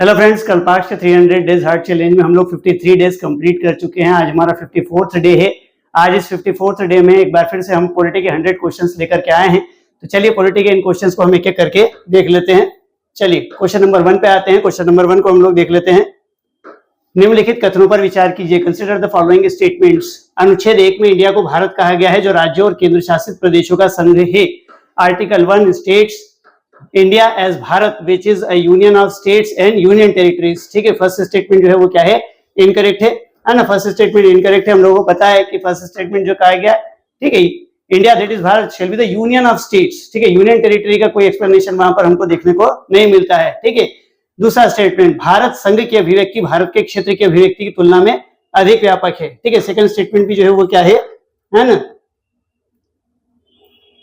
Hello friends, कल पास के 300 days hard challenge में हम लोग 53 डेज कंप्लीट कर चुके हैं। आज हमारा 54th डे है। आज इस 54th डे में एक बार फिर से हम पॉलिटी के 100 क्वेश्चंस लेकर के आए हैं। तो चलिए पॉलिटी के इन क्वेश्चंस को हम एक एक करके देख लेते हैं। चलिए क्वेश्चन नंबर 1 पे आते हैं। क्वेश्चन नंबर 1 को हम लोग देख लेते हैं। निम्नलिखित कथनों पर विचार कीजिए। Consider the following statements. अनुच्छेद 1 में इंडिया को भारत कहा गया है, जो राज्यों और केंद्र शासित प्रदेशों का संघ है। Article 1 states India as Bharat which is a union of states and union territories. ठीक है, फर्स्ट स्टेटमेंट जो है वो क्या है, इनकरेक्ट है ना। फर्स्ट स्टेटमेंट इनकरेक्ट है। हम लोगों को पता है कि फर्स्ट स्टेटमेंट जो कहा गया, ठीक है, India that is Bharat shall be the union of states. ठीक है, यूनियन टेरिटरी का कोई एक्सप्लेनेशन वहां पर हमको देखने को नहीं मिलता है। ठीक है, दूसरा स्टेटमेंट भारत संघ की अभिव्यक्ति भारत के क्षेत्र की अभिव्यक्ति की तुलना में अधिक व्यापक है। ठीक है, सेकंड स्टेटमेंट भी जो है वो क्या है ना,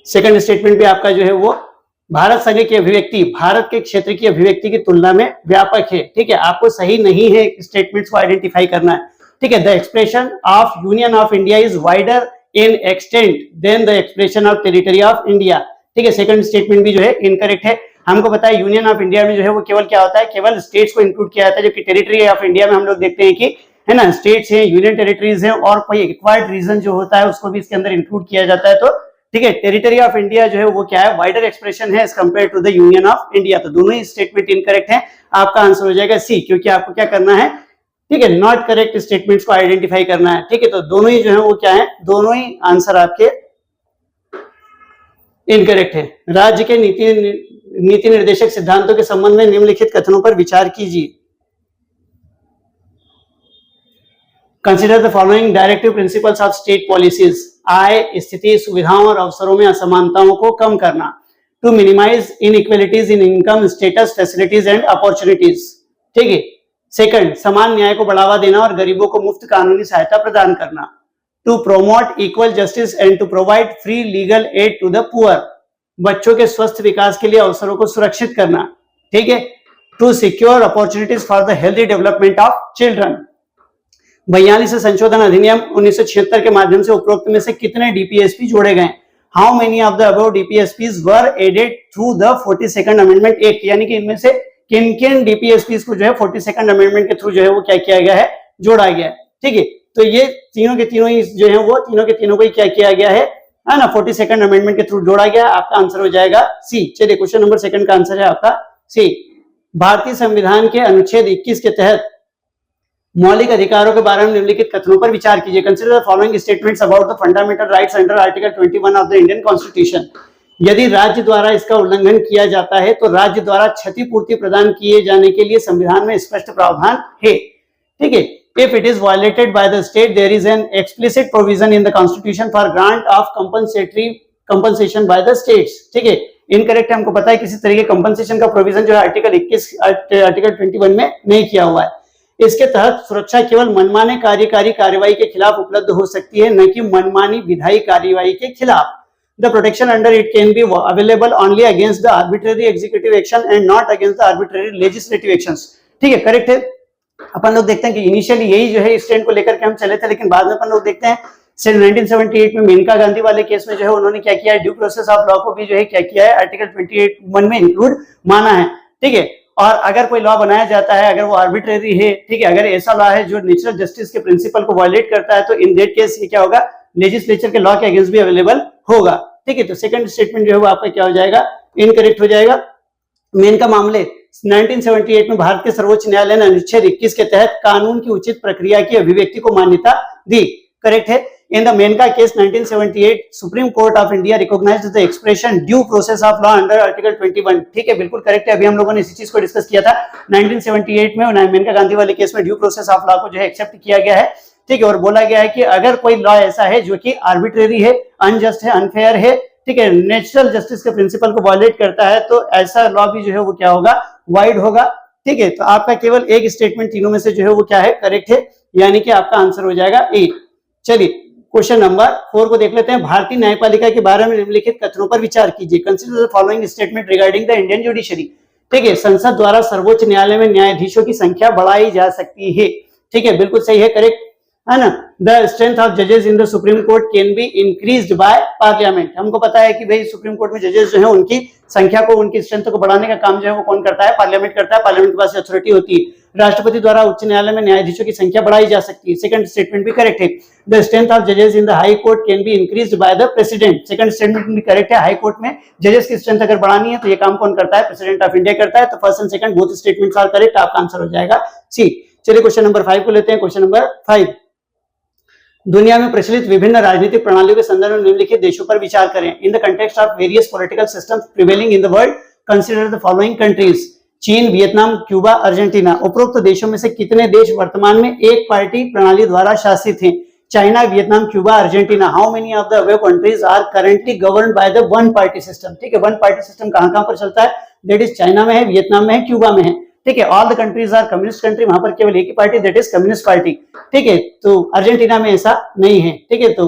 सेकंड स्टेटमेंट भी आपका जो है वो भारत संघ की अभिव्यक्ति भारत के क्षेत्र की अभिव्यक्ति की तुलना में व्यापक है। ठीक है, आपको सही नहीं है स्टेटमेंट्स को आइडेंटिफाई करना है। ठीक है, the expression of union of India is wider in extent than the expression of territory of India. ठीक है, सेकंड स्टेटमेंट भी जो है इनकरेक्ट है। हमको पता है यूनियन ऑफ इंडिया में जो है वो केवल क्या होता है, केवल स्टेट्स को इंक्लूड किया जाता है, जबकि टेरिटरी ऑफ इंडिया में हम लोग देखते हैं कि है ना, स्टेट्स हैं, यूनियन टेरिटरीज हैं और कोई एक्वायर्ड रीजन जो होता है उसको भी इसके अंदर इंक्लूड किया जाता है। तो ठीक है, टेरिटरी ऑफ इंडिया जो है वो क्या है, वाइडर एक्सप्रेशन है as compare to the union of India. तो दोनों ही स्टेटमेंट इनकरेक्ट है। आपका आंसर हो जाएगा सी, क्योंकि आपको क्या करना है, ठीक है, नॉट करेक्ट स्टेटमेंट्स को आइडेंटिफाई करना है। ठीक है, तो दोनों ही जो है वो क्या है, दोनों ही आंसर आपके इनकरेक्ट है। राज्य के नीति निर्देशक सिद्धांतों के संबंध में निम्नलिखित कथनों पर विचार कीजिए। Consider the following directive principles of state policies. आय, स्थिति, सुविधाओं और अवसरों में असमानताओं को कम करना। To minimise inequalities in income, status, facilities and opportunities. ठीक है, सेकंड, समान न्याय को बढ़ावा देना और गरीबों को मुफ्त कानूनी सहायता प्रदान करना। To promote equal justice and to provide free legal aid to the poor. बच्चों के स्वस्थ विकास के लिए अवसरों को सुरक्षित करना। ठीक है, to secure opportunities for the healthy development of children. 42 संशोधन अधिनियम 1976 के माध्यम से उपरोक्त में से कितने डीपीएसपी जोड़े गए? How many of the above DPSPs were added through the 42nd amendment act. यानी कि इनमें से किन किन डीपीएसपीज को जो है 42nd अमेंडमेंट के थ्रू जो है वो क्या किया गया है, जोड़ा गया है। ठीक है, तो ये तीनों के तीनों ही जो है वो तीनों के तीनों को ही क्या किया गया है ना, 42nd अमेंडमेंट के थ्रू जोड़ा गया। आपका आंसर हो जाएगा सी। चलिए क्वेश्चन नंबर 2 का आंसर है आपका सी। भारतीय संविधान के अनुच्छेद 21 के तहत मौलिक अधिकारों के बारे में निम्नलिखित कथनों पर विचार कीजिए। Consider the following statements about the fundamental rights under article 21 of the Indian constitution. यदि राज्य द्वारा इसका उल्लंघन किया जाता है तो राज्य द्वारा क्षतिपूर्ति प्रदान किए जाने के लिए संविधान में स्पष्ट प्रावधान है। ठीक है, if it is violated by the state there is an explicit provision in the constitution for grant of compensation by the states। ठीक है, इनकरेक्ट है। हमको पता है किसी तरह के कंपनसेशन का प्रोविजन जो है आर्टिकल 21 में नहीं किया हुआ है। इसके तहत सुरक्षा केवल मनमाने कार्यकारी कार्रवाई के खिलाफ उपलब्ध हो सकती है, न कि मनमानी विधायी कार्रवाई के खिलाफ। The protection under it can be available only against the arbitrary executive action and not against the arbitrary legislative actions। ठीक है, करेक्ट है। अपन लोग देखते हैं कि इनिशियली यही जो है स्टैंड को लेकर के हम चले थे, लेकिन बाद में अपन लोग देखते हैं 1978 में मेनका गांधी वाले केस में जो है उन्होंने क्या किया है, ड्यू प्रोसेस ऑफ लॉ को भी जो है क्या किया है, आर्टिकल 28(1) में इंक्लूड माना है। ठीक है, और अगर कोई लॉ बनाया जाता है, अगर वो आर्बिट्रेरी है, ठीक है, अगर ऐसा लॉ है जो नेचुरल जस्टिस के प्रिंसिपल को वायलेट करता है, तो इन दैट केस ये क्या होगा, लेजिस्लेचर के लॉ के अगेंस्ट भी अवेलेबल होगा। ठीक है, तो सेकंड स्टेटमेंट जो है वो आपका क्या हो जाएगा, इनकरेक्ट हो जाएगा। मेनका मामले 1978 में भारत के सर्वोच्च न्यायालय ने अनुच्छेद 21 के तहत कानून की उचित प्रक्रिया की अभिव्यक्ति को मान्यता दी। करेक्ट है। In the Menka case 1978 Supreme Court of India recognized the expression due process of law under Article 21। ठीक है, बिल्कुल करेक्ट है। अभी हम लोगों ने इसी चीज को डिस्कस किया था 1978 में मेनका गांधी वाले केस में ड्यू प्रोसेस ऑफ लॉ को जो है एक्सेप्ट किया गया है। ठीक है, और बोला गया है कि अगर कोई लॉ ऐसा है जो कि आर्बिट्रेरी है, अनजस्ट है, अनफेयर है, ठीक है, नेचुरल जस्टिस के प्रिंसिपल को वायलेट करता है, तो ऐसा लॉ भी जो है वो क्या होगा, वाइड होगा। ठीक है, तो आपका केवल एक स्टेटमेंट तीनों में से जो है वो क्या है, करेक्ट है, यानी कि आपका आंसर हो जाएगा ए। चलिए क्वेश्चन नंबर 4 को देख लेते हैं। भारतीय न्यायपालिका के बारे में निम्नलिखित कथनों पर विचार कीजिए। Consider the following statement regarding the Indian judiciary. ठीक है, संसद द्वारा सर्वोच्च न्यायालय में न्यायाधीशों की संख्या बढ़ाई जा सकती है। ठीक है, बिल्कुल सही है, करेक्ट है ना, द स्ट्रेंथ ऑफ जजेस in the supreme court can be increased by parliament. हमको पता है कि भाई सुप्रीम कोर्ट में जजेस जो है उनकी संख्या को, उनकी स्ट्रेंथ को बढ़ाने का काम जो है वो कौन करता है? पार्लियामेंट करता है। पार्लियामेंट के पास अथॉरिटी होती है। राष्ट्रपति द्वारा उच्च न्यायालय में न्यायाधीशों की संख्या बढ़ाई जा सकती है। सेकंड स्टेटमेंट भी करेक्ट है। द स्ट्रेंथ ऑफ जजेस in the high court can be increased by the president. Second statement भी करेक्ट है। हाई कोर्ट में जजेस की स्ट्रेंथ अगर बढ़ानी है तो ये काम कौन करता है? प्रेसिडेंट ऑफ इंडिया करता है। तो first and second both statements are correct. आपका आंसर हो जाएगा सी। चलिए क्वेश्चन नंबर 5 को लेते हैं। क्वेश्चन नंबर 5, दुनिया में प्रचलित विभिन्न राजनीतिक प्रणालियों के संदर्भ में निम्नलिखित देशों पर विचार करें। इन the context of various political systems prevailing in the world consider the following countries. चीन, वियतनाम, क्यूबा, अर्जेंटीना। उपरोक्त देशों में से कितने देश वर्तमान में एक पार्टी प्रणाली द्वारा शासित हैं? China, Vietnam, Cuba, Argentina. How many of the above countries are currently governed by the one party system? ठीक है, वन पार्टी सिस्टम कहां-कहां पर चलता है? दैट इज चाइना में है, वियतनाम में है, क्यूबा में है। ठीक है, all the countries are communist country. वहां पर केवल एक ही party, that is communist party. ठीक है, तो अर्जेंटीना में ऐसा नहीं है। ठीक है, तो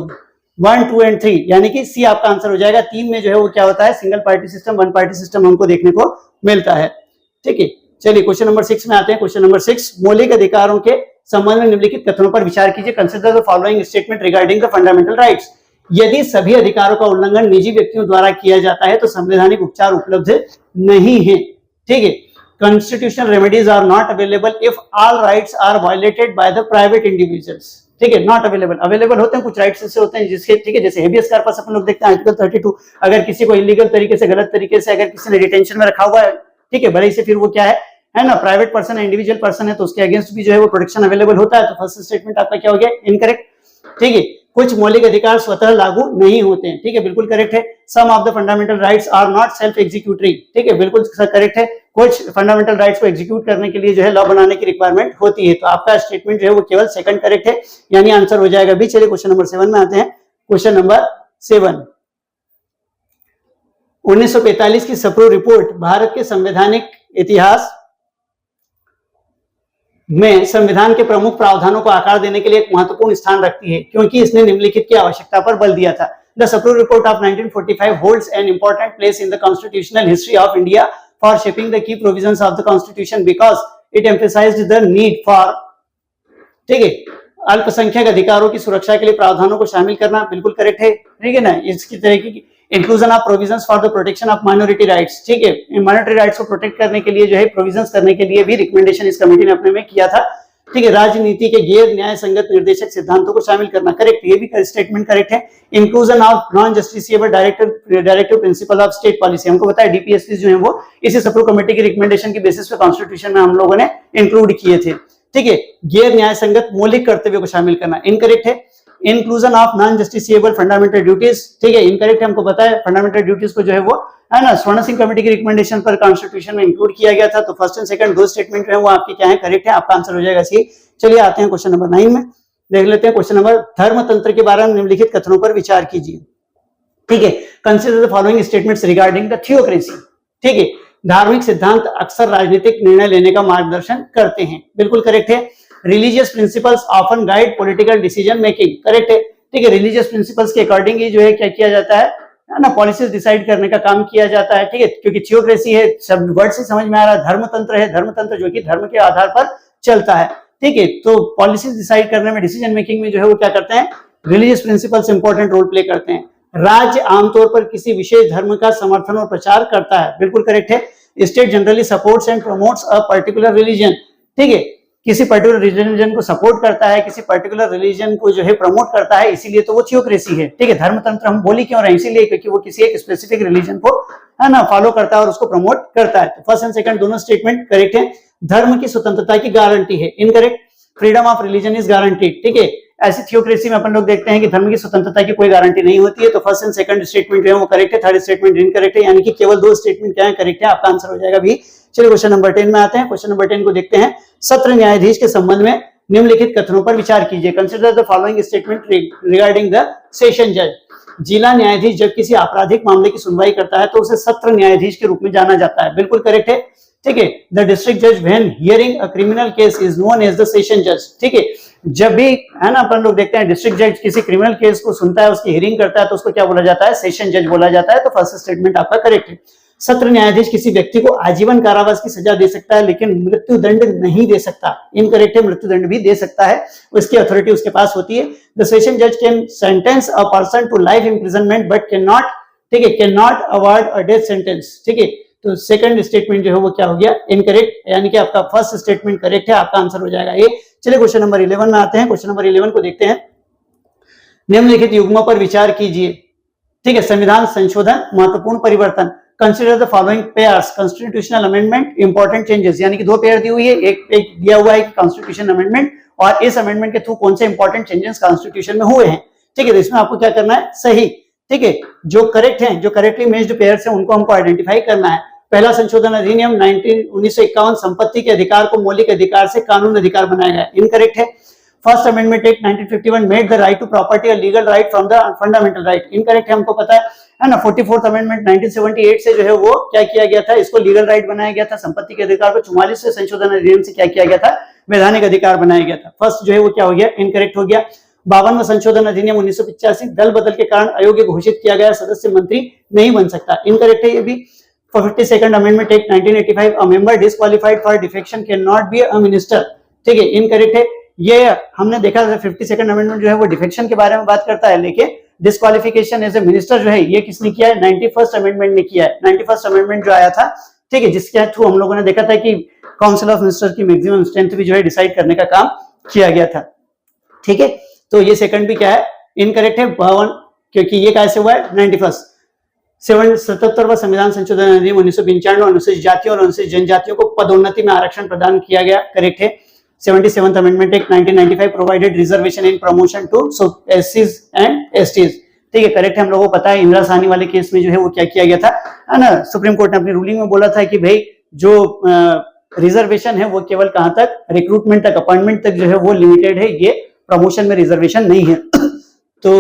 1, 2 एंड 3 यानी कि सी आपका आंसर हो जाएगा। 3 में जो है वो क्या होता है? Single party system, one party system हमको देखने को मिलता है। ठीक है, चलिए क्वेश्चन नंबर 6 में आते हैं। क्वेश्चन नंबर 6, मौलिक अधिकारों के संबंध में निम्नलिखित कथनों पर विचार कीजिए। Consider the following statement regarding the fundamental rights. यदि सभी अधिकारों का उल्लंघन निजी व्यक्तियों द्वारा किया जाता है तो संवैधानिक उपचार उपलब्ध नहीं है। ठीक है, constitutional remedies are not available if all rights are violated by the private individuals। ठीक है, नॉट अवेलेबल। अवेलेबल होते हैं कुछ राइट्स ऐसे होते हैं जिसके, ठीक है, जैसे हेबियस कॉर्पस अपन लोग देखते हैं आर्टिकल 32। अगर किसी को इलीगल तरीके से, गलत तरीके से अगर किसी ने डिटेंशन में रखा हुआ है, ठीक है, भले ही से फिर वो क्या है ना, प्राइवेट पर्सन है, इंडिविजुअल पर्सन है, तो उसके अगेंस्ट भी जो है वो प्रोटेक्शन अवेलेबल होता है। तो फर्स्ट स्टेटमेंट आपका क्या हो गया? इनकरेक्ट। ठीक है, कुछ मौलिक अधिकार स्वतः लागू नहीं होते हैं। ठीक है, बिल्कुल करेक्ट है। Some of the fundamental rights are not self executory. ठीक है, बिल्कुल करेक्ट है। कुछ फंडामेंटल राइट्स को एग्जीक्यूट करने के लिए जो है लॉ बनाने की रिक्वायरमेंट होती है। तो आपका स्टेटमेंट जो है वो केवल सेकंड करेक्ट है, यानी आंसर हो जाएगा बी। चलिए क्वेश्चन नंबर 7 में आते हैं। क्वेश्चन नंबर 7, 1945 की सप्रू रिपोर्ट भारत के संवैधानिक इतिहास में संविधान के प्रमुख प्रावधानों को आकार देने के लिए एक महत्वपूर्ण स्थान रखती है, क्योंकि इसने निम्नलिखित की आवश्यकता पर बल दिया था। The Sapru report of 1945 holds an important place in the constitutional history of India for shaping the key provisions of the constitution because it emphasised the need for, ठीक है, अल्पसंख्यक अधिकारों की सुरक्षा के लिए प्रावधानों को शामिल करना। बिल्कुल करेक्ट है। ठीक है ना, इसकी तरह की inclusion of provisions for the protection of minority rights. ठीक है, माइनॉरिटी राइट्स को प्रोटेक्ट करने के लिए जो है प्रोविजंस करने के लिए भी रिकमेंडेशन इस कमेटी ने अपने में किया था। ठीक है, राजनीति के गैर न्याय संगत निर्देशक सिद्धांतों को शामिल करना। करेक्ट, ये भी स्टेटमेंट करेक्ट है। Inclusion of non justiciable directive principle of state policy, हमको बताया डीपीएसपी जो है वो इसी सप्रू कमेटी की रिकमेंडेशन की बेसिस पे कॉन्स्टिट्यूशन में हम लोगों ने इंक्लूड किए थे। ठीक है, गैर न्याय संगत मौलिक कर्तव्यों को शामिल करना इनकरेक्ट है। Inclusion of non justiciable fundamental duties, ठीक है, इनकरेक्ट है। हमको पता है फंडामेंटल ड्यूटीज को जो है वो, है ना, स्वर्ण सिंह कमेटी की रिकमेंडेशन पर कॉन्स्टिट्यूशन में इंक्लूड किया गया था। तो फर्स्ट एंड सेकंड दो स्टेटमेंट जो है वो आपके क्या है? करेक्ट है। आपका आंसर हो जाएगा सी। चलिए आते हैं क्वेश्चन नंबर 9 में, देख लेते हैं। क्वेश्चन नंबर, धर्मतंत्र के बारे में निम्नलिखित कथनों पर विचार कीजिए। ठीक है, consider the following statements regarding the theocracy. ठीक है, धार्मिक सिद्धांत अक्सर राजनीतिक निर्णय लेने का मार्गदर्शन करते हैं। बिल्कुल करेक्ट है। Religious principles often guide political decision making. Correct है। ठीक है, रिलीजियस प्रिंसिपल्स के अकॉर्डिंग ही जो है क्या किया जाता है ना, पॉलिसीज डिसाइड करने का काम किया जाता है। ठीक है, क्योंकि थियोक्रेसी है, सब वर्ड से समझ में आ रहा है। धर्मतंत्र है, धर्मतंत्र जो कि धर्म के आधार पर चलता है। ठीक है, तो पॉलिसीज डिसाइड करने में, डिसीजन मेकिंग में जो है वो क्या करते हैं? Religious principles important role play करते हैं। राज्य आमतौर पर किसी विशेष धर्म का समर्थन और प्रचार करता है। बिल्कुल करेक्ट है। State generally supports and promotes a particular religion. ठीक है, किसी पर्टिकुलर रिलीजन को सपोर्ट करता है, किसी पर्टिकुलर रिलीजन को जो है प्रमोट करता है, इसीलिए तो वो थियोक्रेसी है। ठीक है, धर्मतंत्र हम बोली क्यों रहे हैं? इसीलिए क्योंकि वो किसी एक स्पेसिफिक रिलीजन को, है ना, फॉलो करता है और उसको प्रमोट करता है। तो फर्स्ट एंड सेकंड दोनों स्टेटमेंट करेक्ट है। धर्म की स्वतंत्रता की गारंटी है, incorrect. Freedom of religion is guaranteed. ठीक है, ऐसी थियोक्रेसी में अपन लोग देखते हैं कि धर्म की स्वतंत्रता की कोई गारंटी नहीं होती है। तो फर्स्ट एंड सेकंड स्टेटमेंट जो है वो करेक्ट है, थर्ड स्टेटमेंट इनकरेक्ट है, यानी कि केवल दो स्टेटमेंट क्या है? करेक्ट है। आपका आंसर हो जाएगा भी। चलिए क्वेश्चन नंबर 10 में आते हैं। क्वेश्चन नंबर 10 को देखते हैं। सत्र न्यायाधीश के संबंध में निम्नलिखित कथनों पर विचार कीजिए। Consider the following statement regarding the session जज। जिला न्यायाधीश जब किसी आपराधिक मामले की सुनवाई करता है तो उसे सत्र न्यायाधीश के रूप में जाना जाता है। बिल्कुल करेक्ट है। ठीक है, द डिस्ट्रिक्ट जज when hearing a criminal case is known as the session जज। ठीक है, जब भी, है ना, अपन लोग देखते हैं डिस्ट्रिक्ट जज किसी क्रिमिनल केस को सुनता है, उसकी हियरिंग करता है, तो उसको क्या बोला जाता है? सेशन जज बोला जाता है। तो फर्स्ट स्टेटमेंट आपका करेक्ट है। सत्र न्यायाधीश किसी व्यक्ति को आजीवन कारावास की सजा दे सकता है लेकिन मृत्यु दंड नहीं दे सकता। इनकरेक्ट है, मृत्यु दंड भी दे सकता है, उसकी अथॉरिटी उसके पास होती है। द सेशन जज can sentence a person to life imprisonment but can not, ठीक है, can not award a death sentence. ठीक है, तो सेकंड स्टेटमेंट जो है वो क्या हो गया, इनकरेक्ट, यानी कि आपका फर्स्ट स्टेटमेंट करेक्ट है, आपका आंसर हो जाएगा ए। चलिए क्वेश्चन नंबर 11 में आते हैं। क्वेश्चन नंबर 11 को देखते हैं। निम्नलिखित युग्मों पर विचार कीजिए। ठीक है, संविधान संशोधन, महत्वपूर्ण परिवर्तन। Consider the following pairs, constitutional amendment, important changes, यानी कि दो पेयर दी हुई है, एक दिया हुआ है कॉन्स्टिट्यूशन अमेंडमेंट, और इस अमेंडमेंट के थ्रू कौन से इंपॉर्टेंट चेंजेस कॉन्स्टिट्यूशन में हुए हैं। ठीक है, तो इसमें आपको क्या करना है, सही, ठीक है, जो करेक्ट है, जो करेक्टली मैच्ड पेयर्स हैं उनको हमको आइडेंटिफाई करना है। पहला संशोधन अधिनियम 1951 संपत्ति के अधिकार को मौलिक अधिकार से कानून अधिकार बनाया गया, इनकरेक्ट है। First amendment act 1951 made the right to property a legal right from the fundamental right, incorrect है, हमको पता है ना। 44th अमेंडमेंट 1978 से जो है वो क्या किया गया था, इसको लीगल राइट बनाया गया था। संपत्ति के अधिकार को 44 से संशोधन अधिनियम से क्या किया गया था, वैधानिक अधिकार बनाया गया था। फर्स्ट जो है वो क्या हो गया, इनकरेक्ट हो गया। 52वां संशोधन अधिनियम 1985 दल बदल के कारण अयोग्य घोषित किया गया सदस्य मंत्री नहीं बन सकता, इनकरेक्ट है ये भी। 52nd amendment act 1985 a member disqualified for defection can not be a minister, ठीक है, इनकरेक्ट है। ये हमने देखा 52nd अमेंडमेंट जो है वो डिफेक्शन के बारे में बात करता है, लेकिन डिस्क्वालिफिकेशन एज ए मिनिस्टर जो है ये किसने किया है, 91st अमेंडमेंट ने किया है। 91st अमेंडमेंट जो आया था, ठीक है, जिसके थ्रू हम लोगों ने देखा था कि काउंसिल ऑफ मिनिस्टर की मैक्सिमम स्ट्रेंथ भी जो है डिसाइड करने का काम किया गया था। ठीक है, तो ये सेकंड भी क्या है, इनकरेक्ट है 52, क्योंकि ये कैसे हुआ है 91st। 77वां संविधान संशोधन अधिनियम 1995 अनुसूचित जातियों और अनुसूचित जनजातियों को पदोन्नति में आरक्षण प्रदान किया गया, करेक्ट है। 77th amendment act 1995 provided reservation in promotion to एससीज एंड एसटीज, ठीक है, करेक्ट है। हम लोगों को पता है इंदिरा साहनी वाले केस में जो है वो क्या किया गया था, है ना, सुप्रीम कोर्ट ने अपनी रूलिंग में बोला था कि भाई जो रिजर्वेशन है वो केवल कहां तक, रिक्रूटमेंट तक, अपॉइंटमेंट तक जो है वो लिमिटेड है, ये प्रमोशन में रिजर्वेशन नहीं है। तो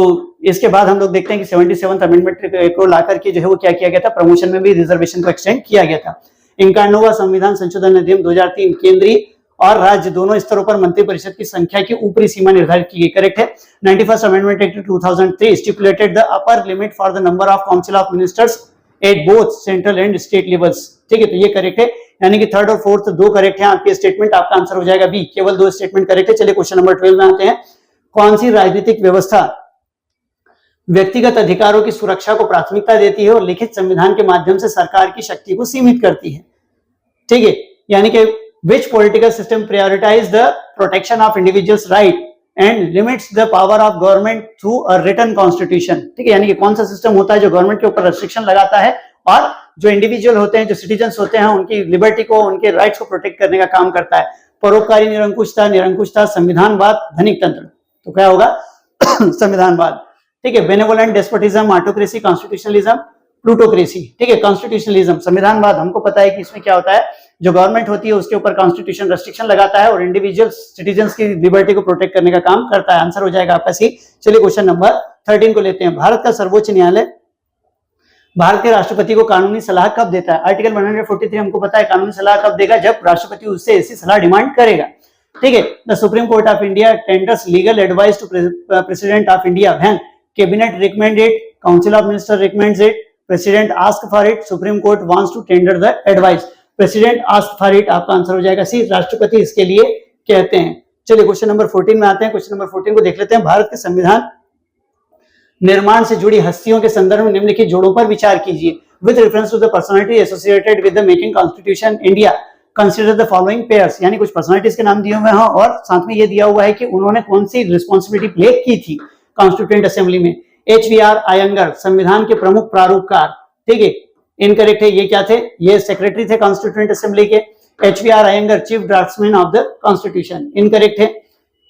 इसके बाद हम लोग देखते हैं कि 77th अमेंडमेंट को लाकर के जो है वो क्या किया गया था, प्रमोशन में भी रिजर्वेशन को एक्सटेंड किया गया था। 51वां संविधान संशोधन अधिनियम 2003 केंद्रीय और राज्य दोनों स्तरों पर मंत्रिपरिषद की संख्या की ऊपरी सीमा निर्धारित की गई, करेक्ट है। 91st amendment act 2003 stipulated the upper limit for the number of council of ministers at both central and state levels, ठीक है, तो ये करेक्ट है, यानी कि थर्ड और फोर्थ दो करेक्ट है आपके स्टेटमेंट, आपका आंसर हो जाएगा बी, केवल दो स्टेटमेंट करेक्ट है। चलिए क्वेश्चन नंबर 12 में आते हैं। कौन सी राजनीतिक व्यवस्था व्यक्तिगत अधिकारों की सुरक्षा को प्राथमिकता देती है और लिखित संविधान के माध्यम से सरकार की शक्ति को सीमित करती है, ठीक है, यानी कि which political system prioritize the protection of individuals right and limits the power of government through a written constitution, ठीक है, यानी कि कौन सा सिस्टम होता है जो गवर्नमेंट के ऊपर रेस्ट्रिक्शन लगाता है और जो इंडिविजुअल होते हैं, जो सिटीजन्स होते हैं, उनकी लिबर्टी को, उनके राइट्स को प्रोटेक्ट करने का काम करता है। परोपकारी निरंकुशता, निरंकुशता, संविधानवाद, धनिक तंत्र, तो क्या होगा संविधानवाद, ठीक है। Benevolent despotism, autocracy, constitutionalism, plutocracy, ठीक है, कॉन्स्टिट्यूशनलिज्म, संविधानवाद, हमको पता है कि इसमें क्या होता है, जो गवर्नमेंट होती है उसके ऊपर कॉन्स्टिट्यूशन रेस्ट्रिक्शन लगाता है और इंडिविजुअल सिटीजन्स की लिबर्टी को प्रोटेक्ट करने का काम करता है, आंसर हो जाएगा आपका सी। चलिए क्वेश्चन नंबर 13 को लेते हैं। भारत का सर्वोच्च न्यायालय भारत के राष्ट्रपति को कानूनी सलाह कब देता है? आर्टिकल 143 हमको पता है, कानूनी सलाह कब देगा, जब राष्ट्रपति उससे ऐसी सलाह डिमांड करेगा, ठीक है। The supreme court of India tenders legal advice to president of India when cabinet recommend it, council of minister recommends it, president ask for it, Supreme Court wants to tender the advice, president ask for it, आपका answer हो जाएगा सी, राष्ट्रपति इसके लिए कहते हैं। चलिए question number 14 में आते हैं। क्वेश्चन नंबर 14 को देख लेते हैं। भारत के संविधान निर्माण से जुड़ी हस्तियों के संदर्भ में निम्नलिखित जोड़ों पर विचार कीजिए। With reference to the personality associated with the making constitution India consider the following pairs, यानी कुछ पर्सनालिटीज के नाम दिए हुए हैं और साथ में ये दिया हुआ है कि उन्होंने कौन सी रिस्पॉन्सिबिलिटी प्ले की थी कॉन्स्टिट्यूएंट असेंबली में। HVR अयंगर संविधान के प्रमुख प्रारूपकार, ठीक है, इनकरेक्ट है, ये क्या थे, ये सेक्रेटरी थे कॉन्स्टिट्यूएंट असेंबली के। HVR Ayyangar chief draftsman of the constitution, incorrect है,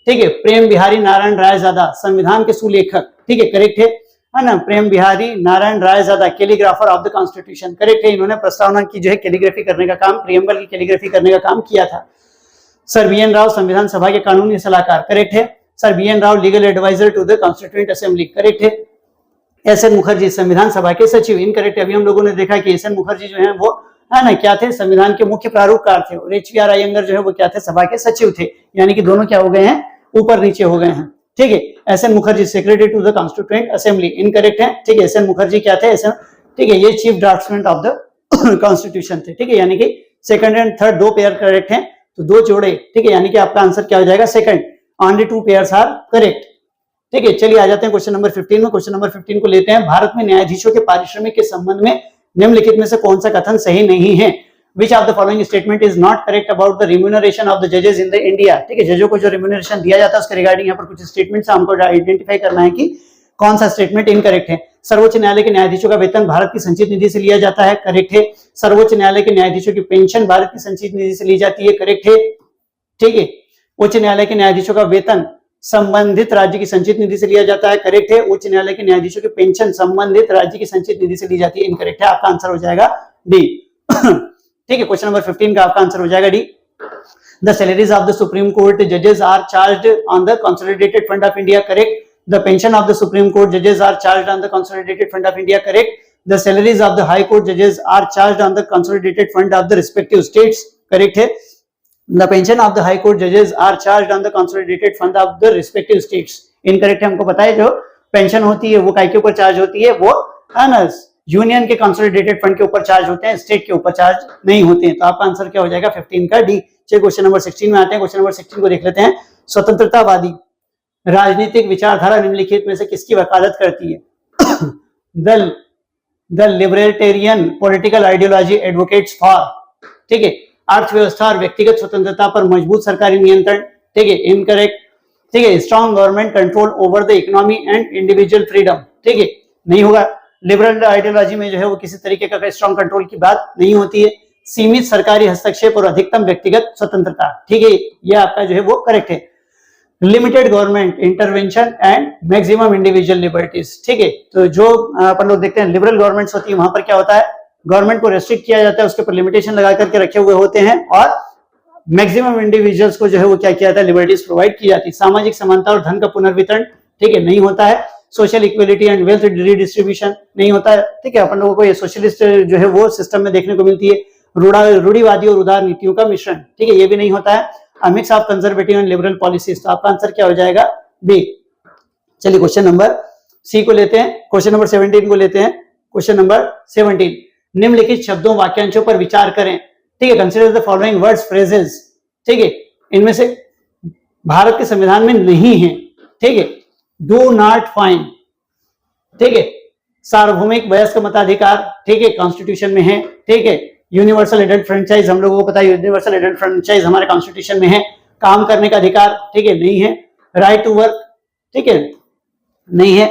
ठीक है। प्रेम बिहारी नारायण रायजादा संविधान के सुलेखक, ठीक है, करेक्ट है ना, Prem Bihari Narayan Raizada calligrapher of the constitution, correct है, इन्होंने प्रस्तावना की जो है कैलीग्राफी करने का काम, प्रियम्बल की कैलीग्राफी करने का काम किया था। सर BN राव संविधान सभा के कानूनी सलाहकार, करेक्ट है। Sir BN Rao legal adviser to the constituent assembly, correct है। SN मुखर्जी संविधान सभा के सचिव, इनकरेक्ट है। अभी हम लोगों ने देखा कि SN मुखर्जी जो है वो है ना क्या थे, संविधान के मुख्य प्रारूपकार थे, और HVR अयंगर जो है वो क्या थे, सभा के सचिव थे, यानी कि दोनों क्या हो गए हैं, ऊपर नीचे हो गए हैं, ठीक है। SN Mukherjee secretary to the constituent assembly, incorrect है, ठीक है। SN मुखर्जी क्या थे, SN, ठीक है, ये chief draftsman of the constitution थे, ठीक है, यानी कि सेकंड एंड थर्ड दो पेयर करेक्ट हैं, तो दो जोड़े, ठीक है, यानी कि आपका आंसर क्या हो जाएगा second, only 2 pairs are correct, ठीक है। चलिए आ जाते हैं क्वेश्चन नंबर 15 में। क्वेश्चन नंबर 15 को लेते हैं, भारत में न्यायाधीशों के पारिश्रमिक के संबंध में निम्नलिखित में से कौन सा कथन सही नहीं है? Which of the following statement is not correct about the remuneration of the judges in the India? ठीक है, जजों को जो रिम्यूनरेशन दिया जाता है उसके रिगार्डिंग यहाँ पर कुछ स्टेटमेंट्स हमको आइडेंटिफाई करना है कि कौन सा स्टेटमेंट इनकरेक्ट है। सर्वोच्च न्यायालय के न्यायाधीशों का वेतन भारत की संचित निधि से लिया जाता है, करेक्ट है। सर्वोच्च न्यायालय के न्यायाधीशों की पेंशन भारत की संचित निधि से ली जाती है, करेक्ट है, ठीक है। उच्च न्यायालय के न्यायाधीशों का वेतन संबंधित राज्य की संचित निधि से लिया जाता है, करेक्ट है। उच्च न्यायालय के न्यायाधीशों की पेंशन संबंधित राज्य की संचित निधि से ली जाती है, इनकरेक्ट है। आपका आंसर हो जाएगा डी। ठीक है, क्वेश्चन नंबर 15 का आपका आंसर हो जाएगा D. The salaries of the supreme court जजेस are charged on the consolidated fund of India, correct. The pension of the supreme court जजेस are charged on the consolidated fund of India, correct. The salaries of the high court जजेस are charged on the consolidated fund of the respective states, correct है। The pension of the high court judges are charged on the consolidated fund of the respective states. Incorrect है, हमको पता है जो pension होती है वो काय के ऊपर चार्ज होती है, वो यूनियन के कंसोलिडेटेड फंड के ऊपर चार्ज होते हैं, स्टेट के ऊपर चार्ज नहीं होते हैं। तो आपका आंसर क्या हो जाएगा 15 का डी। चलिए क्वेश्चन नंबर 16 में आते हैं। क्वेश्चन नंबर 16 को देख लेते हैं। स्वतंत्रतावादी राजनीतिक विचारधारा निम्नलिखित में से किसकी वकालत करती है? The libertarian political ideology advocates for, ठीक है, अर्थव्यवस्था और व्यक्तिगत स्वतंत्रता पर मजबूत सरकारी नियंत्रण, ठीक है, इनकरेक्ट, ठीक है। Strong government control over the economy and individual freedom, ठीक है, नहीं होगा। लिबरल आइडियोलॉजी में जो है वो किसी तरीके का स्ट्रॉन्ग कंट्रोल की बात नहीं होती है। सीमित सरकारी हस्तक्षेप और अधिकतम व्यक्तिगत स्वतंत्रता, ठीक है, ये आपका जो है वो करेक्ट है। Limited government intervention and maximum individual liberties, ठीक है। तो जो अपन लोग देखते हैं लिबरल गवर्नमेंट्स होती है, वहां पर क्या होता है, गवर्नमेंट को रेस्ट्रिक्ट किया जाता है, उसके ऊपर लिमिटेशन लगा करके रखे हुए होते हैं, और मैक्सिमम इंडिविजुअल्स को जो है वो क्या किया जाता है, लिबर्टीज प्रोवाइड की जाती है। सामाजिक समानता और धन का पुनर्वितरण, ठीक है, नहीं होता है। Social equality and wealth redistribution नहीं होता है, ठीक है। अपन लोगों को ये सोशलिस्ट जो है वो सिस्टम में देखने को मिलती है। रूढ़िवादी और उदार नीतियों का मिश्रण, ठीक है, ये भी नहीं होता है। अ mix of conservative and liberal policies. तो आपका आंसर क्या हो जाएगा, बी। चलिए क्वेश्चन नंबर सी को लेते हैं। क्वेश्चन नंबर 17 को लेते हैं। क्वेश्चन नंबर 17, निम्नलिखित शब्दों वाक्यांशों पर विचार करें, ठीक है। Consider the following words phrases, ठीक है, इनमें से भारत के संविधान में नहीं है, ठीक है। डू नॉट फाइंड, ठीक है। सार्वभौमिक वयस्क मताधिकार, ठीक है, कॉन्स्टिट्यूशन में है, ठीक है। यूनिवर्सल एडल्ट फ्रेंचाइज, हम लोगों को पता है यूनिवर्सल एडल्ट फ्रेंचाइज हमारे कॉन्स्टिट्यूशन में है। काम करने का अधिकार, ठीक है, नहीं है। राइट टू वर्क, ठीक है, नहीं है।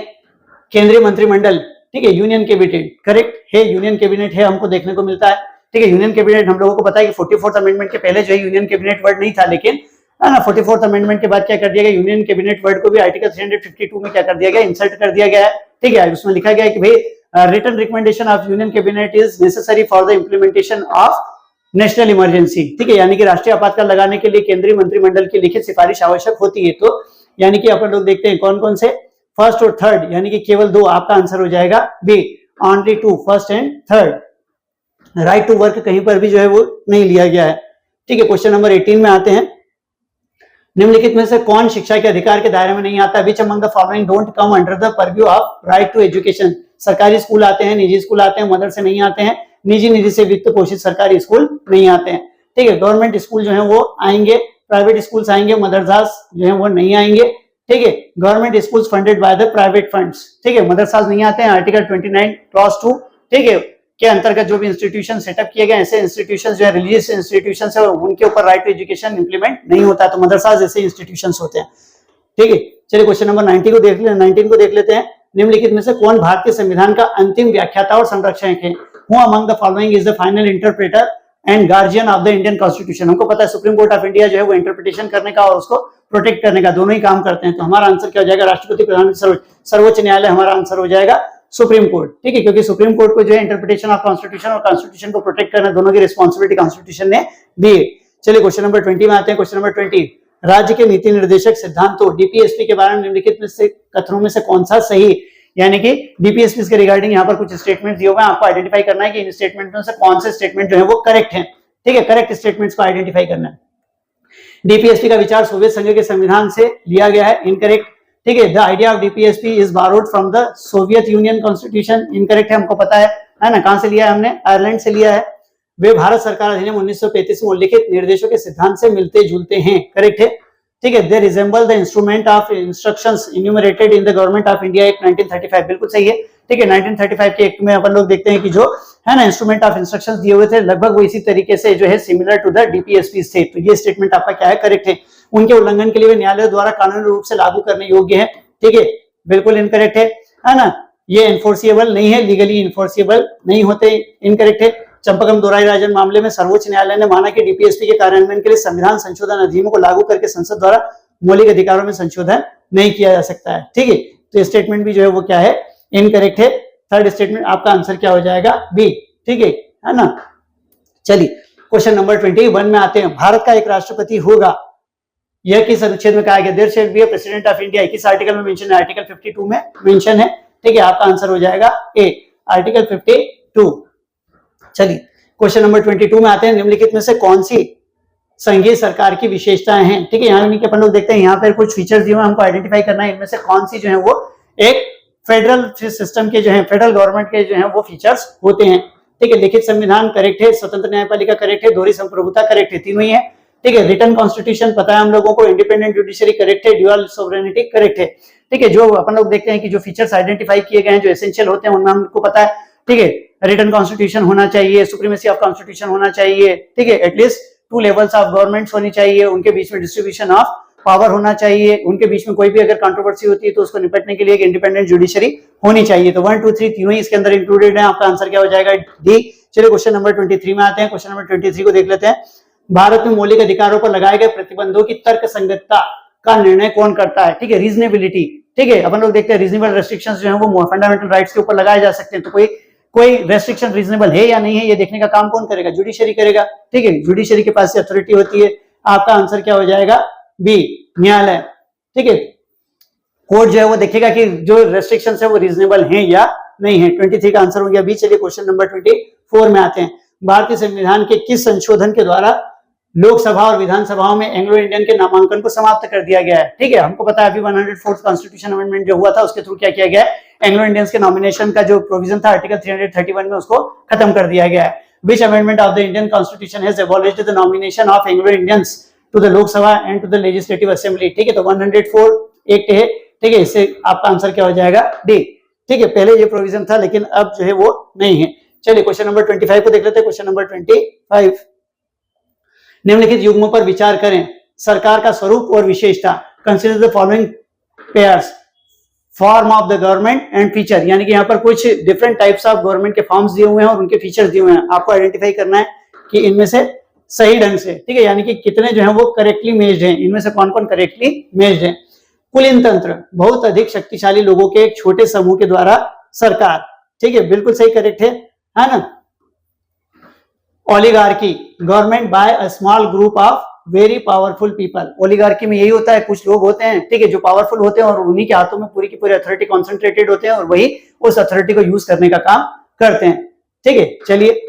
केंद्रीय मंत्रिमंडल, ठीक है, यूनियन कैबिनेट, करेक्ट है, यूनियन कैबिनेट है, हमको देखने को मिलता है, ठीक है। यूनियन कैबिनेट हम लोगों को पता है कि 44th अमेंडमेंट के पहले जो है यूनियन कैबिनेट वर्ड नहीं था, लेकिन है ना 44th अमेंडमेंट के बाद क्या कर दिया गया, यूनियन कैबिनेट वर्ड को भी आर्टिकल 352 में क्या कर दिया गया, इंसर्ट कर दिया गया है, ठीक है। उसमें लिखा गया है कि भाई written recommendation of union cabinet is necessary for the implementation of national emergency, ठीक है, यानी कि राष्ट्रीय आपातकाल लगाने के लिए केंद्रीय मंत्रिमंडल की लिखित सिफारिश आवश्यक होती है। तो यानी कि अपन लोग देखते हैं कौन कौन से, फर्स्ट और थर्ड, यानी कि केवल दो। आपका आंसर हो जाएगा B, only two, first and third. Right to work कहीं पर भी जो है वो नहीं लिया गया है, ठीक है। क्वेश्चन नंबर 18 में आते हैं। निम्नलिखित में से कौन शिक्षा के अधिकार के दायरे में नहीं आता? Which among the following don't come under the purview of right to education? सरकारी स्कूल आते हैं, निजी स्कूल आते हैं, मदर से नहीं आते हैं। निजी निधि से वित्त पोषित सरकारी स्कूल नहीं आते हैं, ठीक है। गवर्नमेंट स्कूल जो है वो आएंगे, प्राइवेट स्कूल्स आएंगे, मदरसास जो है वो नहीं आएंगे, ठीक है। Government schools funded by the private funds, ठीक है। मदरसास नहीं आते हैं। आर्टिकल 29 क्लॉज 2, ठीक है, के अंतर्गत जो भी इंस्टीट्यूशन सेटअप किए गए, ऐसे इंस्टीट्यूशंस जो है रिलीजियस इंस्टीट्यूशंस है, उनके ऊपर राइट टू एजुकेशन इंप्लीमेंट नहीं होता है, तो मदरसा जैसे इंस्टीट्यूशंस होते हैं, ठीक है। चलिए क्वेश्चन नंबर 19 को देख लेते हैं। निम्नलिखित में से कौन भारत के संविधान का अंतिम व्याख्याता और संरक्षक है? Who among the following is the final interpreter and guardian of the Indian constitution? हमको पता है सुप्रीम कोर्ट ऑफ इंडिया जो है वो इंटरप्रिटेशन करने का और उसको प्रोटेक्ट करने का दोनों ही काम करते हैं। तो हमारा आंसर क्या हो जाएगा? राष्ट्रपति, प्रधानमंत्री, सर्वोच्च न्यायालय हमारा आंसर हो जाएगा सुप्रीम कोर्ट, ठीक है, क्योंकि सुप्रीम कोर्ट को जो है इंटरप्रिटेशन ऑफ कॉन्स्टिट्यूशन और कॉन्स्टिट्यूशन को प्रोटेक्ट करना दोनों की रिस्पांसिबिलिटी कॉन्स्टिट्यूशन ने दी है। चलिए क्वेश्चन नंबर 20 में आते हैं। क्वेश्चन नंबर 20, राज्य के नीति निर्देशक सिद्धांतों डीपीएसपी के बारे में निम्नलिखित में से कथनों में से कौन सा सही? यानी कि डीपीएसपी के रिगार्डिंग यहाँ पर कुछ स्टेटमेंट दिए हुए हैं, आपको आइडेंटिफाई करना है कि इन स्टेटमेंट में से कौन से स्टेटमेंट जो है वो करेक्ट है, ठीक है। करेक्ट स्टेटमेंट्स को आइडेंटिफाई करना है। डीपीएसपी का विचार सोवियत संघ के संविधान से लिया गया है, इनकरेक्ट, ठीक है। The idea of DPSP is borrowed from the Soviet union constitution, incorrect है, हमको पता है। है ना, कहां से लिया है हमने, आयरलैंड से लिया है। वे भारत सरकार अधिनियम 1935 में उल्लिखित निर्देशों के सिद्धांत से मिलते जुलते हैं, करेक्ट है, ठीक है। They resemble the instrument of instructions enumerated in the Government of India Act 1935, बिल्कुल सही है, ठीक है। 1935 के एक्ट में अपन लोग देखते हैं कि जो है ना इंस्ट्रूमेंट ऑफ इंस्ट्रक्शंस दिए हुए थे, लगभग वो इसी तरीके से जो है सिमिलर टू द डीपीएसपी थे। तो ये स्टेटमेंट आपका क्या है, करेक्ट है। उनके उल्लंघन के लिए वे न्यायालय द्वारा कानूनी रूप से लागू करने योग्य है, ठीक है, बिल्कुल इनकरेक्ट है ना। ये इन्फोर्सिएबल नहीं है, लीगली इन्फोर्सिएबल नहीं होते, इनकरेक्ट है। चंपाकम दोहराई राजन मामले में सर्वोच्च न्यायालय ने माना कि डीपीएसपी के कार्यान्वयन के लिए संविधान संशोधन अधिनियमों को लागू करके संसद द्वारा मौलिक अधिकारों में संशोधन नहीं किया जा सकता है, ठीक है। तो स्टेटमेंट भी जो है वो क्या है, इनकरेक्ट है। थर्ड स्टेटमेंट आपका आंसर क्या हो जाएगा, बी, ठीक है ना। चलिए क्वेश्चन नंबर 21 में आते हैं। भारत का एक राष्ट्रपति होगा, यह किस अनुच्छेद में कहा गया, there shall be a president of India, किस आर्टिकल में मेंशन है, आर्टिकल 52 में मेंशन है, ठीक है। आपका आंसर हो जाएगा ए, आर्टिकल 52। चलिए क्वेश्चन नंबर 22 में आते हैं। निम्नलिखित में से कौन सी संघीय सरकार की विशेषताएं हैं, ठीक है। यहाँ के अपन लोग देखते हैं, यहाँ पर कुछ फीचर्स दिए हुए हमको आइडेंटिफाई करना है, इनमें से कौन सी जो है वो एक फेडरल सिस्टम के जो है, फेडरल गवर्नमेंट के जो है वो फीचर्स होते हैं, ठीक है। लिखित संविधान करेक्ट है, स्वतंत्र न्यायपालिका करेक्ट है, दोहरी संप्रभुता करेक्ट है, तीनों ही है, ठीक है। रिटर्न कॉन्स्टिट्यूशन पता है हम लोगों को, इंडिपेंडेंट जुडिशरी करेक्ट है, ड्यूअल सोवरेनिटी करेक्ट है, ठीक है। जो अपन लोग देखते हैं कि जो फीचर्स आइडेंटिफाई किए गए हैं, जो एसेंशियल होते हैं, उनमें हमको पता है, ठीक है। रिटर्न कॉन्स्टिट्यूशन होना चाहिए, सुप्रीमेसी ऑफ कॉन्स्टिट्यूशन होना चाहिए, ठीक है। एटलीस्ट 2 लेवल्स ऑफ गवर्नमेंट्स होनी चाहिए, उनके बीच में डिस्ट्रीब्यूशन ऑफ पावर होना चाहिए, उनके बीच में कोई भी अगर कंट्रोवर्सी होती है तो उसको निपटने के लिए एक इंडिपेंडेंट जुडिशरी होनी चाहिए। तो 1 2 3 तीनों ही इसके अंदर इंक्लूडेड है। आपका आंसर क्या हो जाएगा, डी। चलिए क्वेश्चन नंबर 23 में आते हैं। क्वेश्चन नंबर 23 को देख लेते हैं। भारत में मौलिक अधिकारों पर लगाए गए प्रतिबंधों की तर्क संगतता का निर्णय कौन करता है, ठीक है, रीजनेबिलिटी, ठीक है। अपन लोग देखते हैं रीजनेबल रेस्ट्रिक्शंस जो है वो फंडामेंटल राइट्स के ऊपर लगाए जा सकते हैं, तो कोई रेस्ट्रिक्शन रीजनेबल है या नहीं है ये देखने का काम कौन करेगा, जुडिशरी करेगा, ठीक है। जुडिशरी के पास अथॉरिटी होती है। आपका आंसर क्या हो जाएगा, बी, न्यायालय, ठीक है। कोर्ट जो है वो देखेगा कि जो रेस्ट्रिक्शन है वो रीजनेबल है या नहीं है। 23 का आंसर हो गया बी। चलिए क्वेश्चन नंबर 24 में आते हैं। भारतीय संविधान के किस संशोधन के द्वारा लोकसभा और विधानसभाओं में एंग्लो इंडियन के नामांकन को समाप्त कर दिया गया है, ठीक है। हमको पता है अभी 104th कॉन्स्टिट्यूशन अमेंडमेंट जो हुआ था उसके थ्रू क्या किया गया है, एंग्लो इंडियंस के नॉमिनेशन का जो प्रोविजन था आर्टिकल 331 में उसको खत्म कर दिया गया है। Which amendment of the Indian constitution has abolished the nomination of Anglo Indians to the Lok Sabha and to the legislative assembly, ठीक है। तो 104 एक्ट है, ठीक है। इससे आपका आंसर क्या हो जाएगा, डी, ठीक है। पहले ये प्रोविजन था लेकिन अब जो है वो नहीं है। चलिए क्वेश्चन नंबर 25 को देख लेते हैं। क्वेश्चन नंबर 25, निम्नलिखित युग्मों पर विचार करें। सरकार का स्वरूप और विशेषता, consider the following pairs, form of the government and feature, यानी कि यहाँ पर कुछ डिफरेंट टाइप्स ऑफ गवर्नमेंट के फॉर्म्स दिए हुए हैं और उनके फीचर्स दिए हुए हैं। आपको आइडेंटिफाई करना है कि इनमें से सही ढंग से, ठीक है, यानी कि कितने जो है वो करेक्टली मेज्ड हैं, इनमें से कौन कौन करेक्टली मेज्ड हैं। कुलीन तंत्र, बहुत अधिक शक्तिशाली लोगों के एक छोटे समूह के द्वारा सरकार, ठीक है, बिल्कुल सही, करेक्ट है ना। Oligarchy, government by a small group of very powerful people. Oligarchy में यही होता है, कुछ लोग होते हैं, ठीक है, जो पावरफुल होते हैं और उन्हीं के हाथों में पूरी की पूरी अथॉरिटी कॉन्सेंट्रेटेड होते हैं और वही उस अथॉरिटी को यूज करने का काम करते हैं, ठीक है। चलिए,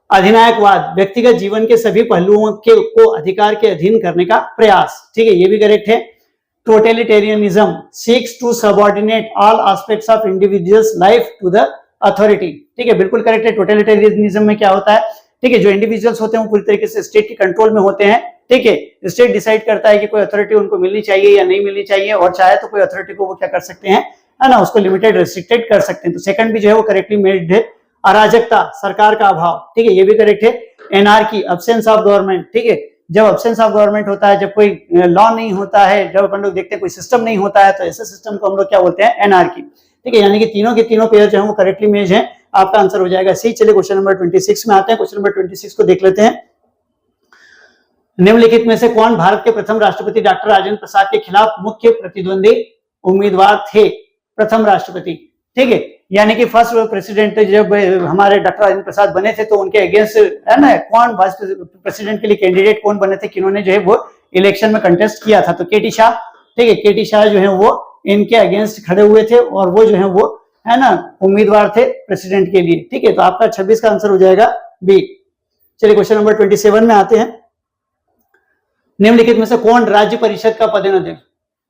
अधिनायकवाद, व्यक्तिगत जीवन के सभी पहलुओं को अधिकार के अधीन करने का प्रयास, ठीक है, ये भी करेक्ट है। Totalitarianism, seeks to subordinate all aspects of individuals life to the authority, ठीक है, बिल्कुल करेक्ट है। टोटलिटेरियनिज्म में क्या होता है, ठीक है, जो इंडिविजुअल्स होते हैं वो पूरी तरीके से स्टेट के कंट्रोल में होते हैं, ठीक है। स्टेट डिसाइड करता है कि कोई अथॉरिटी उनको मिलनी चाहिए या नहीं मिलनी चाहिए, और चाहे तो कोई अथॉरिटी को वो क्या कर सकते हैं, है ना, उसको लिमिटेड रेस्ट्रिक्टेड कर सकते हैं। तो सेकंड भी जो है वो करेक्टली मेड है। अराजकता, सरकार का अभाव, ठीक है, ये भी करेक्ट है। एनार्की, अब्सेंस ऑफ गवर्नमेंट, ठीक है, जब अब्सेंस ऑफ गवर्नमेंट होता है, जब कोई लॉ नहीं होता है, जब अपन लोग देखते हैं कोई सिस्टम नहीं होता है, तो ऐसे सिस्टम को हम लोग क्या बोलते हैं, एनार्की, ठीक है। यानी कि तीनों के तीनों पेयर जो है वो करेक्टली मेज है। आपका आंसर हो जाएगा सी। चलिए क्वेश्चन नंबर 26 में आते हैं। क्वेश्चन नंबर 26 को देख लेते हैं। निम्नलिखित में से कौन भारत के प्रथम राष्ट्रपति डॉक्टर राजेंद्र प्रसाद के खिलाफ मुख्य प्रतिद्वंदी उम्मीदवार थे, प्रथम राष्ट्रपति, ठीक है, यानी कि फर्स्ट प्रेसिडेंट जब हमारे डॉक्टर राजेंद्र प्रसाद बने थे तो उनके अगेंस्ट, है ना, कौन वाइस प्रेसिडेंट के लिए कैंडिडेट कौन बने थे, किन्होंने जो है वो इलेक्शन में कंटेस्ट किया था, तो केटी शाह, ठीक है, केटी शाह जो है वो इनके अगेंस्ट खड़े हुए थे और वो जो है वो, है ना, उम्मीदवार थे प्रेसिडेंट के लिए, ठीक है। तो आपका 26 का आंसर हो जाएगा बी। चलिए क्वेश्चन नंबर 27 में आते हैं। निम्नलिखित में से कौन राज्य परिषद का पदाधिकारी,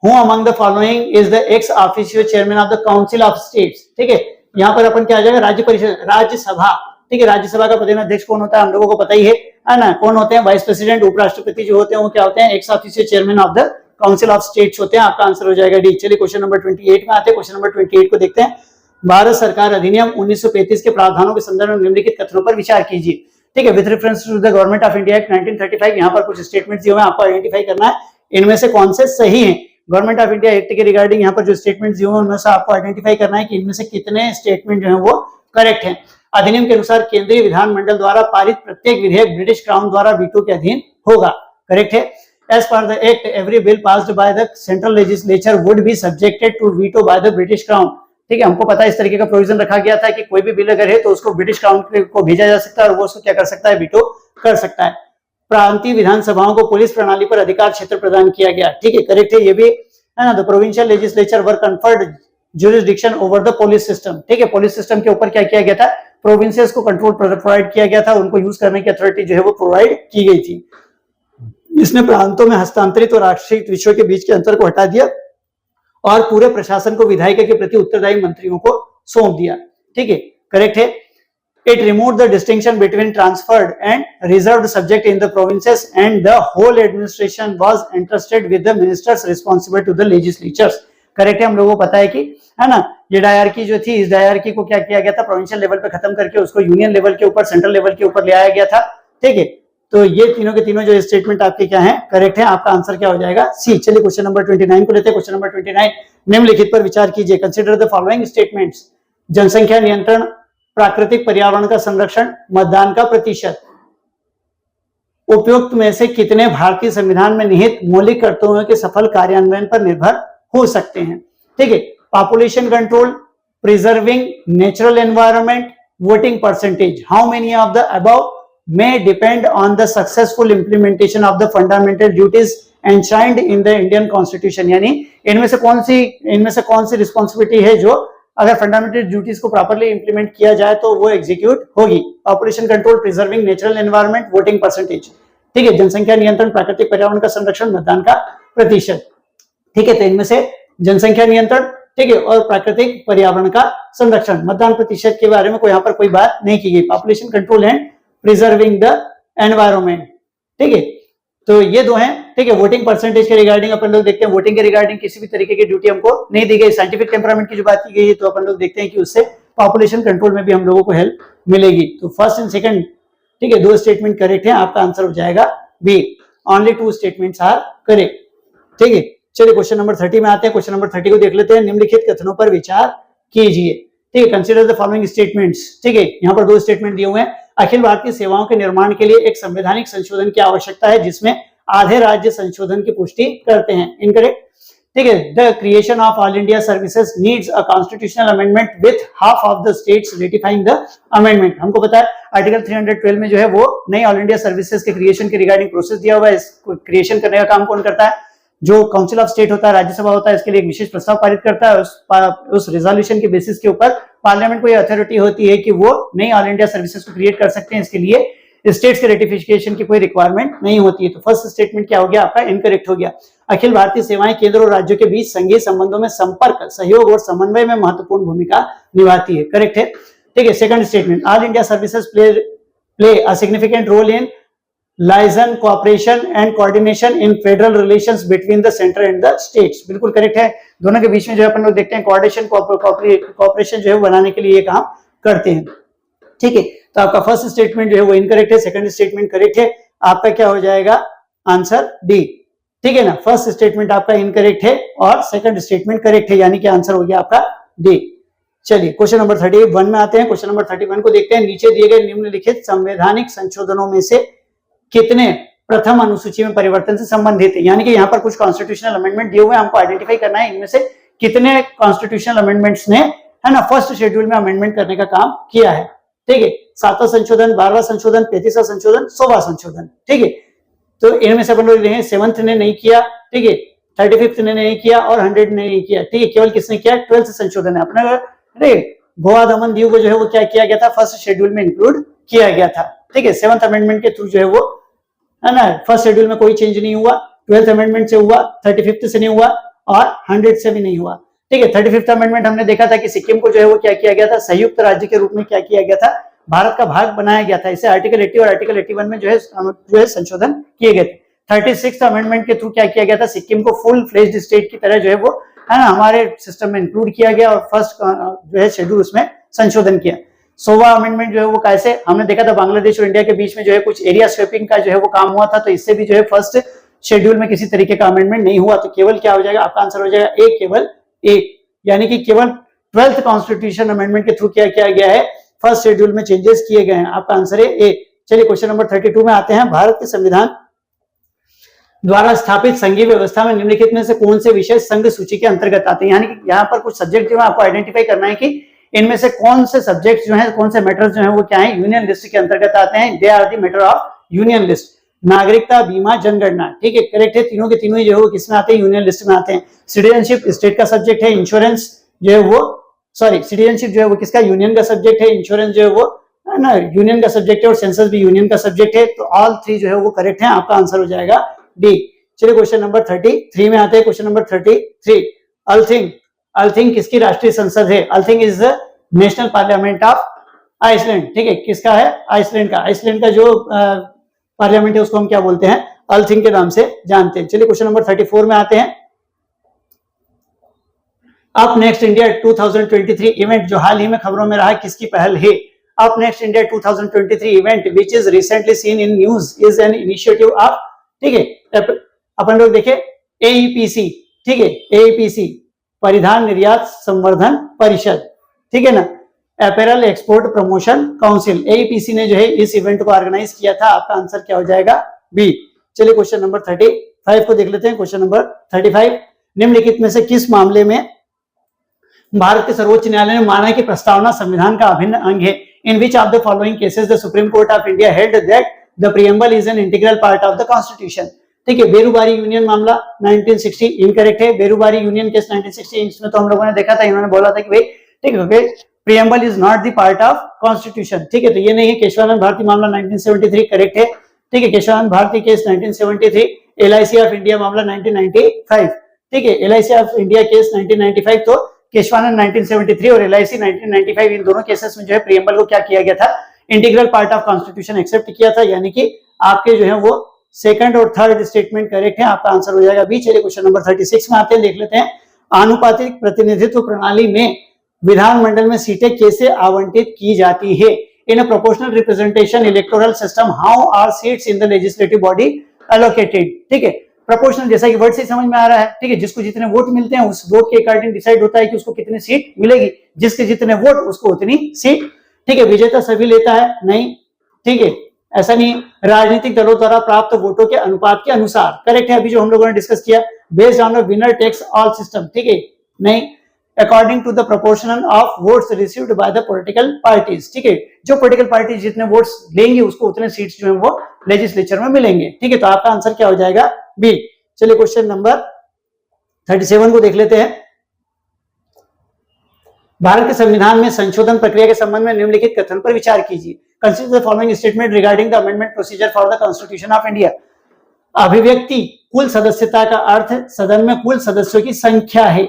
who among the following is the ex officio chairman of the council of states, ठीक है, यहाँ पर अपन क्या आ जाएगा, राज्य परिषद, राज्यसभा, ठीक है। राज्यसभा का प्रधानाध्यक्ष कौन होता है, हम लोगों को पता ही है ना, कौन होते हैं, वाइस प्रेसिडेंट। उपराष्ट्रपति जो होते हैं वो क्या होते हैं, ex officio chairman of the council of states होते हैं। आपका आंसर हो जाएगा डी। चलिए क्वेश्चन नंबर 28 में आते हैं। क्वेश्चन नंबर 28 को देखते हैं। भारत सरकार अधिनियम 1935 के प्रावधानों के संदर्भ में निम्नलिखित कथनों पर विचार कीजिए, ठीक है। With reference to the Government of India Act 1935, यहाँ पर कुछ स्टेटमेंट्स दिए हुए हैं, आपको आइडेंटिफाई करना है इनमें से कौन से सही हैं। गवर्नमेंट ऑफ इंडिया एक्ट के रिगार्डिंग यहाँ पर जो स्टेटमेंट्स दिए हुए हैं उनमें से आपको आइडेंटिफाई करना है कि इनमें से कितने स्टेटमेंट जो है वो करेक्ट हैं। अधिनियम के अनुसार केंद्रीय विधानमंडल द्वारा पारित प्रत्येक विधेयक ब्रिटिश क्राउन द्वारा वीटो के अधीन होगा, करेक्ट है। As per the act, every bill passed by the central legislature would be subjected to veto by the British Crown, ठीक है। हमको पता है इस तरीके का प्रोविजन रखा गया था कि कोई भी बिल अगर है तो उसको ब्रिटिश क्राउन को भेजा जा सकता है और वो उसको क्या कर सकता है, वीटो कर सकता है। प्रांतीय विधानसभाओं को पुलिस प्रणाली पर अधिकार क्षेत्र प्रदान किया गया, ठीक है, करेक्ट है, ये भी है ना। The provincial legislature were conferred jurisdiction over the police system, ठीक है। पुलिस सिस्टम के ऊपर क्या किया गया था, प्रोविंसेस को कंट्रोल प्रोवाइड किया गया था, उनको यूज करने की अथॉरिटी जो है वो प्रोवाइड की गई थी। इसने प्रांतों में हस्तांतरित और राष्ट्रीय विषयों के बीच के अंतर को हटा दिया और पूरे प्रशासन को विधायिका के प्रति उत्तरदायी मंत्रियों को सौंप दिया, ठीक है, करेक्ट है। It removed the distinction between transferred and reserved subject in the provinces, and the whole administration was entrusted with the ministers responsible to the legislatures, correct है। हम लोगों को पता है कि है ना, ये डायरकी जो थी, इस डायरकी को क्या किया गया था, प्रोविंशियल लेवल पे खत्म करके उसको यूनियन लेवल के ऊपर, सेंट्रल लेवल के ऊपर ले आया गया था, ठीक है। तो ये तीनों के तीनों जो स्टेटमेंट आपके क्या है, करेक्ट है। आपका आंसर क्या हो जाएगा, सी। चलिए क्वेश्चन नंबर 29 को लेते हैं। क्वेश्चन नंबर 29, निम्नलिखित पर विचार कीजिए। कंसीडर द फॉलोइंग स्टेटमेंट्स, जनसंख्या नियंत्रण, प्राकृतिक पर्यावरण का संरक्षण, मतदान का प्रतिशत। उपयुक्त में से कितने भारतीय संविधान में निहित मौलिक कर्तव्यों के सफल कार्यान्वयन पर निर्भर हो सकते हैं, ठीक है। Population control, preserving natural environment, voting percentage. How many of the above may depend on the successful implementation of the fundamental duties enshrined in the Indian Constitution, यानी इनमें से कौन सी रिस्पॉन्सिबिलिटी है जो अगर फंडामेंटल ड्यूटीज को प्रॉपर्ली इंप्लीमेंट किया जाए तो वो एग्जीक्यूट होगी। Population control, preserving natural environment, voting percentage, ठीक है। जनसंख्या नियंत्रण, प्राकृतिक पर्यावरण का संरक्षण, मतदान का प्रतिशत, ठीक है। तो इनमें से जनसंख्या नियंत्रण, ठीक है, और प्राकृतिक पर्यावरण का संरक्षण, मतदान प्रतिशत के बारे में यहाँ पर कोई बात नहीं की गई। Population control and preserving the environment, ठीक है। तो ये दो हैं, ठीक है। वोटिंग परसेंटेज के रिगार्डिंग अपन लोग देखते हैं, वोटिंग के रिगार्डिंग किसी भी तरीके की ड्यूटी हमको नहीं दी गई। साइंटिफिक टेम्परामेंट की जो बात की गई है तो अपन लोग देखते हैं कि उससे पॉपुलेशन कंट्रोल में भी हम लोगों को हेल्प मिलेगी। तो फर्स्ट एंड सेकंड, ठीक है, दो स्टेटमेंट करेक्ट है। आपका आंसर हो जाएगा B. Only 2 statements are correct, ठीक है। चलिए क्वेश्चन नंबर 30 में आते हैं। क्वेश्चन नंबर 30 को देख लेते हैं। निम्नलिखित कथनों पर विचार कीजिए, ठीक है। कंसीडर द फॉलोइंग स्टेटमेंट्स, ठीक है। यहाँ पर 2 स्टेटमेंट दिए हुए हैं। अखिल भारतीय सेवाओं के निर्माण के लिए एक संवैधानिक संशोधन की आवश्यकता है जिसमें आधे राज्य संशोधन की पुष्टि करते हैं, इनकरेक्ट, ठीक है। The creation of all India services needs a constitutional amendment with half of the states ratifying the amendment. हमको पता है आर्टिकल 312 में जो है वो नई ऑल इंडिया सर्विसेज के क्रिएशन के रिगार्डिंग प्रोसेस दिया हुआ है। इसको क्रिएशन करने का काम कौन करता है, जो काउंसिल ऑफ स्टेट होता है, राज्यसभा होता है, इसके लिए एक विशेष प्रस्ताव पारित करता है। उस रिजोल्यूशन के बेसिस के ऊपर पार्लियामेंट को यह अथॉरिटी होती है कि वो नई ऑल इंडिया सर्विसेज को क्रिएट कर सकते हैं। इसके लिए स्टेट्स के रेटिफिकेशन की कोई रिक्वायरमेंट नहीं होती है। तो फर्स्ट स्टेटमेंट क्या हो गया आपका, इनकरेक्ट हो गया। अखिल भारतीय सेवाएं केंद्र और राज्यों के बीच संघीय संबंधों में संपर्क, सहयोग और समन्वय में महत्वपूर्ण भूमिका निभाती है, करेक्ट है, ठीक है। Second statement, all India services play a significant role in liaison, cooperation and coordination in federal relations between the center and the states, बिल्कुल करेक्ट है। दोनों के बीच में जो अपन लोग देखते हैं कोऑर्डिनेशन, कोऑपरेशन जो है बनाने के लिए ये काम करते हैं, ठीक है। तो आपका फर्स्ट स्टेटमेंट जो है वो इनकरेक्ट है, सेकंड स्टेटमेंट करेक्ट है। आपका क्या हो जाएगा, आंसर डी, ठीक है ना। फर्स्ट स्टेटमेंट आपका इनकरेक्ट है और सेकंड स्टेटमेंट करेक्ट है, यानी कि आंसर हो गया आपका डी। चलिए क्वेश्चन नंबर 31 में आते हैं। क्वेश्चन नंबर 31 को देखते हैं। नीचे दिए गए निम्नलिखित संवैधानिक संशोधनों में से कितने प्रथम अनुसूची में परिवर्तन से संबंधित है, यानी कि यहाँ पर कुछ कॉन्स्टिट्यूशनल अमेंडमेंट दिए हुए हैं, हमको आइडेंटिफाई करना है इनमें से कितने कॉन्स्टिट्यूशनल अमेंडमेंट्स ने, है ना, फर्स्ट शेड्यूल में अमेंडमेंट करने का काम किया है, ठीक है। 7वां संशोधन, 12वां संशोधन, 35वां संशोधन, 100वां संशोधन, ठीक है। तो इनमें से अपन लोग देखें 7th ने नहीं किया, ठीक है, 35th ने नहीं किया और 100 ने नहीं किया, ठीक है। केवल किसने किया, 12th संशोधन है अपना, गोवा, दमन, दीव को जो है वो क्या किया गया था, फर्स्ट शेड्यूल में इंक्लूड किया गया था, ठीक है। 7th अमेंडमेंट के थ्रू जो है वो, है ना, फर्स्ट शेड्यूल में कोई चेंज नहीं हुआ, 12th अमेंडमेंट से हुआ, 35th से नहीं हुआ और 100 से भी नहीं हुआ। ठीक है। 35th अमेंडमेंट हमने देखा था कि सिक्किम को जो है वो क्या किया गया था, संयुक्त राज्य के रूप में क्या किया गया था, भारत का भाग बनाया गया था। इसे आर्टिकल 80 और आर्टिकल 81 में जो है संशोधन किए गए थे। 36th अमेंडमेंट के थ्रू क्या किया गया था, सिक्किम को फुल फ्लेज्ड स्टेट की तरह जो है वो है ना हमारे सिस्टम में इंक्लूड किया गया और फर्स्ट जो है शेड्यूल उसमें संशोधन किया। 16वां अमेंडमेंट जो है वो कैसे, हमने देखा था बांग्लादेश और इंडिया के बीच में जो है कुछ एरिया स्वेपिंग का जो है वो काम हुआ था, तो इससे भी जो है फर्स्ट शेड्यूल में किसी तरीके का अमेंडमेंट नहीं हुआ। तो केवल क्या हो जाएगा, आपका आंसर हो जाएगा ए, केवल एक, यानी कि केवल 12th कॉन्स्टिट्यूशन अमेंडमेंट के थ्रू क्या किया गया है, फर्स्ट शेड्यूल में चेंजेस किए गए हैं। आपका आंसर है ए। चलिए क्वेश्चन नंबर 32 में आते हैं। भारत के संविधान द्वारा स्थापित संघीय व्यवस्था में निम्नलिखित में से कौन से विषय संघ सूची के अंतर्गत आते हैं, यानी कि यहाँ पर कुछ सब्जेक्ट जो है आपको आइडेंटिफाई करना है कि इनमें से कौन से सब्जेक्ट जो है, कौन से मैटर्स जो है वो क्या है, यूनियन लिस्ट के अंतर्गत आते हैं। They are the matter of union list. नागरिकता, बीमा, जनगणना, ठीक है, करेक्ट है। तीनों के तीनों ही जो है वो किसमें आते हैं, यूनियन लिस्ट में आते हैं। सिटीजनशिप स्टेट का सब्जेक्ट है। इंश्योरेंस जो है वो, सॉरी, सिटीजनशिप जो है वो किसका, यूनियन का सब्जेक्ट है। इंश्योरेंस जो है वो है ना यूनियन का सब्जेक्ट है और सेंसस भी यूनियन का सब्जेक्ट है। तो ऑल थ्री जो है वो करेक्ट है। आपका आंसर हो जाएगा डी। चलिए क्वेश्चन नंबर 33 में आते हैं। क्वेश्चन नंबर 33, अल्थिंग, अल्थिंग किसकी राष्ट्रीय संसद है? Althing is the national parliament of Iceland, ठीक है, किसका है, आइसलैंड का। आइसलैंड का जो पार्लियामेंट है उसको हम क्या बोलते हैं, अल्थिंग के नाम से जानते हैं। चलिए क्वेश्चन नंबर 34 में आते हैं। अप नेक्स्ट इंडिया 2023 इवेंट जो हाल ही में खबरों में रहा, किसकी पहल है? Up next India 2023 event which is recently seen in news is an initiative of, ठीक है, अपन लोग देखे एईपीसी, ठीक है, एईपीसी परिधान निर्यात संवर्धन परिषद, ठीक है ना, apparel export promotion council, AEPC ने जो है इस इवेंट को ऑर्गेनाइज किया था। आपका आंसर क्या हो जाएगा, बी। चलिए क्वेश्चन नंबर 35 को देख लेते हैं। क्वेश्चन नंबर 35, निम्नलिखित में से किस मामले में भारत के सर्वोच्च न्यायालय ने माना कि प्रस्तावना संविधान का अभिन्न अंग है? In which of the following cases the supreme court of India held that the preamble is an integral part of the constitution, ठीक है। बेरूबारी यूनियन मामला 1960 इनकरेक्ट है। बेरूबारी यूनियन केस 1960, इसमें तो हम लोगों ने देखा था, इन्होंने बोला था कि भाई ठीक है preamble is not the part of constitution, ठीक है, तो ये नहीं है। केशवानंद भारती मामला 1973 करेक्ट है, ठीक है, Kesavananda Bharati case 1973। LIC of India मामला 1995, ठीक है, एलआईसी ऑफ इंडिया केस 1995, तो केशवानंद 1973 और एलआईसी 1995, इन दोनों केसेस में जो है प्रीएम्बल को क्या किया गया था, integral part of constitution accept किया था, यानी कि आपके जो है वो सेकंड और थर्ड स्टेटमेंट करेक्ट है। आपका आंसर हो जाएगा बी। चलिए क्वेश्चन नंबर 36 में आते हैं, देख लेते हैं। आनुपातिक प्रतिनिधित्व प्रणाली में विधानमंडल में सीटें कैसे आवंटित की जाती है? In a proportional representation electoral system how are seats in the legislative body allocated, ठीक है, प्रोपोर्शनल जैसा कि वर्ड से समझ में आ रहा है, ठीक है, जिसको जितने वोट मिलते हैं उस वोट के अकॉर्डिंग डिसाइड होता है कि उसको कितनी सीट मिलेगी, जिसके जितने वोट उसको उतनी सीट, ठीक है। विजेता सभी लेता है? नहीं, ठीक है, ऐसा नहीं। राजनीतिक दलों द्वारा प्राप्त वोटों के अनुपात के अनुसार, करेक्ट है, अभी जो हम लोगों ने डिस्कस किया, based on winner takes all system, ठीक है, नहीं। According to the proportion of votes received by the political parties, ठीक है, जो पॉलिटिकल पार्टी जितने वोट्स लेंगे उसको उतने सीट्स जो है वो लेजिस्लेचर में मिलेंगे, ठीक है, तो आपका आंसर क्या हो जाएगा, बी। चलिए क्वेश्चन नंबर 37 को देख लेते हैं। भारत के संविधान में संशोधन प्रक्रिया के संबंध में निम्नलिखित कथन पर विचार कीजिए। Consider the following statement regarding the amendment procedure for the constitution of India. अभिव्यक्ति कुल सदस्यता का अर्थ सदन में कुल सदस्यों की संख्या है,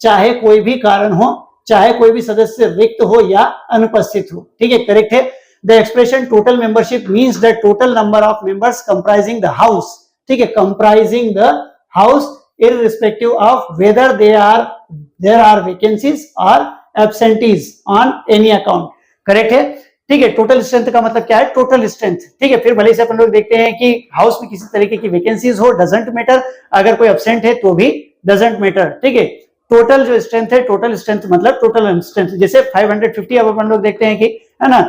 चाहे कोई भी कारण हो, चाहे कोई भी सदस्य रिक्त हो या अनुपस्थित हो, ठीक है, करेक्ट है। The expression total membership means the total number of members comprising the house, ठीक है, comprising the house irrespective of whether there are vacancies or absentees on any account, correct है, ठीक है। टोटल स्ट्रेंथ का मतलब क्या है, टोटल स्ट्रेंथ, ठीक है। फिर भले से अपन लोग देखते हैं कि हाउस में किसी तरीके की वैकेंसीज हो, डजंट मैटर, अगर कोई एब्सेंट है तो भी डजंट मैटर, ठीक है। टोटल जो स्ट्रेंथ है, टोटल स्ट्रेंथ मतलब टोटल स्ट्रेंथ, जैसे 550, अब अपन लोग देखते हैं कि है ना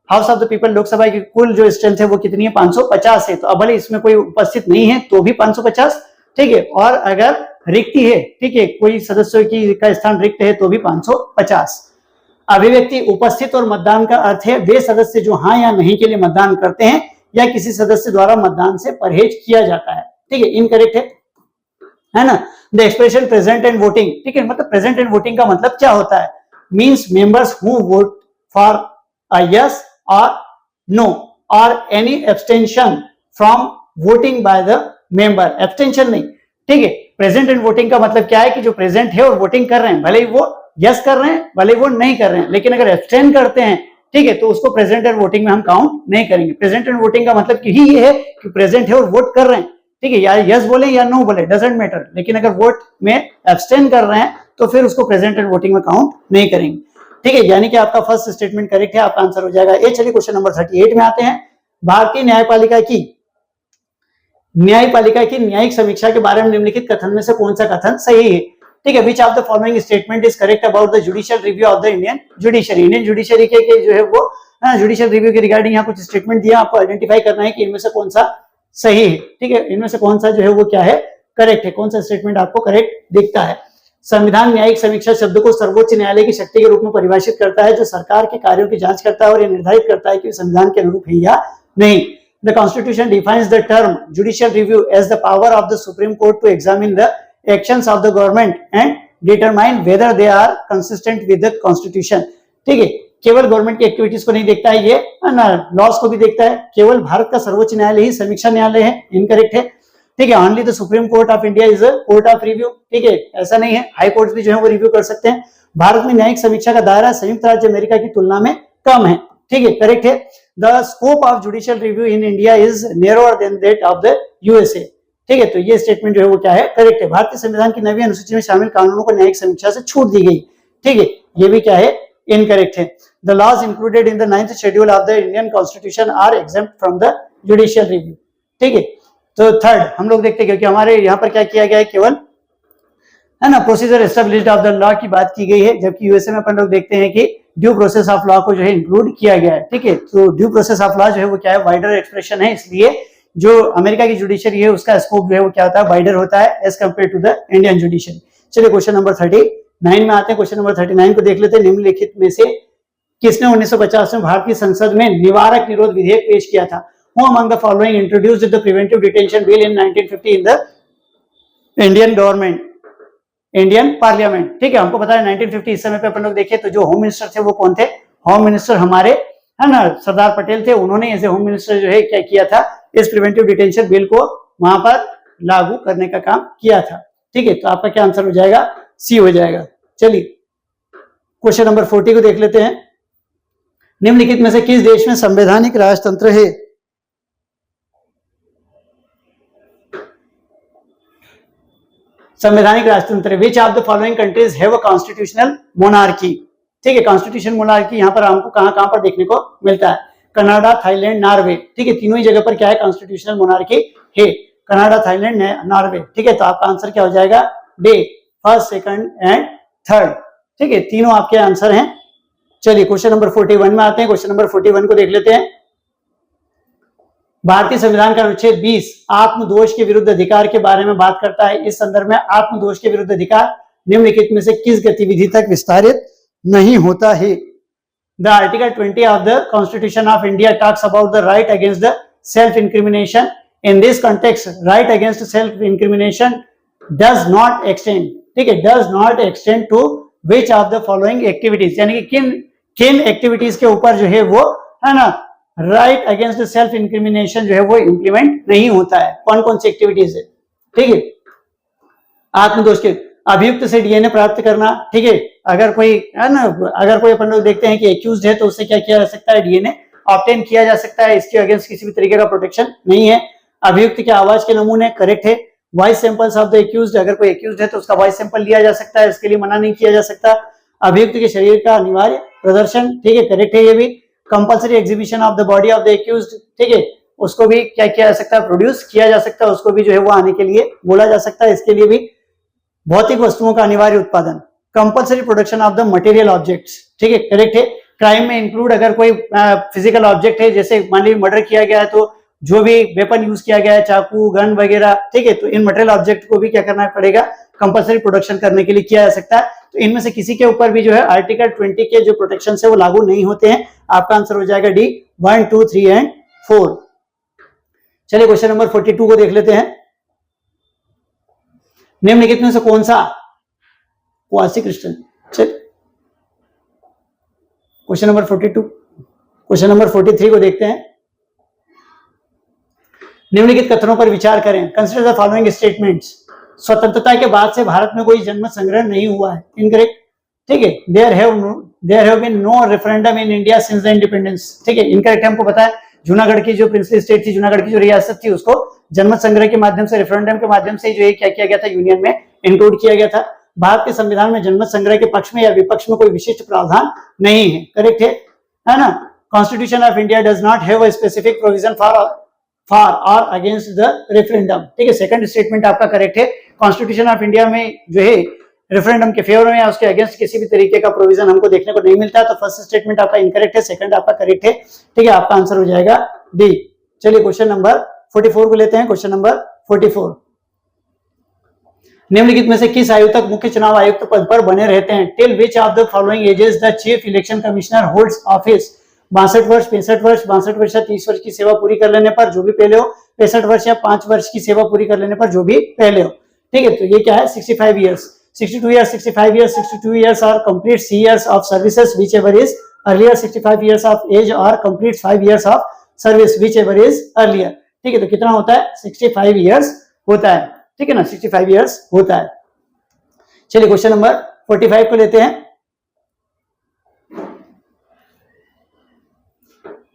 house of the people Lok Sabha की कुल जो स्ट्रेंथ है वो कितनी है, 550 है, तो अब भले इसमें कोई उपस्थित नहीं है तो भी 550, ठीक है, और अगर रिक्ति है, ठीक है, कोई सदस्यों की का स्थान रिक्त है तो भी 550। अभिव्यक्ति उपस्थित और मतदान का अर्थ है वे सदस्य जो हाँ या नहीं के लिए मतदान करते हैं या किसी सदस्य द्वारा मतदान से परहेज किया जाता है, ठीक है, इनकरेक्ट है ना। The expression present and voting, ठीक है, मतलब प्रेजेंट एंड वोटिंग का मतलब क्या होता है, means members who vote for a yes और नो और any abstention from voting by the member, abstention नहीं, ठीक है, प्रेजेंट एंड वोटिंग का मतलब क्या है कि जो प्रेजेंट है और वोटिंग कर रहे हैं, भले ही वो यस कर रहे हैं, भले ही वो नहीं कर रहे हैं, लेकिन अगर एब्सटेन करते हैं, ठीक है, तो उसको प्रेजेंट एंड वोटिंग में हम काउंट नहीं करेंगे। प्रेजेंट एंड वोटिंग का मतलब ही ये है कि प्रेजेंट है और वोट कर रहे हैं, ठीक है, या यस बोले या नो बोले, डजेंट मैटर, लेकिन अगर वोट में एब्सटेन कर रहे हैं तो फिर उसको प्रेजेंट एंड वोटिंग में काउंट नहीं करेंगे, ठीक है। यानी कि आपका फर्स्ट स्टेटमेंट करेक्ट है, आपका आंसर हो जाएगा ए। चलिए क्वेश्चन नंबर 38 में आते हैं। भारतीय न्यायपालिका की न्यायिक समीक्षा के बारे में निम्नलिखित कथन में से कौन सा कथन सही है, ठीक है। विच of the following statement is correct about the judicial review of the Indian judiciary. Indian judiciary के जो है वो जुडिशियल रिव्यू के रिगार्डिंग यहाँ कुछ स्टेटमेंट दिया, आपको आइडेंटिफाई करना है कि इनमें से कौन सा सही है, ठीक है, इनमें से कौन सा जो है वो क्या है, करेक्ट है, कौन सा स्टेटमेंट आपको करेक्ट दिखता है। संविधान न्यायिक समीक्षा शब्द को सर्वोच्च न्यायालय की शक्ति के रूप में परिभाषित करता है, जो सरकार के कार्यों की जांच करता है और यह निर्धारित करता है कि संविधान के अनुरूप है या नहीं। The Constitution defines the term judicial review as the power of the Supreme Court to examine the actions of the government and determine whether they are consistent with the Constitution। ठीक है, केवल गवर्नमेंट की activities को नहीं देखता है ये, loss को भी देखता है। केवल भारत का सर्वोच्च न्यायालय ही समीक्षा न्यायालय है, इनकरेक्ट है, ठीक है। Only the supreme court of India is a court of review, ठीक है, ऐसा नहीं है, हाई कोर्ट भी जो है वो रिव्यू कर सकते हैं। भारत में न्यायिक समीक्षा का दायरा संयुक्त राज्य अमेरिका की तुलना में कम है, ठीक है, करेक्ट है। The scope of judicial review in India is narrower than that of the USA, ठीक है, तो ये स्टेटमेंट जो है वो क्या है, करेक्ट है। भारतीय संविधान की 9वीं अनुसूची में शामिल कानूनों को न्यायिक समीक्षा से छूट दी गई, ठीक है, ये भी क्या है, इनकरेक्ट है। The laws included in the 9th schedule of the Indian Constitution are exempt from the judicial review, ठीक है। तो थर्ड हम लोग देखते हैं, क्योंकि हमारे यहाँ पर क्या किया गया है, केवल है ना procedure established of the law की बात की गई है, जबकि यूएसए में अपन लोग देखते हैं कि ड्यू प्रोसेस ऑफ लॉ को जो है इंक्लूड किया गया है, ठीक है। तो ड्यू प्रोसेस ऑफ लॉ जो है वो क्या है, वाइडर एक्सप्रेशन है, इसलिए जो अमेरिका की जुडिशरी है उसका स्कोप जो है वो क्या होता है, वाइडर होता है as compare to the Indian judiciary. चलिए क्वेश्चन नंबर 39 में आते हैं। क्वेश्चन नंबर 39 को देख लेते हैं। निम्नलिखित में से किसने 1950 में भारतीय संसद में निवारक निरोध विधेयक पेश किया था? Who among the following introduced the preventive detention bill in 1950 in the Indian government, Indian parliament, ठीक है। हमको पता है 1950 इस समय पे अपन लोग देखे तो जो होम मिनिस्टर थे वो कौन थे, होम मिनिस्टर हमारे है ना सरदार पटेल थे। उन्होंने एज ए होम मिनिस्टर जो है क्या किया था, इस प्रिवेंटिव डिटेंशन बिल को वहां पर लागू करने का काम किया था, ठीक है। तो आपका क्या आंसर हो जाएगा, सी हो जाएगा। चलिए क्वेश्चन नंबर 40 को देख लेते हैं। निम्नलिखित में से किस देश में संवैधानिक राजतंत्र है? संवैधानिक राजतंत्र, which of the following countries have a constitutional monarchy, ठीक है। कॉन्स्टिट्यूशन मोनार्की यहाँ पर हमको कहां पर देखने को मिलता है, कनाडा, थाईलैंड, नॉर्वे, ठीक है। तीनों ही जगह पर क्या है, कॉन्स्टिट्यूशनल मोनार्की है, कनाडा, थाईलैंड, नॉर्वे, ठीक है। तो आपका आंसर क्या हो जाएगा, day, first, second and third, ठीक है, तीनों आपके आंसर हैं। चलिए क्वेश्चन नंबर 41 में आते हैं। क्वेश्चन नंबर 41 को देख लेते हैं। भारतीय संविधान का अनुच्छेद 20 आत्मदोष के विरुद्ध अधिकार के बारे में बात करता है। इस संदर्भ में आत्मदोष के विरुद्ध अधिकार निम्नलिखित में से किस गतिविधि तक विस्तारित नहीं होता है? The article 20 of the constitution of India talks about the right against the self incrimination. In this context right against self incrimination does not extend, ठीक है, does not extend to which of the following activities, यानी कि किन activities के ऊपर जो है वो है ना राइट अगेंस्ट सेल्फ इंक्रिमिनेशन जो है वो इंप्लीमेंट नहीं होता है। कौन कौन सी एक्टिविटीज है, ठीक है। आत्मदोष के, अभियुक्त से डीएनए प्राप्त करना, ठीक है। अगर कोई है ना, अगर कोई अपन लोग देखते हैं कि एक्यूज्ड है तो उससे क्या किया जा सकता है, डीएनए ऑब्टेन किया जा सकता है, इसके अगेंस्ट किसी भी तरीके का प्रोटेक्शन नहीं है। अभियुक्त के आवाज के नमूने, करेक्ट है। Voice samples of the accused, अगर कोई एक्यूज्ड है तो उसका वॉइस सैंपल लिया जा सकता है, इसके लिए मना नहीं किया जा सकता। अभियुक्त के शरीर का अनिवार्य प्रदर्शन, ठीक है, करेक्ट है ये भी। Compulsory exhibition of the body of the accused, ठीक है, उसको भी क्या किया जा सकता है, प्रोड्यूस किया जा सकता है, उसको भी जो है वो आने के लिए बोला जा सकता है, इसके लिए भी। भौतिक वस्तुओं का अनिवार्य उत्पादन, compulsory production of the material objects, ठीक है, करेक्ट है। क्राइम में इंक्लूड अगर कोई फिजिकल ऑब्जेक्ट है, जैसे मान लीजिए मर्डर किया गया है तो जो भी वेपन यूज किया गया है, चाकू, गन वगैरह, ठीक है, तो इन मटेरियल ऑब्जेक्ट को भी क्या करना पड़ेगा, कंपल्सरी प्रोडक्शन करने के लिए किया जा सकता है। तो इनमें से किसी के ऊपर भी जो है आर्टिकल 20 के जो प्रोटेक्शन है वो लागू नहीं होते हैं। आपका आंसर हो जाएगा डी, 1, 2, 3 एंड 4। चलिए क्वेश्चन नंबर 42 को देख लेते हैं। निम्नलिखित में से कौन सा क्वासी क्रिस्टल, चलिए क्वेश्चन नंबर 42, क्वेश्चन नंबर 43 को देखते हैं। निम्नलिखित कथनों पर विचार करें। Consider the following statements. स्वतंत्रता के बाद से भारत में कोई जनमत संग्रह नहीं हुआ है, इनकरेक्ट। ठीक है, there have been no referendum in India since the independence. ठीक है, इनकरेक्ट। हमको पता है जूनागढ़ की जो प्रिंसली स्टेट थी, जूनागढ़ की जो रियासत थी, उसको जनमत संग्रह के माध्यम से, रेफरेंडम के माध्यम से जो है क्या किया गया था, यूनियन में इंक्लूड किया गया था। भारत के संविधान में जनमत संग्रह के पक्ष में या विपक्ष में कोई विशिष्ट प्रावधान नहीं है, करेक्ट है ना। Constitution of India does not have a specific provision for और अगेंस्ट द रेफरेंडम। ठीक है, सेकंड स्टेटमेंट आपका करेक्ट है। कॉन्स्टिट्यूशन ऑफ इंडिया में जो है रेफरेंडम के फेवर में या उसके अगेंस्ट किसी भी तरीके का प्रोविजन हमको देखने को नहीं मिलता है। तो फर्स्ट स्टेटमेंट आपका इनकरेक्ट है, सेकंड आपका करेक्ट है। ठीक है, आपका आंसर हो जाएगा डी। चलिए क्वेश्चन नंबर 44 को लेते हैं। क्वेश्चन नंबर 44, निम्नलिखित में से किस आयु तक मुख्य चुनाव आयुक्त पद पर बने रहते हैं? Till which of the following ages the chief election commissioner holds office? 62 वर्ष, 65 वर्ष, 62 वर्ष या 30 वर्ष की सेवा पूरी कर लेने पर जो भी पहले हो, 65 वर्ष या 5 वर्ष की सेवा पूरी कर लेने पर जो भी पहले हो। ठीक है, तो ये क्या है? 65 years, 62 years, 65 years, 62 years or complete 3 years of services whichever is earlier, 65 years of age or complete 5 years of service whichever is earlier। ठीक है, तो कितना होता है? 65 years होता है। ठीक है ना, 65 years होता है। चलिए क्वेश्चन नंबर 45 को लेते हैं।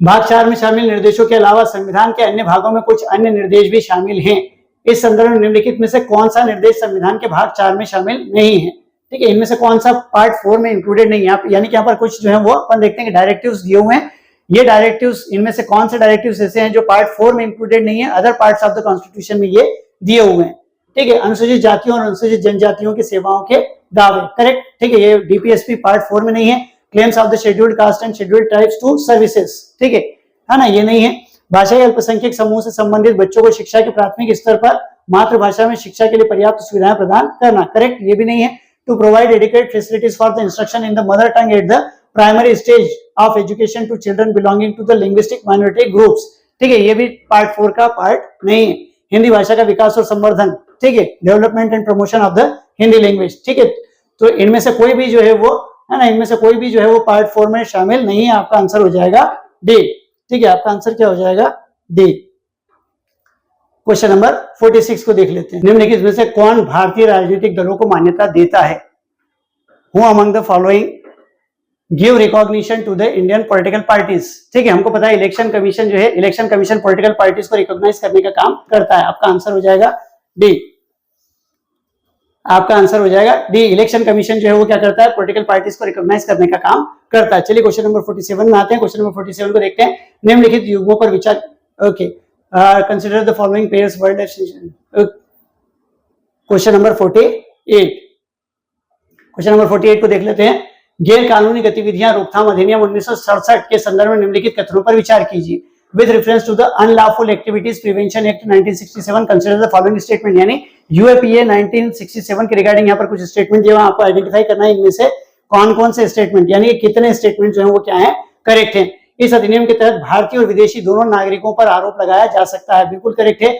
भाग 4 में शामिल निर्देशों के अलावा संविधान के अन्य भागों में कुछ अन्य निर्देश भी शामिल हैं। इस संदर्भ में निम्नलिखित में से कौन सा निर्देश संविधान के भाग 4 में शामिल नहीं है? ठीक है, इनमें से कौन सा पार्ट 4 में इंक्लूडेड नहीं है? यानी कि यहाँ पर कुछ जो है वो अपन देखते हैं कि डायरेक्टिव्स दिए हुए हैं। ये डायरेक्टिव्स, इनमें से कौन से डायरेक्टिव्स ऐसे हैं जो पार्ट 4 में इंक्लूडेड नहीं है? Other parts of the constitution में ये दिए हुए हैं। ठीक है, अनुसूचित जातियों और अनुसूचित जनजातियों की सेवाओं के दावे, करेक्ट। ठीक है, ये डीपीएसपी पार्ट 4 में नहीं है। Claims of the scheduled caste and scheduled tribes to services, ठीक है ना, ये नहीं है। भाषाई अल्पसंख्यक समूह से संबंधित बच्चों को शिक्षा के प्राथमिक स्तर पर मातृभाषा में शिक्षा के लिए पर्याप्त सुविधाएं प्रदान करना, करेक्ट, ये भी नहीं है। To provide adequate facilities for the instruction in the mother tongue at the primary stage of education to children belonging to the linguistic minority groups, ठीक है, ये भी पार्ट 4 का पार्ट नहीं है। हिंदी भाषा का विकास और संवर्धन, ठीक है, development and promotion of the Hindi language, ठीक है, तो इनमें से कोई भी जो है वो है ना, इनमें से कोई भी जो है वो पार्ट 4 में शामिल नहीं है। आपका आंसर हो जाएगा डी। ठीक है, आपका आंसर क्या हो जाएगा? डी। क्वेश्चन नंबर 46 को देख लेते हैं। निम्नलिखित में से कौन भारतीय राजनीतिक दलों को मान्यता देता है? Who among the following give recognition to the Indian political parties? ठीक है, हमको पता है इलेक्शन कमीशन जो है, इलेक्शन कमीशन पॉलिटिकल पार्टीज को रिकॉग्नाइज करने का काम करता है। आपका आंसर हो जाएगा डी। आपका आंसर हो जाएगा डी। इलेक्शन कमीशन जो है वो क्या करता है? पॉलिटिकल पार्टीज को रिकॉग्नाइज करने का काम करता है। चलिए क्वेश्चन नंबर 47 में आते हैं। क्वेश्चन नंबर 47 को देखते हैं। निम्नलिखित युग्मों पर विचार, okay, consider the following pairs word extension. Question number 48, question number 48 को देख लेते हैं। गैर कानूनी गतिविधियां रोकथाम अधिनियम 1967 के संदर्भ में निम्नलिखित कथनों पर विचार कीजिए। With reference to the Unlawful Activities Prevention Act 1967, consider the following statement। यानी UAPA 1967 के रिगार्डिंग यहाँ पर कुछ स्टेटमेंट जो आपको आइडेंटिफाई करना है, इनमें से कौन कौन से स्टेटमेंट, यानी कितने स्टेटमेंट जो है वो क्या है, करेक्ट है। इस अधिनियम के तहत भारतीय और विदेशी दोनों नागरिकों पर आरोप लगाया जा सकता है, बिल्कुल करेक्ट है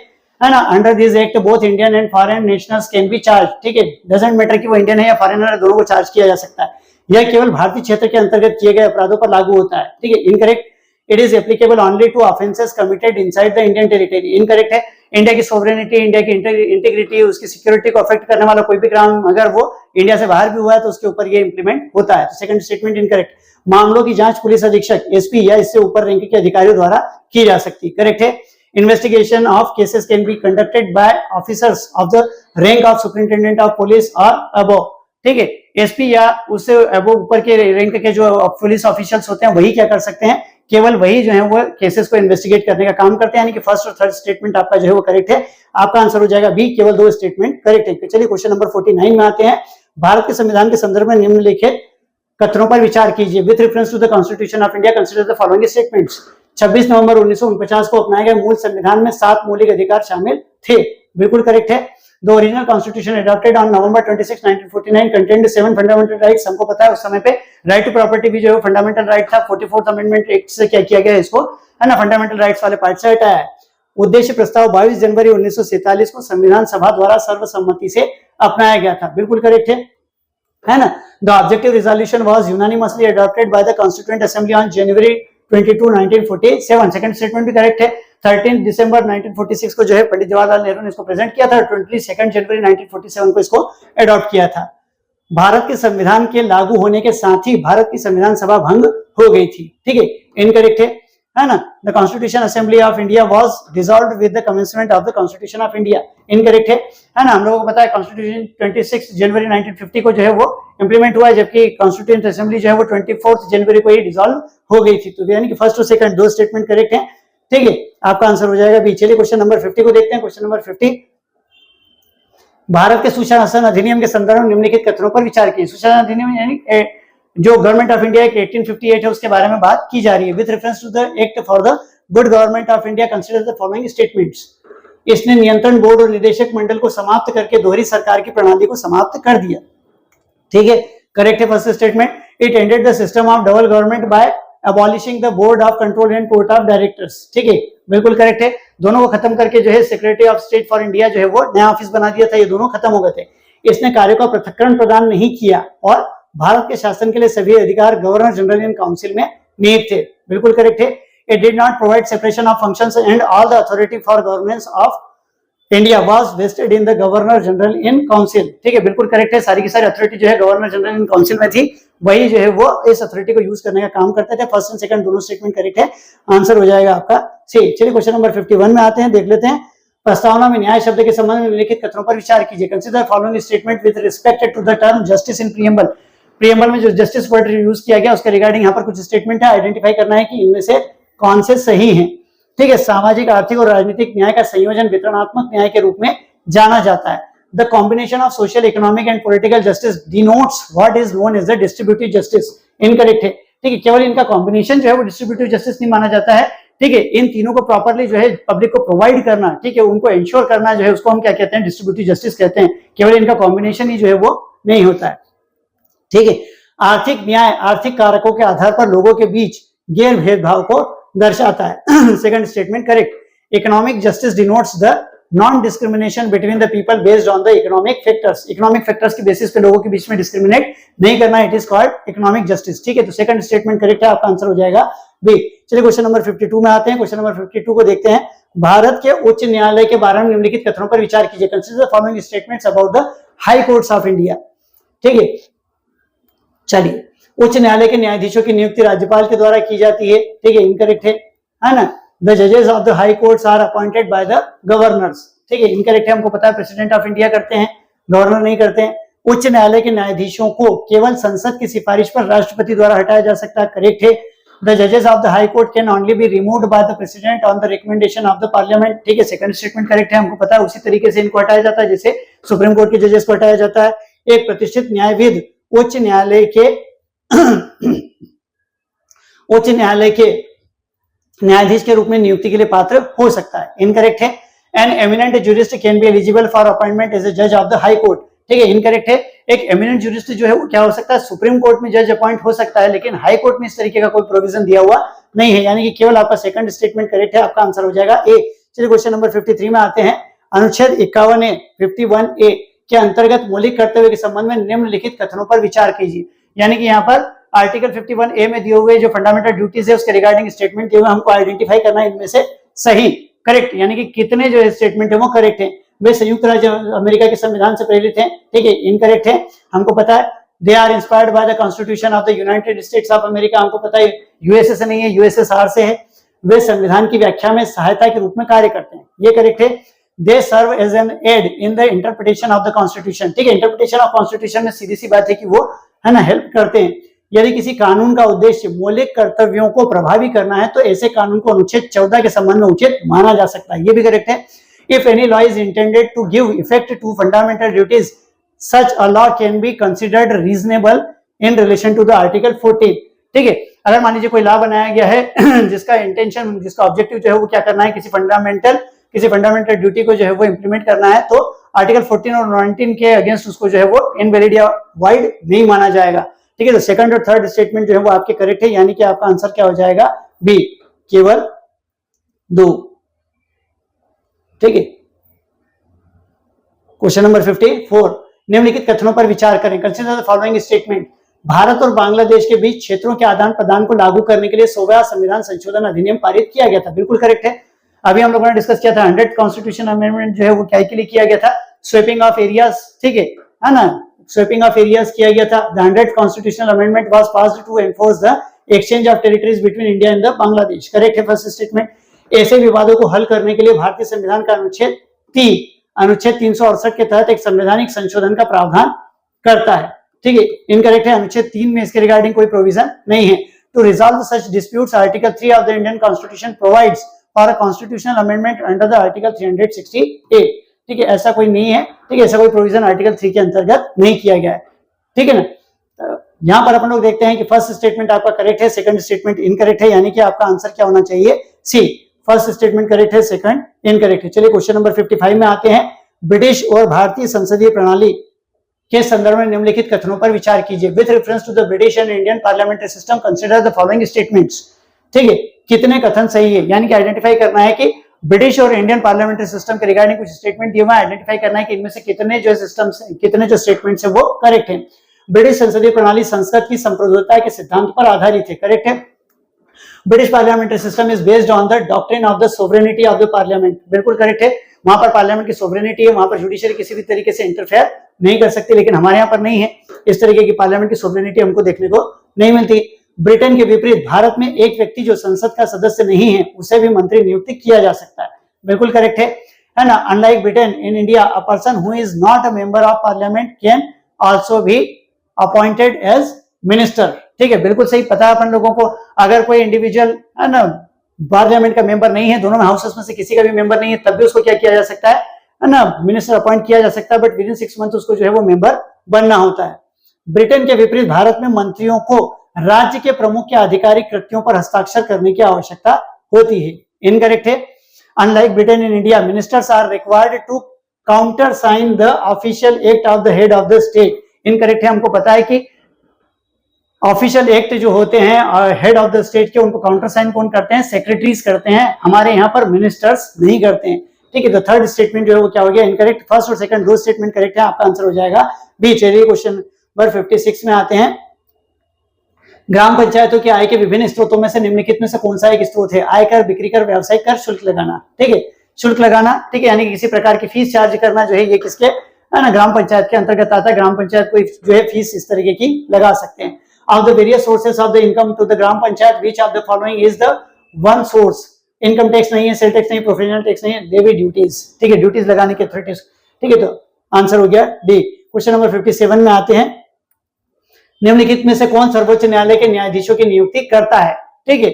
ना। Under this act both Indian and foreign nationals can be charge, ठीक है, डजंट मैटर कि वो इंडियन है या फॉरेनर है, दोनों को चार्ज किया जा सकता है। यह केवल भारतीय क्षेत्र के अंतर्गत किए गए अपराधों पर लागू होता है, ठीक है, incorrect. It is applicable only to offences committed inside the Indian territory, incorrect है। इंडिया की सोवरेनिटी, इंडिया की इंटीग्रिटी, उसकी सिक्योरिटी को अफेक्ट करने वाला कोई भी क्राइम अगर वो इंडिया से बाहर भी हुआ है तो उसके ऊपर ये इंप्लीमेंट होता है। Second statement incorrect. मामलों की जांच पुलिस अधीक्षक, एसपी या इससे ऊपर रैंक के अधिकारियों द्वारा की जा सकती, करेक्ट है। Investigation of cases can be conducted by officers of the rank of superintendent of police और अबव, ठीक है, एसपी या उससे अबव ऊपर के रैंक के जो पुलिस ऑफिशियल्स होते हैं वही क्या कर सकते हैं, केवल वही जो है वो केसेस को इन्वेस्टिगेट करने का काम करते हैं। यानी कि फर्स्ट और थर्ड स्टेटमेंट आपका जो है वो करेक्ट है। आपका आंसर हो जाएगा बी, केवल 2 स्टेटमेंट करेक्ट है। चलिए क्वेश्चन नंबर 49 में आते हैं। भारत के संविधान के संदर्भ में निम्नलिखित कथनों पर विचार कीजिए। With reference to the constitution of India consider the following statements. 26 नवंबर 1949 को अपनाए गए मूल संविधान में 7 मौलिक अधिकार शामिल थे, बिल्कुल करेक्ट है। The original constitution adopted on November 26, 1949 contained 7 fundamental rights। हमको पता है उस समय पे राइट टू प्रॉपर्टी भी जो है फंडामेंटल राइट था। 44th अमेंडमेंट एक्ट से क्या किया गया इसको, है ना, फंडामेंटल राइट्स वाले पार्ट से हटाया है। उद्देश्य प्रस्ताव 22 जनवरी 1947 को संविधान सभा द्वारा सर्वसम्मति से अपनाया गया था, बिल्कुल करेक्ट है ना। The objective resolution was unanimously adopted by the constituent assembly on January 22, 1947। Second statement भी करेक्ट है। 13 दिसंबर 1946 को जो है पंडित जवाहरलाल नेहरू ने इसको प्रेजेंट किया था, 22 जनवरी 1947 को इसको अडॉप्ट किया था। भारत के संविधान के लागू होने के साथ ही भारत की संविधान सभा भंग हो गई थी। ठीक है, इनकरेक्ट है ना। The constitution assembly of India was dissolved with the commencement of the constitution of India, incorrect है ना। हम लोगों को पता है कॉन्स्टिट्यूशन 26 जनवरी 1950 को जो है वो इंप्लीमेंट हुआ, जबकि कॉन्स्टिट्यूंट असेंबली जो है वो 24 जनवरी को ही डिसॉल्व हो गई थी। तो यानी कि फर्स्ट और सेकंड दो स्टेटमेंट करेक्ट हैं। ठीक है, आपका आंसर हो जाएगा बी। चलिए क्वेश्चन नंबर 50 को देखते हैं। क्वेश्चन नंबर 50, भारत के सुशासन अधिनियम के संदर्भ में निम्नलिखित कथनों पर विचार कीजिए। सुशासन अधिनियम यानी जो गवर्नमेंट ऑफ इंडिया एक्ट 1858 है उसके बारे में बात की जा रही है। With reference to the act for the good government of India consider the following statements. इसने नियंत्रण बोर्ड और निदेशक मंडल को समाप्त करके दोहरी सरकार की प्रणाली को समाप्त कर दिया। ठीक है, करेक्ट है first statement. It ended the system of double government by abolishing the board of control and court of directors. ठीक है, बिल्कुल करेक्ट है। दोनों को खत्म करके जो है secretary of state for India जो है वो नया ऑफिस बना दिया था। ये दोनों खत्म हो गए थे। इसने कार्यों का पृथक्करण प्रदान नहीं किया और भारत के शासन के लिए सभी अधिकार गवर्नर जनरल इन काउंसिल में निहित थे। बिल्कुल करेक्ट है। It did not provide separation of functions and all the authority for governance of India was vested in the governor general in council. ठीक है, बिल्कुल करेक्ट है। सारी की सारी अथॉरिटी जो है गवर्नर जनरल इन काउंसिल में थी, वही जो है वो इस अथॉरिटी को यूज करने का काम करते थे। फर्स्ट एंड सेकंड दोनों स्टेटमेंट करेक्ट है। आंसर हो जाएगा आपका सी। चलिए क्वेश्चन नंबर 51 में आते हैं, देख लेते हैं। प्रस्तावना में न्याय शब्द के संबंध में निम्नलिखित कथनों पर विचार कीजिए। Consider following statement with respect to the term justice in preamble. Preamble में जो जस्टिस वर्ड यूज किया गया उसके रिगार्डिंग यहाँ पर कुछ स्टेटमेंट है, आइडेंटिफाई करना है कि इनमें से कौन से सही हैं। ठीक है, सामाजिक, आर्थिक और राजनीतिक न्याय का संयोजन वितरणात्मक न्याय के रूप में जाना जाता है। The combination of social, economic and political justice denotes what is known as the distributive justice. Incorrect है। ठीक है, केवल इनका कॉम्बिनेशन जो है वो डिस्ट्रीब्यूटिव जस्टिस नहीं माना जाता है। ठीक है, इन तीनों को प्रॉपर्ली जो है पब्लिक को प्रोवाइड करना, ठीक है, उनको इंश्योर करना जो है उसको हम क्या कहते हैं, डिस्ट्रीब्यूटिव जस्टिस कहते हैं। केवल इनका कॉम्बिनेशन ही जो है वो नहीं होता है। ठीक है, आर्थिक न्याय आर्थिक कारकों के आधार पर लोगों के बीच गैर भेदभाव को दर्शाता है। Second statement correct. Economic justice denotes the non discrimination between the people based on the economic factors. Economic factors के बेसिस पे लोगों के बीच में डिस्क्रिमिनेट नहीं करना, it is called economic justice. ठीक है, तो सेकंड स्टेटमेंट करेक्ट है, आपका आंसर हो जाएगा बी। चलिए क्वेश्चन नंबर 52 में आते हैं। क्वेश्चन नंबर 52 को देखते हैं। भारत के उच्च न्यायालय के बारे में निम्नलिखित कथनों पर विचार कीजिए। Consider the following statements about the high courts of India. ठीक है, चलिए, उच्च न्यायालय के न्यायाधीशों की नियुक्ति राज्यपाल के द्वारा की जाती है। ठीक है, इनकरेक्ट है ना। द जजेस of the high courts are appointed by the governors. ठीक है, इनकरेक्ट है। हमको पता है प्रेसिडेंट ऑफ इंडिया करते हैं, गवर्नर नहीं करते हैं। उच्च न्यायालय के न्यायाधीशों को केवल संसद की सिफारिश पर राष्ट्रपति द्वारा हटाया जा सकता है। करेक्ट है। द जजेस of the high court can only be removed by the president on the recommendation of the parliament. ठीक है, सेकंड स्टेटमेंट करेक्ट है। हमको पता है उसी तरीके से इनको हटाया जाता है जैसे सुप्रीम कोर्ट के जजेस को हटाया जाता है। एक प्रतिष्ठित न्यायविद उच्च न्यायालय के न्यायाधीश के रूप में नियुक्ति के लिए पात्र हो सकता है। इनकरेक्ट है। An eminent jurist can be eligible for appointment as a जज ऑफ द हाई कोर्ट। ठीक है, इनकरेक्ट है। एक एमिनेंट जूरिस्ट जो है वो क्या हो सकता है, सुप्रीम कोर्ट में जज अपॉइंट हो सकता है, लेकिन हाई कोर्ट में इस तरीके का कोई प्रोविजन दिया हुआ नहीं है। यानी कि केवल आपका सेकंड स्टेटमेंट करेक्ट है, आपका आंसर हो जाएगा ए। चलिए क्वेश्चन नंबर 53 में आते हैं। अनुच्छेद 51A 51A के अंतर्गत मौलिक कर्तव्य के संबंध में निम्नलिखित कथनों पर विचार कीजिए। यानी कि यहाँ पर आर्टिकल 51A में दिए हुए जो फंडामेंटल ड्यूटीज है उसके रिगार्डिंग स्टेटमेंट दिए हुए, हमको आइडेंटिफाई करना है इनमें से सही करेक्ट, यानी कि कितने जो स्टेटमेंट है वो करेक्ट है। वे संयुक्त राज्य अमेरिका के संविधान से प्रेरित हैं। ठीक है, इनकरेक्ट है। हमको पता है they are inspired by the constitution of the United States of America. हमको पता है यूएसए से नहीं है, यूएसएसआर से है। वे संविधान की व्याख्या में सहायता के रूप में कार्य करते हैं, ये करेक्ट है। They serve as an aid in the interpretation of the constitution. ठीक है, इंटरप्रिटेशन ऑफ कॉन्स्टिट्यूशन में सीधी सी बात है कि वो है ना हेल्प करते हैं। यदि किसी कानून का उद्देश्य मौलिक कर्तव्यों को प्रभावी करना है तो ऐसे कानून को अनुच्छेद 14 के संबंध में उचित माना जा सकता है, ये भी करेक्ट है। If any law is intended to give effect to fundamental duties such a law can be considered reasonable in relation to the article 14। ठीक है, अगर मान लीजिए कोई लॉ बनाया गया है जिसका इंटेंशन, जिसका ऑब्जेक्टिव जो है वो क्या करना है, किसी फंडामेंटल ड्यूटी को जो है वो इंप्लीमेंट करना है, तो आर्टिकल 14 और 19 के अगेंस्ट उसको जो है वो इनवैलिड या वाइड नहीं माना जाएगा। ठीक है, तो सेकंड और थर्ड स्टेटमेंट जो है वो आपके करेक्ट है, यानी कि आपका आंसर क्या हो जाएगा बी, केवल 2। ठीक है, क्वेश्चन नंबर 54। निम्नलिखित कथनों पर विचार करें। Consider the following statement. Bharat और बांग्लादेश के बीच क्षेत्रों के आदान प्रदान को लागू करने के लिए 100वां संविधान संशोधन अधिनियम पारित किया गया था। बिल्कुल करेक्ट है। अभी हम लोगों ने डिस्कस किया था 100th कॉन्स्टिट्यूशन अमेंडमेंट जो है वो क्या के लिए किया गया था, स्वेपिंग ऑफ एरियाज, ठीक है ना, स्वेपिंग ऑफ एरियाज किया गया था। The 100th constitutional amendment was passed to enforce the exchange of territories between India and the Bangladesh. Correct है फर्स्ट स्टेटमेंट। ऐसे विवादों को हल करने के लिए भारतीय संविधान का अनुच्छेद 368 के तहत एक संवैधानिक संशोधन का प्रावधान करता है, ठीक है। इनकरेक्ट है, अनुच्छेद 3 में इसके रिगार्डिंग कोई प्रोविजन नहीं है। To resolve such disputes article 3 of the Indian constitution provides for a constitutional amendment under the article 368, ठीक है। ऐसा कोई नहीं है, ठीक है, ऐसा कोई प्रोविजन आर्टिकल 3 के अंतर्गत नहीं किया गया है, ठीक है ना। यहां पर अपन लोग देखते हैं कि फर्स्ट स्टेटमेंट आपका करेक्ट है, सेकंड स्टेटमेंट इनकरेक्ट है, यानी कि आपका आंसर क्या होना चाहिए, सी। फर्स्ट स्टेटमेंट करेक्ट है, सेकंड इनकरेक्ट है। चलिए क्वेश्चन नंबर 55 में आते हैं। ब्रिटिश और भारतीय संसदीय प्रणाली के संदर्भ में निम्नलिखित कथनों पर विचार कीजिए। With reference to the British and Indian parliamentary system consider the following statements, ठीक है। कितने कथन सही है, यानी कि आइडेंटिफाई करना है कि ब्रिटिश और इंडियन पार्लियामेंट्री सिस्टम के रिगार्डिंग कुछ स्टेटमेंट दिए हुए, आइडेंटिफाई करना है कि इनमें से कितने जो सिस्टम कितने जो स्टेटमेंट्स है वो करेक्ट है। ब्रिटिश संसदीय प्रणाली संसद की संप्रभुता के सिद्धांत पर आधारित है, करेक्ट है। British parliamentary system is based on the doctrine of the sovereignty of the parliament, बिल्कुल करेक्ट है। वहां पर पार्लियामेंट की सोवरेनिटी है, वहां पर जुडिशरी किसी भी तरीके से इंटरफेयर नहीं कर सकती, लेकिन हमारे यहाँ पर नहीं है। इस तरीके की पार्लियामेंट की सोवरेनिटी हमको देखने को नहीं मिलती। ब्रिटेन के विपरीत भारत में एक व्यक्ति जो संसद का सदस्य नहीं है उसे भी मंत्री नियुक्त किया जा सकता है, बिल्कुल करेक्ट है ना। Unlike Britain, in India a person who is not a member of parliament can also be appointed as minister, ठीक है, बिल्कुल सही। पता है अपन लोगों को, अगर कोई इंडिविजुअल है ना पार्लियामेंट का मेंबर नहीं है, दोनों हाउसेस में से किसी का भी मेंबर नहीं है, तब भी उसको क्या किया जा सकता है ना, मिनिस्टर अपॉइंट किया जा सकता है, बट विद इन 6 मंथ उसको जो है वो मेंबर बनना होता है। ब्रिटेन के विपरीत भारत में मंत्रियों को राज्य के प्रमुख के आधिकारिक कृत्यों पर हस्ताक्षर करने की आवश्यकता होती है, इनकरेक्ट है। Unlike Britain, in India ministers are required to countersign the official act of the head of the state, incorrect है। हमको पता है कि ऑफिशियल एक्ट जो होते हैं हेड ऑफ द स्टेट के, उनको काउंटर साइन कौन करते हैं, सेक्रेटरीज करते हैं, हमारे यहाँ पर मिनिस्टर्स नहीं करते हैं, ठीक है। तो थर्ड स्टेटमेंट जो है वो क्या हो गया, इनकरेक्ट। फर्स्ट और सेकंड दो स्टेटमेंट करेक्ट है, आपका आंसर हो जाएगा बी। चलिए क्वेश्चन नंबर 56 में आते हैं। ग्राम पंचायतों की आय के विभिन्न स्रोतों में से निम्नलिखित में से कौन सा एक स्रोत है, आयकर, बिक्री कर, व्यवसायिक कर, शुल्क लगाना, ठीक है, शुल्क लगाना, ठीक है, यानी कि किसी प्रकार की फीस चार्ज करना जो है ये किसके है ना, ग्राम पंचायत के अंतर्गत आता है। ग्राम पंचायत को जो है फीस इस तरीके की लगा सकते हैं। Of the various sources of the income to the gram panchayat, which of the following is the one source? Income tax नहीं है, सेल टैक्स नहीं, प्रोफेशनल टैक्स नहीं है, लेवी ड्यूटीज, ठीक है, ड्यूटीज लगाने के अथॉरिटीज, ठीक है। तो आंसर हो गया डी। क्वेश्चन नंबर 57 में आते हैं। निम्नलिखित में से कौन सर्वोच्च न्यायालय के न्यायाधीशों की नियुक्ति करता है, ठीक है।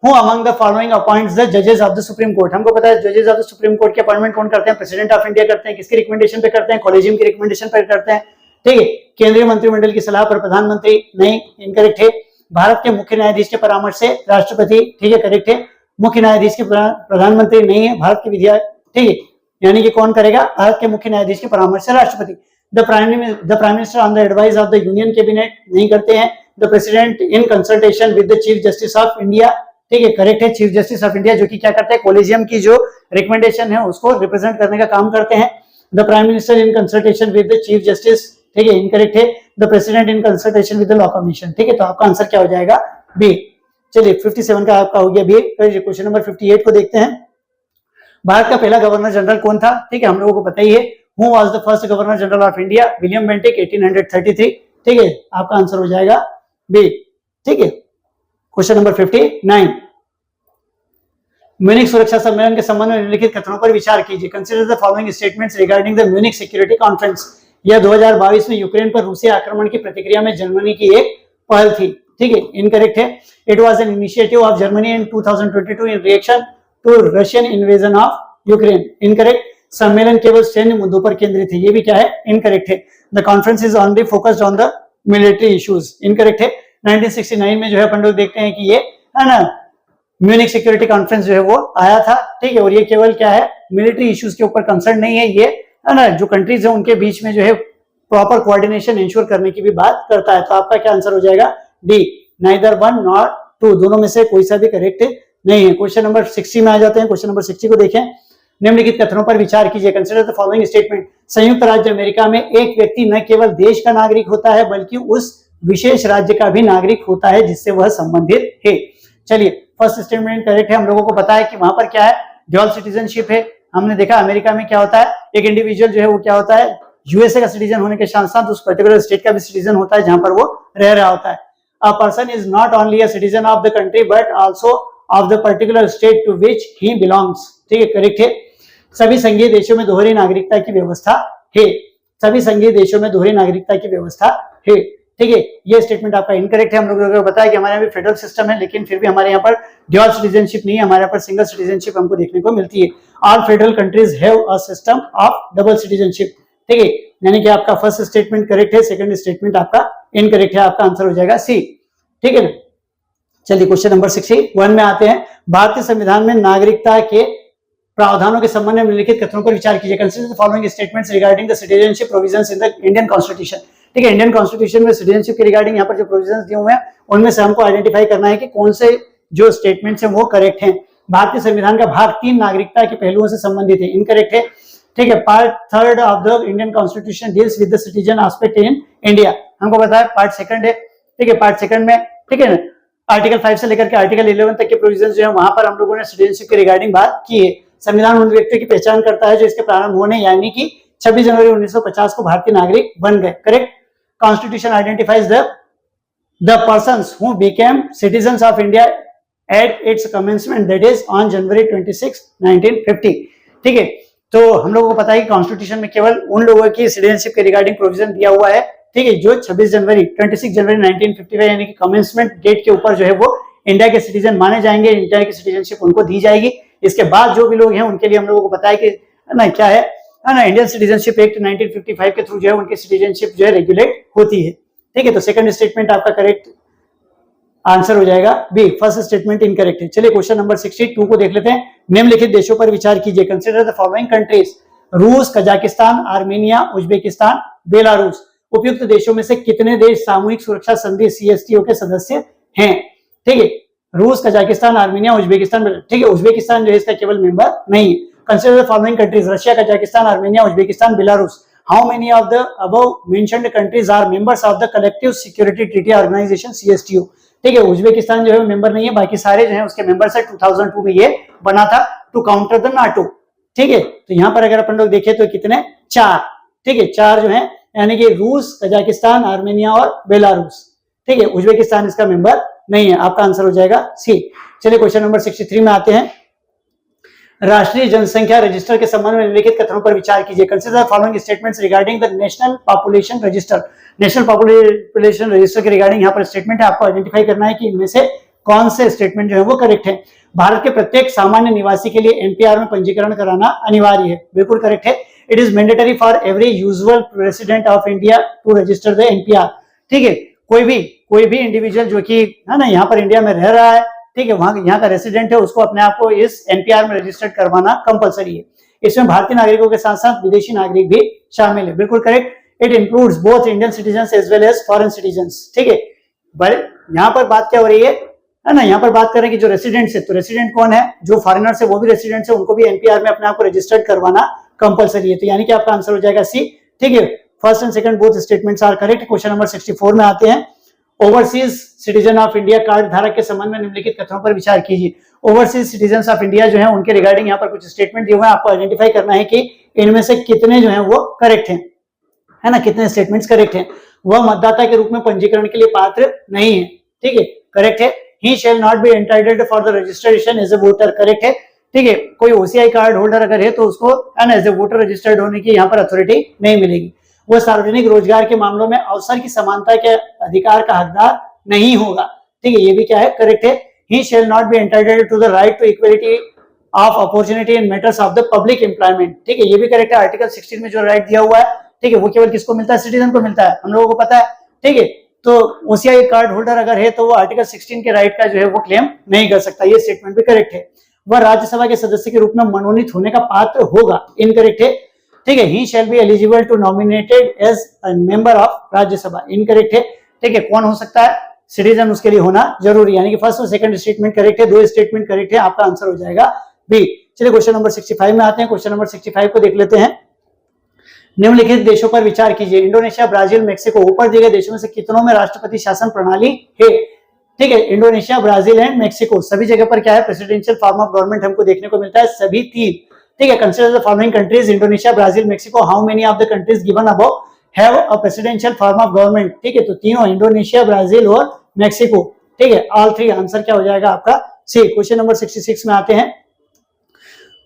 Who among the following appoints the judges of the Supreme Court? हमको पता है जजेस ऑफ द सुप्रीम कोर्ट के अपॉइंटमेंट कौन करते हैं, प्रेसिडेंट ऑफ इंडिया करते हैं। किसकी रिकमेंडेशन पे करते हैं, कॉलेजियम की रिकमेंडेशन पर करते हैं, ठीक है। केंद्रीय मंत्रिमंडल की सलाह पर प्रधानमंत्री नहीं, इनकरेक्ट है। भारत के मुख्य न्यायाधीश के परामर्श से राष्ट्रपति, ठीक है, करेक्ट है। मुख्य न्यायाधीश के प्रधानमंत्री नहीं है, भारत के विधिया, ठीक है, यानी कि कौन करेगा, भारत के मुख्य न्यायाधीश के परामर्श से राष्ट्रपति। The prime minister on the advice of the union cabinet नहीं करते हैं। The president in consultation with the chief justice of India, ठीक है, करेक्ट है। चीफ जस्टिस ऑफ इंडिया जो कि क्या करते हैं, कॉलेजियम की जो रिकमेंडेशन है उसको रिप्रेजेंट करने का काम करते हैं। The prime minister in consultation with the chief justice, ठीक है, इनकरेक्ट है। The president in consultation with the law commission, ठीक है, तो आपका आंसर क्या हो जाएगा, बी। चलिए 57 का आपका हो गया बी। क्वेश्चन नंबर 58 को देखते हैं। भारत का पहला गवर्नर जनरल कौन था, ठीक है, हम लोगों को पता ही है। Who was the first governor general of India, William Bentinck, 1833, ठीक है, आपका आंसर हो जाएगा बी, ठीक है। Question number 59। म्यूनिक सुरक्षा सम्मेलन के संबंध में निम्नलिखित कथनों पर विचार कीजिए। Consider the following statements regarding the Munich security conference. यह 2022 में यूक्रेन पर रूसी आक्रमण की प्रतिक्रिया में जर्मनी की एक पहल थी, ठीक है, इनकरेक्ट है। It was an initiative of Germany in 2022 in reaction to Russian invasion of Ukraine, incorrect. सम्मेलन केवल सैन्य मुद्दों पर केंद्रित है, ये भी क्या है, इनकरेक्ट है। The conference is only focused on the military issues, incorrect है। 1969 में जो है अपन लोग देखते हैं कि ये है ना म्यूनिक सिक्योरिटी कॉन्फ्रेंस जो है वो आया था, ठीक है, और ये केवल क्या है, मिलिट्री इश्यूज के ऊपर कंसर्न नहीं है, ये है ना जो कंट्रीज है उनके बीच में जो है प्रॉपर कोऑर्डिनेशन इंश्योर करने की भी बात करता है। तो आपका क्या आंसर हो जाएगा, D. Neither one not two, दोनों में से कोई सा भी करेक्ट नहीं है। क्वेश्चन नंबर 60 में आ जाते हैं। क्वेश्चन नंबर 60 को देखें। निम्नलिखित कथनों पर विचार कीजिए। Consider the following statement. संयुक्त राज्य अमेरिका में एक व्यक्ति न केवल देश का नागरिक होता है बल्कि उस विशेष राज्य का भी नागरिक होता है जिससे वह संबंधित है। चलिए फर्स्ट स्टेटमेंट करेक्ट है, हम लोगों को पता है कि वहां पर क्या है, ड्यूअल सिटीजनशिप है। हमने देखा अमेरिका में क्या होता है, एक इंडिविजुअल जो है वो क्या होता है, यूएसए का सिटीजन होने के साथ साथ उस पर्टिकुलर स्टेट का भी सिटीजन होता है जहां पर वो रह रहा होता है। A person is not only a citizen of the country but also of the particular state to which he belongs. ठीक है, करेक्ट है। सभी संघीय देशों में दोहरी नागरिकता की व्यवस्था है। सभी संघीय देशों में दोहरी नागरिकता की व्यवस्था है। ठीक है, ये स्टेटमेंट आपका इनकरेक्ट है। हम लोगों को बताया कि हमारे यहाँ भी फेडरल सिस्टम है, लेकिन फिर भी हमारे यहाँ पर ड्यूअल सिटीजनशिप नहीं है, हमारे यहाँ पर सिंगल सिटीजनशिप हमको देखने को मिलती है। All federal countries have a system of double citizenship. ठीक है, यानी कि आपका फर्स्ट स्टेटमेंट करेक्ट है, सेकंड स्टेटमेंट आपका इनकरेक्ट है, आपका आंसर हो जाएगा सी। ठीक है ना, चलिए क्वेश्चन नंबर 61 में आते हैं। भारतीय संविधान में नागरिकता के प्रावधानों के संबंध में निम्नलिखित कथनों पर विचार कीजिए। Consider the following statements regarding the citizenship provisions in the Indian constitution. ठीक है, इंडियन कॉन्स्टिट्यूशन में सिटीजनशिप के रिगार्डिंग यहाँ पर जो प्रोविजंस दिए हुए हैं उनमें से हमको आइडेंटिफाई करना है कि कौन से जो स्टेटमेंट्स हैं वो करेक्ट हैं। भारतीय संविधान का भाग 3 नागरिकता के पहलुओं से संबंधित है, इनकरेक्ट है। ठीक है, part 3 of the Indian constitution deals with the citizen aspect in India, हमको पता है पार्ट 2 है। ठीक है, पार्ट 2 में ठीक है आर्टिकल 5 से लेकर के आर्टिकल 11 तक के प्रोविजंस जो है वहां पर हम लोगों ने सिटीजनशिप के रिगार्डिंग बात की है। संविधान उन व्यक्तियों की पहचान करता है जो इसके प्रारंभ होने यानी कि 26 जनवरी 1950 को भारतीय नागरिक बन गए, correct. Constitution identifies the persons who became citizens of India at its commencement that is on January 26, 1950। ठीक है, तो हम लोगों को पता है कि कॉन्स्टिट्यूशन में केवल उन लोगों की सिटीजनशिप के रिगार्डिंग प्रोविजन दिया हुआ है, ठीक है, जो 26 जनवरी 1955 यानी कि कमेंसमेंट डेट के ऊपर जो है वो इंडिया के सिटीजन माने जाएंगे, इंडिया की सिटीजनशिप उनको दी जाएगी। इसके बाद जो भी लोग हैं उनके लिए हम लोगों को पता है कि ना क्या है ना, इंडियन सिटीजनशिप एक्ट 1955 के थ्रू जो है उनकी सिटीजनशिप जो है रेगुलेट होती है। ठीक है, तो सेकंड स्टेटमेंट आपका करेक्ट आंसर हो जाएगा बी, फर्स्ट स्टेटमेंट इनकरेक्ट है। चलिए क्वेश्चन नंबर 62 को देख लेते हैं। निम्नलिखित देशों पर विचार कीजिए। कंसीडर द फॉलोइंग कंट्रीज, रूस, कजाकिस्तान, आर्मेनिया, उज्बेकिस्तान, बेलारूस। उपयुक्त देशों में से कितने देश सामूहिक सुरक्षा संधि सीएसटीओ के सदस्य हैं? ठीक है, रूस, कजाकिस्तान, आर्मेनिया, उज्बेकिस्तान। ठीक है, उज्बेकिस्तान जो है इसका केवल मेंबर नहीं है। Consider the following countries, Russia, Kazakhstan, Armenia, Uzbekistan, Belarus. How many of the above mentioned countries are members of the collective security treaty organisation CSTO? ठीक है, उज्बेकिस्तान जो है मेंबर नहीं है, बाकी सारे जो है उसके मेंबर्स है। 2002 में ये बना था टू काउंटर द नाटो। ठीक है, तो यहाँ पर अगर अपन लोग देखें तो कितने, 4। ठीक है, 4 जो है यानी कि रूस, कजाकिस्तान, आर्मेनिया और बेलारूस। ठीक है, उज्बेकिस्तान इसका मेंबर नहीं है, आपका आंसर हो जाएगा सी। चलिए क्वेश्चन नंबर 63 में आते हैं। राष्ट्रीय जनसंख्या रजिस्टर के संबंध में निम्नलिखित कथनों पर विचार कीजिए। Consider following statements regarding the national population register. National population register के रिगार्डिंग यहाँ पर स्टेटमेंट है, आपको आइडेंटिफाई करना है कि इनमें से कौन से स्टेटमेंट जो है वो करेक्ट है। भारत के प्रत्येक सामान्य निवासी के लिए एनपीआर में पंजीकरण कराना अनिवार्य है, बिल्कुल करेक्ट है। It is mandatory for every usual resident of India to register the NPR. ठीक है, कोई भी इंडिविजुअल जो कि है ना यहाँ पर इंडिया में रह रहा है, ठीक है, वहां यहाँ का रेसिडेंट है, उसको अपने आप को इस एनपीआर में रजिस्टर्ड करवाना कंपलसरी है। इसमें भारतीय नागरिकों के साथ साथ विदेशी नागरिक भी शामिल है, बिल्कुल correct. It includes both Indian citizens as well as foreign citizens. ठीक है, बट यहाँ पर बात क्या हो रही है ना, यहाँ पर बात करें कि जो रेसिडेंट्स है, तो रेसिडेंट कौन है, जो फॉरेनर्स है वो भी रेसिडेंट्स है, उनको भी एनपीआर में अपने आप को रजिस्टर्ड करवाना कंपलसरी है। तो यानी कि आपका आंसर हो जाएगा सी। ठीक है, first and second both statements are correct. Question number 64 में आते हैं। Overseas citizen of India card धारक के संबंध में निम्नलिखित कथनों पर विचार कीजिए। ओवरसीज सिटीजन ऑफ इंडिया जो है उनके रिगार्डिंग यहाँ पर कुछ स्टेटमेंट दिए हुए हैं, आपको आइडेंटिफाई करना है कि इनमें से कितने जो है वो करेक्ट हैं, है ना, कितने स्टेटमेंट्स करेक्ट हैं। वह मतदाता के रूप में पंजीकरण के लिए पात्र नहीं है। ठीक है, करेक्ट है। He shall not be entitled for the registration as a voter, correct है। ठीक है, कोई ओसीआई कार्ड होल्डर अगर है तो उसको एज ए वोटर रजिस्टर्ड होने की यहाँ पर अथॉरिटी नहीं मिलेगी। वह सार्वजनिक रोजगार के मामलों में अवसर की समानता के अधिकार का हकदार नहीं होगा। ठीक है, ये भी क्या है, करेक्ट है। He shall not be entitled to the right to equality of opportunity in matters of the public employment. ठीक है, ये भी करेक्ट है। आर्टिकल 16 में जो राइट दिया हुआ है, ठीक है, वो केवल किसको मिलता है, सिटीजन को मिलता है, हम लोगों को पता है। ठीक है, तो ओसीआई कार्ड होल्डर अगर है तो वो आर्टिकल 16 के राइट का जो है वो क्लेम नहीं कर सकता, ये स्टेटमेंट भी करेक्ट है। वह राज्यसभा के सदस्य के रूप में मनोनीत होने का पात्र होगा, इनकरेक्ट है। ठीक है, he shall be eligible to nominated as a member of Rajya Sabha, incorrect है। ठीक है, कौन हो सकता है, सिटीजन उसके लिए होना जरूरी, यानी कि फर्स्ट और सेकंड स्टेटमेंट करेक्ट है, 2 स्टेटमेंट करेक्ट है, आपका आंसर हो जाएगा बी। चलिए क्वेश्चन नंबर 65 में आते हैं। क्वेश्चन नंबर 65 को देख लेते हैं। निम्नलिखित देशों पर विचार कीजिए। Indonesia, Brazil, Mexico. ऊपर दिए गए देशों में से कितनों में राष्ट्रपति शासन प्रणाली है? ठीक है, इंडोनेशिया, ब्राजील एंड मेक्सिको, सभी जगह पर क्या है, प्रेसिडेंशियल फॉर्म ऑफ गवर्नमेंट हमको देखने को मिलता है, सभी 3। ठीक है, consider the following countries, Indonesia, Brazil, Mexico, how many of the countries given above have a presidential form of government. ठीक है, तो तीनों, इंडोनेशिया, ब्राजील और मेक्सिको। ठीक है, ऑल 3, आंसर क्या हो जाएगा आपका सी। क्वेश्चन नंबर 66 में आते हैं।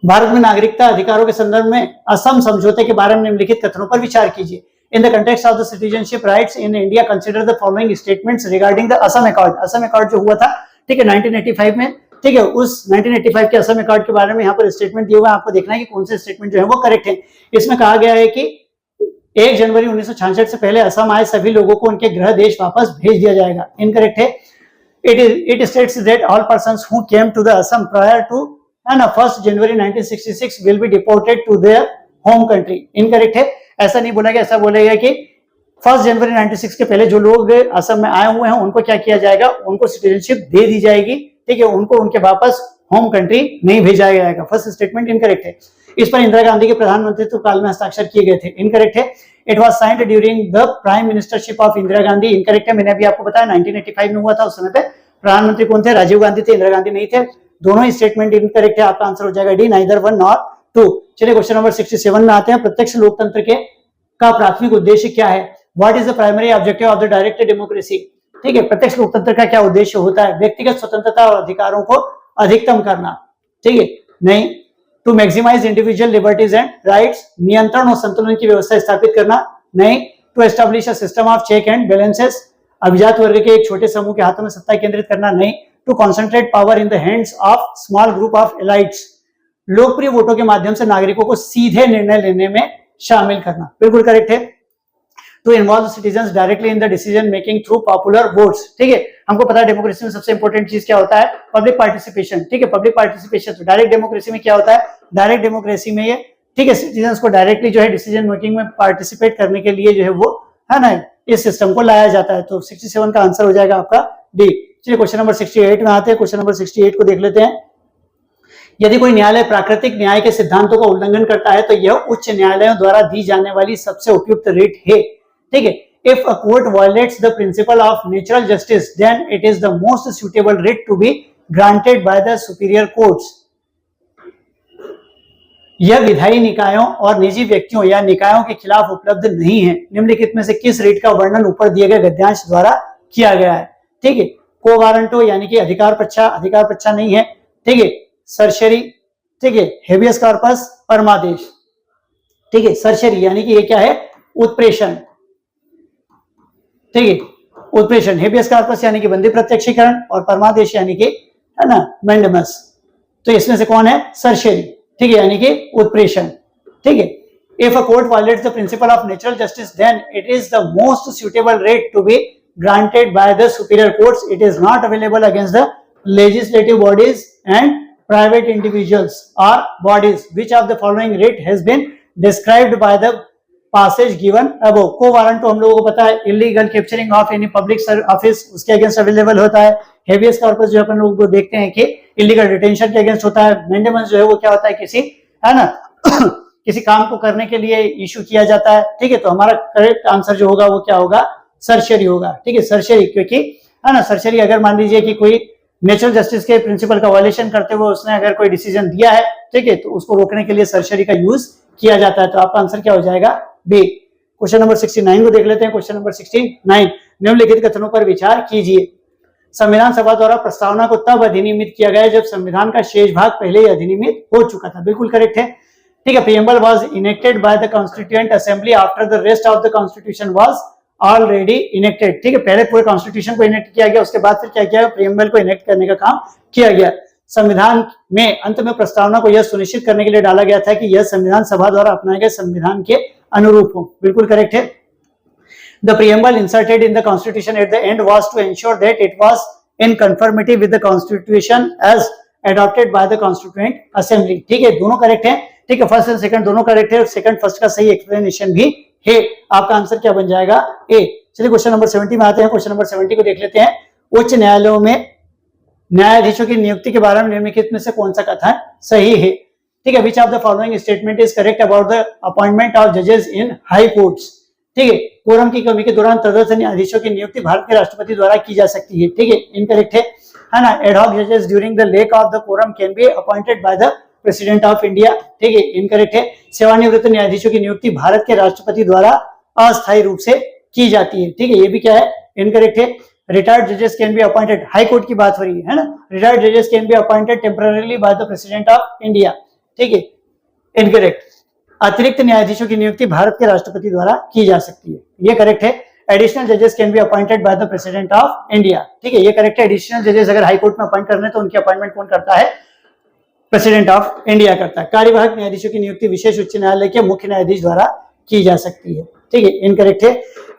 भारत में नागरिकता अधिकारों के संदर्भ में असम समझौते के बारे में निम्नलिखित कथनों पर विचार कीजिए। इन the context of the citizenship rights in India consider the following statements regarding the Assam accord. Assam accord जो हुआ था, ठीक है, 1985 में, ठीक है, उस 1985 के असम अकॉर्ड के बारे में यहाँ पर स्टेटमेंट दिए हुए हैं, आपको देखना है कि कौन से स्टेटमेंट जो है वो करेक्ट है। इसमें कहा गया है कि 1 जनवरी 1966 से पहले असम आए सभी लोगों को उनके गृह देश वापस भेज दिया जाएगा। इनकरेक्ट है। It states that all persons who came to the Assam prior to 1st January 1966 will be deported to their home country. Incorrect है, ऐसा नहीं बोला गया, ऐसा बोला गया कि 1 जनवरी 1996 के पहले जो लोग असम में आए हुए हैं उनको क्या किया जाएगा, उनको सिटीजनशिप दे दी जाएगी। ठीक है, उनको उनके वापस होम कंट्री नहीं भेजा जाएगा। फर्स्ट स्टेटमेंट इनकरेक्ट है। इस पर इंदिरा गांधी के प्रधानमंत्रित्व काल में हस्ताक्षर किए गए थे। इनकरेक्ट है। It was signed during the prime ministership of Indira Gandhi. Incorrect है, मैंने अभी आपको बताया 1985 में हुआ था, उस समय पे प्रधानमंत्री कौन थे, राजीव गांधी थे, इंदिरा गांधी नहीं थे। दोनों ही स्टेटमेंट इनकरेक्ट है, आपका आंसर हो जाएगा डी, नाइदर 1 नॉर 2। चलिए क्वेश्चन नंबर 67 में आते हैं। प्रत्यक्ष लोकतंत्र के का प्राथमिक उद्देश्य क्या है? What is the primary objective of the direct democracy? ठीक है, प्रत्यक्ष लोकतंत्र का क्या उद्देश्य होता है? व्यक्तिगत स्वतंत्रता और अधिकारों को अधिकतम करना। ठीक है, नहीं। To maximise individual liberties and rights, नियंत्रण और संतुलन की व्यवस्था स्थापित करना। नहीं। To establish a system of check and balances, अभिजात वर्ग के एक छोटे समूह के हाथों में सत्ता केंद्रित करना। नहीं। To concentrate power in the hands of small group of elites, लोकप्रिय वोटों के माध्यम से नागरिकों को सीधे निर्णय लेने में शामिल करना। बिल्कुल करेक्ट है। To involve citizens directly in the decision making through popular votes. ठीक है, हमको पता है डेमोक्रेसी में सबसे इंपॉर्टेंट चीज क्या होता है, पब्लिक पार्टिसिपेशन। ठीक है, पब्लिक पार्टिसिपेशन। तो डायरेक्ट डेमोक्रेसी में क्या होता है, डायरेक्ट डेमोक्रेसी में ये, ठीक है, सिटीजंस को डायरेक्टली जो है डिसीजन मेकिंग में पार्टिसिपेट करने के लिए जो है वो है ना, इस सिस्टम को लाया जाता है। तो 67 का आंसर हो जाएगा आपका डी। चलिए क्वेश्चन नंबर 68 में आते हैं। क्वेश्चन नंबर 68 को देख लेते हैं। यदि कोई न्यायालय प्राकृतिक न्याय के सिद्धांतों का उल्लंघन करता है तो यह उच्च न्यायालयों द्वारा दी जाने वाली सबसे उपयुक्त रिट है। ठीक है, if a court violates the principle of natural justice then it is the most suitable writ to be granted by the superior courts. यह विधायी निकायों और निजी व्यक्तियों या निकायों के खिलाफ उपलब्ध नहीं है। निम्नलिखित में से किस रिट का वर्णन ऊपर दिए गए गद्यांश द्वारा किया गया है? ठीक है, को वारंटो यानी कि अधिकार पक्षा, अधिकार पक्षा नहीं है। ठीक है, सरशरी, ठीक है, हेबियस कॉर्पस, परमादेश। ठीक है, सरशरी यानी कि ये क्या है, उत्प्रेषण। ठीक है, उत्प्रेषण। हेबियस कॉर्पस यानी कि बंदी प्रत्यक्षीकरण, और परमादेश यानी कि है ना मैंडेमस। तो इसमें से कौन है, सरशरी। ठीक है, यानी कि उत्प्रेषण। ठीक है, if a court violates the principle of natural justice then it is the most suitable writ to be granted by the superior courts. It is not available against the legislative bodies and private individuals or bodies. Which of the following writ has been described by the passage given above? को warrant तो हम लोगों को पता है, illegal capturing of any public office, उसके against available होता है। हेबियस कॉर्पस जो अपन लोग देखते हैं कि इलीगल डिटेंशन के अगेंस्ट होता है। मैंडेमस जो है वो क्या होता है, किसी है ना किसी काम को करने के लिए इशू किया जाता है। ठीक है, तो हमारा करेक्ट आंसर जो होगा वो क्या होगा, सरशरी होगा। ठीक है, सरशरी, क्योंकि है ना सरशरी अगर मान लीजिए कि कोई नेचुरल जस्टिस के प्रिंसिपल का वायलेशन करते हुए उसने अगर कोई डिसीजन दिया है, ठीक है, तो उसको रोकने के लिए सरशरी का यूज किया जाता है। तो आपका आंसर क्या हो जाएगा, बी। क्वेश्चन नंबर 69 को देख लेते हैं। क्वेश्चन नंबर 69, निम्नलिखित कथनों पर विचार कीजिए। संविधान सभा द्वारा प्रस्तावना को तब अधिनियमित किया गया जब संविधान का शेष भाग पहले ही अधिनियमित हो चुका था। बिल्कुल करेक्ट है। ठीक है, preamble was enacted by the constituent assembly after the rest of the constitution was already enacted. ठीक है, पहले पूरे कॉन्स्टिट्यूशन को इनेक्ट किया गया, उसके बाद फिर क्या किया, प्रीएम्बल को इनेक्ट करने का काम किया गया। संविधान में अंत में प्रस्तावना को यह सुनिश्चित करने के लिए डाला गया था कि यह संविधान सभा द्वारा अपनाए गए संविधान के अनुरूप हो। बिल्कुल करेक्ट है। The preamble inserted in the constitution at the end was to ensure that it was in conformity with the constitution as adopted by the constituent assembly। ठीक है, दोनों करेक्ट हैं। ठीक है, फर्स्ट एंड सेकंड दोनों correct है। Second first का सही एक्सप्लेनेशन भी है। आपका आंसर क्या बन जाएगा, ए। चलिए क्वेश्चन नंबर 70 में आते हैं। क्वेश्चन नंबर 70 को देख लेते हैं। उच्च न्यायालयों में न्यायाधीशों की नियुक्ति के बारे में निम्नलिखित में से कौन सा कथन सही है? ठीक है, विच of the following statement is correct about the appointment of जजेस इन हाई कोर्ट्स? ठीक है, कोरम की कमी के दौरान तदर्थ न्यायाधीशों की नियुक्ति भारत के राष्ट्रपति द्वारा की जा सकती है, ठीक है, इनकरेक्ट है ना। एड हॉक जजेस during the lack of the quorum can be appointed by the president of India, ठीक है, इनकरेक्ट है। सेवानिवृत्त न्यायाधीशों की नियुक्ति भारत के राष्ट्रपति द्वारा अस्थायी रूप से की जाती है, ठीक है, ये भी क्या है, इनकरेक्ट है। रिटायर्ड जजेस can be appointed, high court की बात हो रही है ना, रिटायर्ड जजेस can be appointed temporarily bye the president of India, ठीक है, इनकरेक्ट। अतिरिक्त न्यायाधीशों की नियुक्ति भारत के राष्ट्रपति द्वारा की जा सकती है, ये करेक्ट है। एडिशनल जजेस can be appointed by the president of India, ठीक है, ये करेक्ट है। एडिशनल जजेस अगर हाई कोर्ट में अपॉइंट करने तो उनकी अपॉइंटमेंट कौन करता है, प्रेसिडेंट ऑफ इंडिया करता है। कार्यवाहक न्यायाधीशों की नियुक्ति विशेष उच्च न्यायालय के मुख्य न्यायाधीश द्वारा की जा सकती है, ठीक है, इनकरेक्ट है।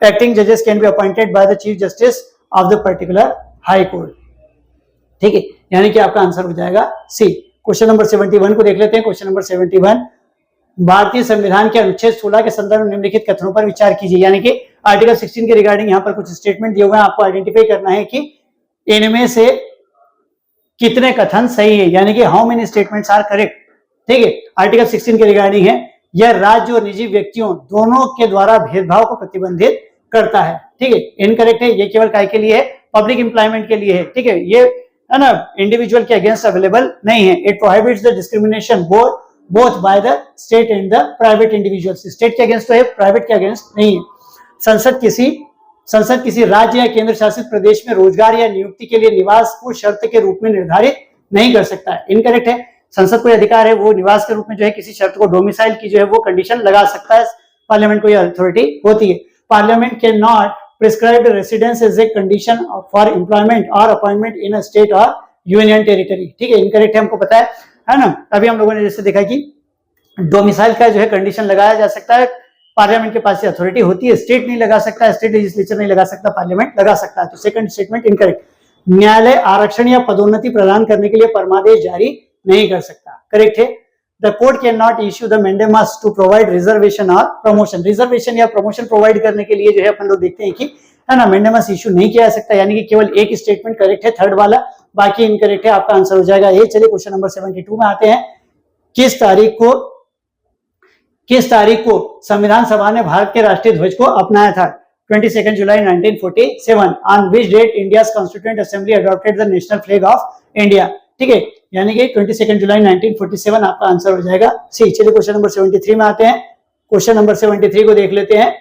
एक्टिंग जजेस can be appointed by the chief justice of the particular high court, ठीक है, यानी कि आपका आंसर हो जाएगा सी। क्वेश्चन नंबर 71 को देख लेते हैं। क्वेश्चन नंबर 71, भारतीय संविधान के अनुच्छेद 16 के संदर्भ में निम्नलिखित कथनों पर विचार कीजिए, यानी कि आर्टिकल 16 के रिगार्डिंग यहाँ पर कुछ स्टेटमेंट दिए हुए हैं, आपको आइडेंटिफाई करना है कि इनमें से कितने कथन सही है, यानी कि how many statements are correct, ठीक है। आर्टिकल 16 के रिगार्डिंग है, यह राज्य और निजी व्यक्तियों दोनों के द्वारा भेदभाव को प्रतिबंधित करता है, ठीक है, इनकरेक्ट है। ये केवल काय के लिए है, पब्लिक एम्प्लॉयमेंट के लिए है, ठीक है, ये है ना इंडिविजुअल के अगेंस्ट अवेलेबल नहीं है। It prohibits the discrimination both by the state and the private individuals, state के अगेंस्ट तो है, प्राइवेट के अगेंस्ट नहीं है। संसद किसी राज्य या केंद्र शासित प्रदेश में रोजगार या नियुक्ति के लिए निवास को शर्त के रूप में निर्धारित नहीं कर सकता है, इनकरेक्ट है। संसद को अधिकार है वो निवास के रूप में जो है किसी शर्त को, डोमिसाइल की जो है वो कंडीशन लगा सकता है, पार्लियामेंट को यह अथॉरिटी होती है। Parliament cannot prescribe residence as a condition for employment or appointment in a state or union territory, ठीक है, इनकरेक्ट है, हमको पता है ना। अभी हम लोगों ने जैसे देखा कि डोमिसाइल का जो है कंडीशन लगाया जा सकता है, पार्लियामेंट के पास अथॉरिटी होती है, स्टेट नहीं लगा सकता, स्टेट लेजिस्लेचर नहीं लगा सकता, पार्लियामेंट लगा सकता है। तो सेकंड स्टेटमेंट इनकरेक्ट। न्यायालय आरक्षण या पदोन्नति प्रदान करने के लिए परमादेश जारी नहीं कर सकता, करेक्ट है। The court cannot issue the mandamus to provide reservation or promotion, reservation या प्रमोशन प्रोवाइड करने के लिए जो है अपन लोग देखते हैं कि है ना मैंडेमस इश्यू नहीं किया जा सकता, यानी कि केवल एक स्टेटमेंट करेक्ट है, थर्ड वाला, बाकी इनकरेक्ट है, आपका आंसर हो जाएगा ये। चलिए क्वेश्चन नंबर 72 में आते हैं। किस तारीख को संविधान सभा ने भारत के राष्ट्रीय ध्वज को अपनाया था? 22 जुलाई 1947। On which date India's constituent assembly adopted the national flag of India, ठीक है, यानी कि 22 जुलाई 1947 आपका आंसर हो जाएगा सी। चलिए क्वेश्चन नंबर 73 में आते हैं। क्वेश्चन नंबर 73 को देख लेते हैं।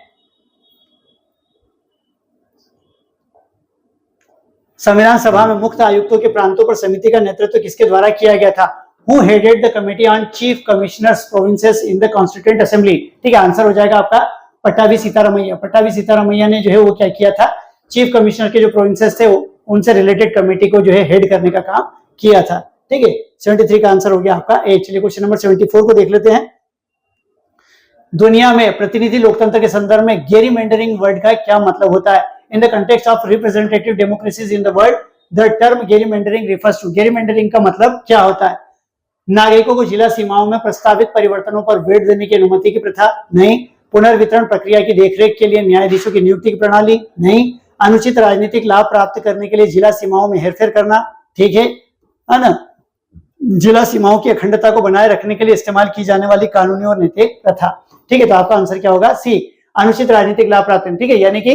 संविधान सभा में मुक्त आयुक्तों के प्रांतों पर समिति का नेतृत्व किसके द्वारा किया गया था? Who headed the committee on chief commissioners provinces in the constituent assembly? ठीक है, आंसर हो जाएगा आपका पट्टाभी सीतारामैया। पट्टाभी सीतारामैया ने जो है वो क्या किया था, चीफ कमिश्नर के जो प्रोविंसेस थे उनसे रिलेटेड कमेटी को जो है हेड करने का काम किया था, ठीक है। 73 का आंसर हो गया आपका ए। चलिए क्वेश्चन नंबर 74 को देख लेते हैं। दुनिया में प्रतिनिधि लोकतंत्र के संदर्भ में गेरीमेंडरिंग वर्ड का क्या मतलब होता है? In the context of representative democracies in the world the term gerrymandering refers to, gerrymandering का मतलब क्या होता है? नागरिकों को जिला सीमाओं में प्रस्तावित परिवर्तनों पर वोट देने की अनुमति की प्रथा नहीं। पुनर्वितरण प्रक्रिया की देखरेख के लिए न्यायाधीशों की नियुक्ति की प्रणाली नहीं। अनुचित राजनीतिक लाभ प्राप्त करने के लिए जिला सीमाओं में हेरफेर करना, ठीक है ना। जिला सीमाओं की अखंडता को बनाए रखने के लिए इस्तेमाल की जाने वाली कानूनी और नैतिक प्रथा, ठीक है, तो आपका आंसर क्या होगा? सी, अनुचित राजनीतिक लाभ प्राप्त, ठीक है, यानी कि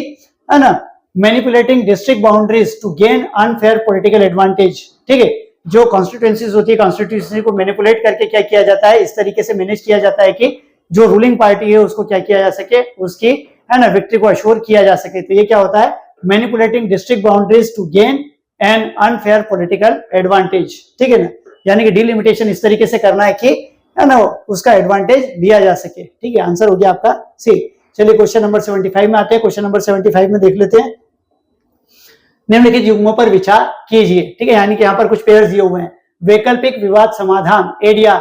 है ना manipulating district boundaries to gain unfair political advantage, ठीक है, जो कॉन्स्टिट्यूएंसीज होती है कॉन्स्टिट्यूएंसी को मैनिपुलेट करके क्या किया जाता है, इस तरीके से मैनेज किया जाता है कि जो रूलिंग पार्टी है उसको क्या किया जा सके, उसकी है ना विक्ट्री को अश्योर किया जा सके। तो ये क्या होता है? Manipulating district boundaries to gain an unfair political advantage, ठीक है ना, यानी कि डिलिमिटेशन इस तरीके से करना है कि है ना उसका एडवांटेज लिया जा सके, ठीक है, आंसर हो गया आपका सी। चलिए क्वेश्चन नंबर 75 में आते हैं। क्वेश्चन नंबर 75 में देख लेते हैं। निम्नलिखित युग्मों पर विचार कीजिए, ठीक है, यानी कि यहाँ पर कुछ पेयर्स दिए हुए हैं। वैकल्पिक विवाद समाधान एडिया,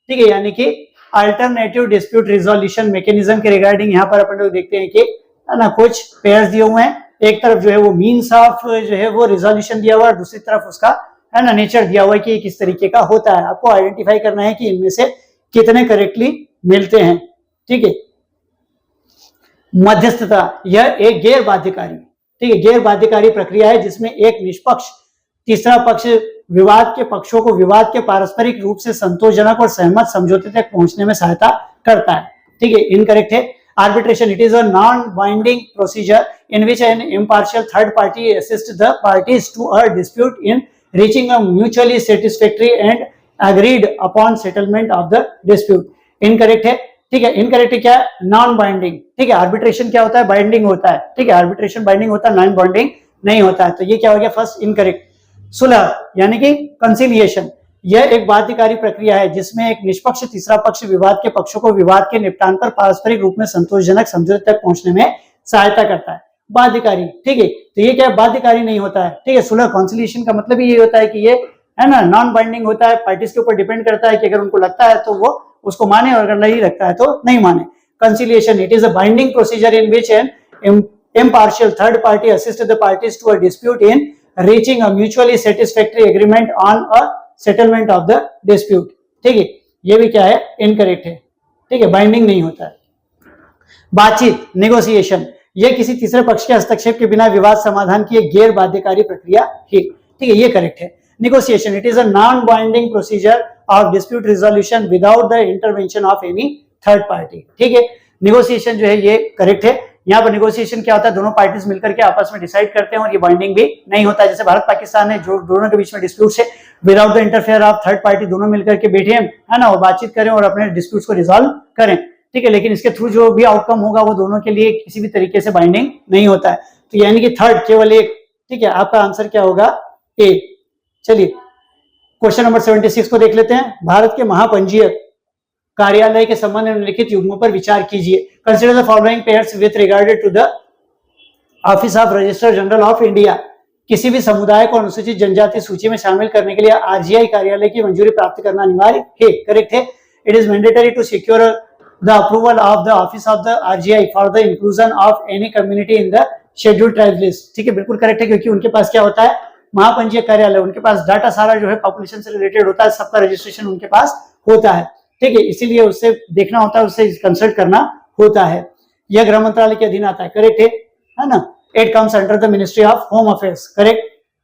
ठीक है, यानी कि अल्टरनेटिव डिस्प्यूट रिजोल्यूशन मैकेनिज्म के रिगार्डिंग यहाँ पर अपन लोग देखते हैं कि है ना कुछ पेयर्स दिए हुए हैं। एक तरफ जो है वो मीन्स ऑफ जो है वो रिजोल्यूशन दिया हुआ है, दूसरी तरफ उसका है ना नेचर दिया हुआ है कि किस तरीके का होता है। आपको आइडेंटिफाई करना है कि इनमें से कितने करेक्टली मिलते हैं, ठीक है। मध्यस्थता, यह एक गैर बाध्यकारी, ठीक है, गैर बाध्यकारी प्रक्रिया है जिसमें एक निष्पक्ष तीसरा पक्ष विवाद के पक्षों को विवाद के पारस्परिक रूप से संतोषजनक और सहमत समझौते तक पहुंचने में सहायता करता है, ठीक है, इनकरेक्ट है। Arbitration, it is a non-binding procedure in which an impartial third party assists the parties to a dispute in reaching a mutually satisfactory and agreed upon settlement of the dispute. Incorrect है, ठीक है. Incorrect क्या है? Non binding. ठीक है. Arbitration क्या होता है? बाइंडिंग होता है. ठीक है. आर्बिट्रेशन बाइंडिंग होता है, नॉन बाइंडिंग नहीं होता है. तो ये क्या हो गया? First incorrect. सुलह यानी कि कंसिलिएशन, यह एक बाध्यकारी प्रक्रिया है जिसमें एक निष्पक्ष तीसरा पक्ष विवाद के पक्षों को विवाद के निपटान पर पारस्परिक रूप में संतोषजनक समझौते तक पहुंचने में सहायता करता है. बाध्यकारी. ठीक है. तो ये क्या है? बाध्यकारी नहीं होता है. ठीक है. सुलह कंसिलिएशन का मतलब ये होता है कि ये है ना नॉन बाइंडिंग होता है, पार्टीज के ऊपर डिपेंड करता है कि अगर उनको लगता है तो वो उसको माने और अगर नहीं लगता है तो नहीं माने. Conciliation, it is a binding procedure in which N impartial third party assist the parties to a dispute in reaching a mutually satisfactory agreement on a settlement of the dispute. ठीक है. ये भी क्या है? इनकरेक्ट है. ठीक है. Binding नहीं होता है. बातचीत, नेगोशिएशन, यह किसी तीसरे पक्ष के हस्तक्षेप के बिना विवाद समाधान की एक गैर बाध्यकारी प्रक्रिया है. ठीक है. ये करेक्ट है. Negotiation, it is a non binding procedure of dispute resolution without the intervention of any third party. ठीक है. नेगोशिएशन जो है ये करेक्ट है. यहाँ पर नेगोशिएशन क्या होता है? दोनों पार्टीज मिलकर के आपस में डिसाइड करते हैं और ये बाइंडिंग भी नहीं होता है. जैसे भारत पाकिस्तान है, जो दोनों के बीच में डिस्प्यूट है, without the interfere of third party दोनों मिलकर के बैठे हैं, है ना, और बातचीत करें और अपने डिस्प्यूट्स को रिजॉल्व करें. ठीक है. लेकिन इसके थ्रू जो भी आउटकम होगा वो दोनों के लिए किसी भी तरीके से बाइंडिंग नहीं होता है. तो यानी कि थर्ड केवल एक. ठीक है. आपका आंसर क्या होगा? ए. चलिए क्वेश्चन नंबर 76 को देख लेते हैं. भारत के महापंजीयक कार्यालय के संबंध में निम्नलिखित युग्मों पर विचार कीजिए. Consider the following pairs with regard to the office of registrar general of India. किसी भी समुदाय को अनुसूचित जनजाति सूची में शामिल करने के लिए आरजीआई कार्यालय की मंजूरी प्राप्त करना अनिवार्य है. करेक्ट है. It is mandatory to secure the approval of the office of the RGI for the inclusion of any community in the scheduled tribes list. ठीक है. बिल्कुल करेक्ट है, क्योंकि उनके पास क्या होता है? महापंजीयक कार्यालय, उनके पास डाटा सारा जो है पॉपुलेशन से रिलेटेड होता है, सबका रजिस्ट्रेशन उनके पास होता है. ठीक है. इसीलिए उससे देखना होता है, उससे कंसल्ट करना होता है. यह गृह मंत्रालय के अधीन आता है. करेक्ट है ना. It comes under the ministry of home affairs. Correct.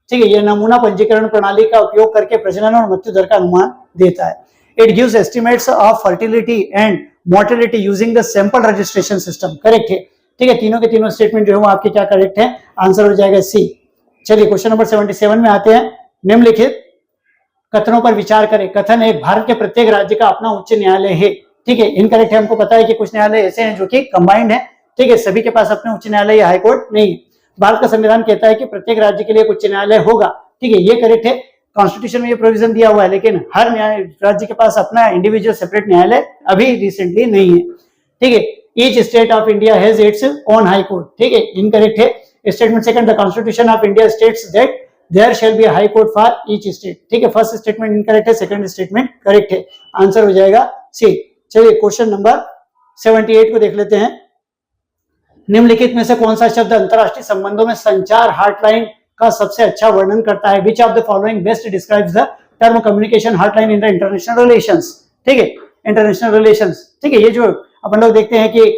ठीक है. यह नमूना पंजीकरण प्रणाली का उपयोग करके प्रजनन और मृत्यु दर का अनुमान देता है. It gives estimates of fertility and mortality using the sample registration system. Correct है. ठीक है. तीनों के तीनों स्टेटमेंट जो है वो आपके क्या करेक्ट है? आंसर हो जाएगा सी. चलिए क्वेश्चन नंबर 77 में आते हैं. निम्नलिखित कथनों पर विचार करें. कथन एक, भारत के प्रत्येक राज्य का अपना उच्च न्यायालय है. ठीक है. इनकरेक्ट है. हमको पता है कि कुछ न्यायालय ऐसे हैं जो कि कंबाइंड है. ठीक है. सभी के पास अपने उच्च न्यायालय या हाईकोर्ट नहीं है. भारत का संविधान कहता है कि प्रत्येक राज्य के लिए एक उच्च न्यायालय होगा. ठीक है. ये करेक्ट है. कॉन्स्टिट्यूशन में ये प्रोविजन दिया हुआ है, लेकिन हर राज्य के पास अपना इंडिविजुअल सेपरेट न्यायालय अभी रिसेंटली नहीं है. ठीक है. Each state of India has its own high court. ठीक है. इनकरेक्ट है. Statement second, the constitution of India states that there shall be high court for each state. ठीक है. फर्स्ट स्टेटमेंट इनकरेक्ट है, सेकंड स्टेटमेंट करेक्ट है. Answer हो जाएगा सी. चलिए क्वेश्चन नंबर 78 को देख लेते हैं. निम्नलिखित में से कौन सा शब्द अंतरराष्ट्रीय संबंधों में संचार हॉटलाइन का सबसे अच्छा वर्णन करता है? विच of the following best describes the term communication hotline in the international relations. ठीक है. International relations. ठीक है. ये जो अपन लोग देखते हैं कि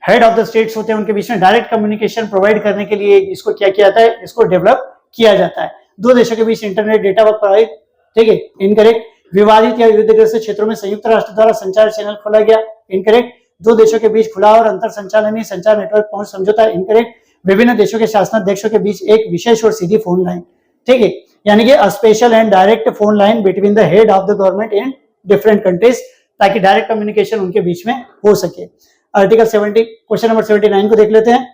हेड ऑफ द स्टेट्स होते हैं, उनके बीच में डायरेक्ट कम्युनिकेशन प्रोवाइड करने के लिए इसको क्या किया जाता है? इसको डेवलप किया जाता है. दो देशों के बीच इंटरनेट डेटा प्रोवाइड. ठीक है. इनकरेक्ट. विवादित या युद्धग्रस्त क्षेत्रों में संयुक्त राष्ट्र द्वारा संचार चैनल खोला गया. इनकरेक्ट. दो देशों के बीच खुला और अंतर संचालनीय संचार नेटवर्क पहुंच समझौता. इनकरेक्ट. विभिन्न देशों के शासनाध्यक्षों के बीच एक विशेष और सीधी फोन लाइन. ठीक है. यानी कि a special and direct phone line between the head of the government in different countries, ताकि डायरेक्ट कम्युनिकेशन उनके बीच में हो सके. आर्टिकल 70, क्वेश्चन नंबर 79 को देख लेते हैं.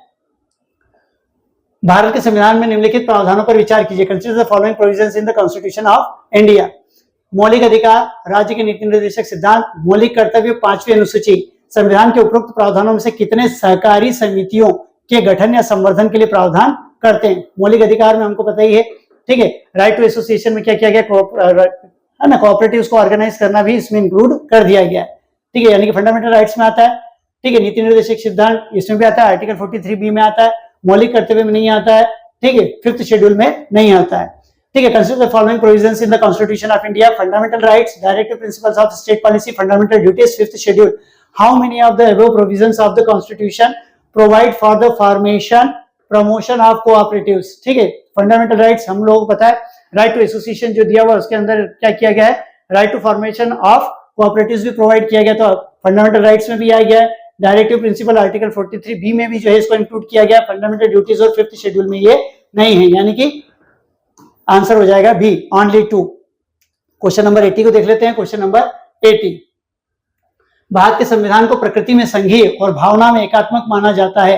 भारत के संविधान में निम्नलिखित प्रावधानों पर विचार कीजिए. Consider the following provisions in the constitution of India. मौलिक अधिकार, राज्य के नीति निर्देशक सिद्धांत, मौलिक कर्तव्य, 5वीं अनुसूची. संविधान के उपरोक्त प्रावधानों में से कितने सहकारी समितियों के गठन या संवर्धन के लिए प्रावधान करते हैं? मौलिक अधिकार में हमको पता ही है. ठीक है. राइट टू एसोसिएशन में क्या किया गया? है ना, कोऑपरेटिव्स को ऑर्गेनाइज करना भी इसमें इंक्लूड कर दिया गया. ठीक है. यानी कि फंडामेंटल राइट्स में आता है. ठीक है. नीति निर्देशक सिद्धांत इसमें भी आता है. आर्टिकल 43B में आता है. मौलिक कर्तव्य में नहीं आता है. ठीक है. 5th शेड्यूल में नहीं आता है. ठीक है. Consider the following provisions in the constitution of India. Fundamental rights, directive principles of state policy, fundamental duties, 5th schedule. How many of the above provisions of the constitution provide for the formation promotion of cooperatives? ठीक है. Fundamental rights हम लोगों को पता है. Right to association जो दिया हुआ उसके अंदर क्या किया गया है? Right to formation of cooperatives भी प्रोवाइड किया गया. तो फंडामेंटल राइट्स में भी आ गया है. डायरेक्टिव प्रिंसिपल आर्टिकल 43 बी में भी जो है इसको इंक्लूड किया गया, फंडामेंटल ड्यूटीज और 5th शेड्यूल में ये नहीं है, यानी कि आंसर हो जाएगा बी, ओनली 2। क्वेश्चन नंबर 80 को देख लेते हैं। क्वेश्चन नंबर 80, भारत के संविधान को प्रकृति में संघीय और भावना में एकात्मक माना जाता है,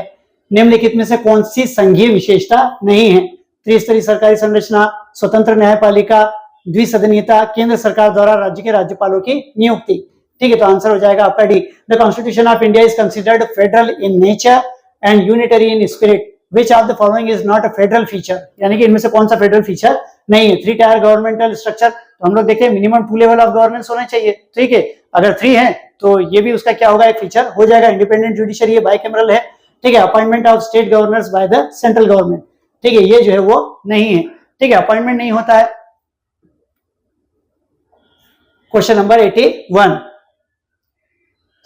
निम्नलिखित में से कौन सी संघीय विशेषता नहीं है? त्रिस्तरीय सरकारी संरचना, स्वतंत्र न्यायपालिका, द्विसदनीयता, केंद्र सरकार द्वारा राज्य के राज्यपालों की नियुक्ति। ठीक है, तो आंसर हो जाएगा आपका D. The constitution of India is considered federal in nature and unitary in spirit, which of the following is not a federal feature, यानी कि इनमें से कौन सा फेडरल फीचर नहीं है? 3 टायर गवर्नमेंटल स्ट्रक्चर, तो हम लोग देखें मिनिमम 2 लेवल ऑफ गवर्नेंस होना चाहिए। ठीक है, अगर 3 है तो ये भी उसका क्या होगा, एक फीचर हो जाएगा। इंडिपेंडेंट जुडिशरी है, बाइकैमरल है। ठीक है, appointment of state governors by the central government, ठीक है, ये जो है वो नहीं है। ठीक है, अपॉइंटमेंट नहीं होता है। क्वेश्चन नंबर 81,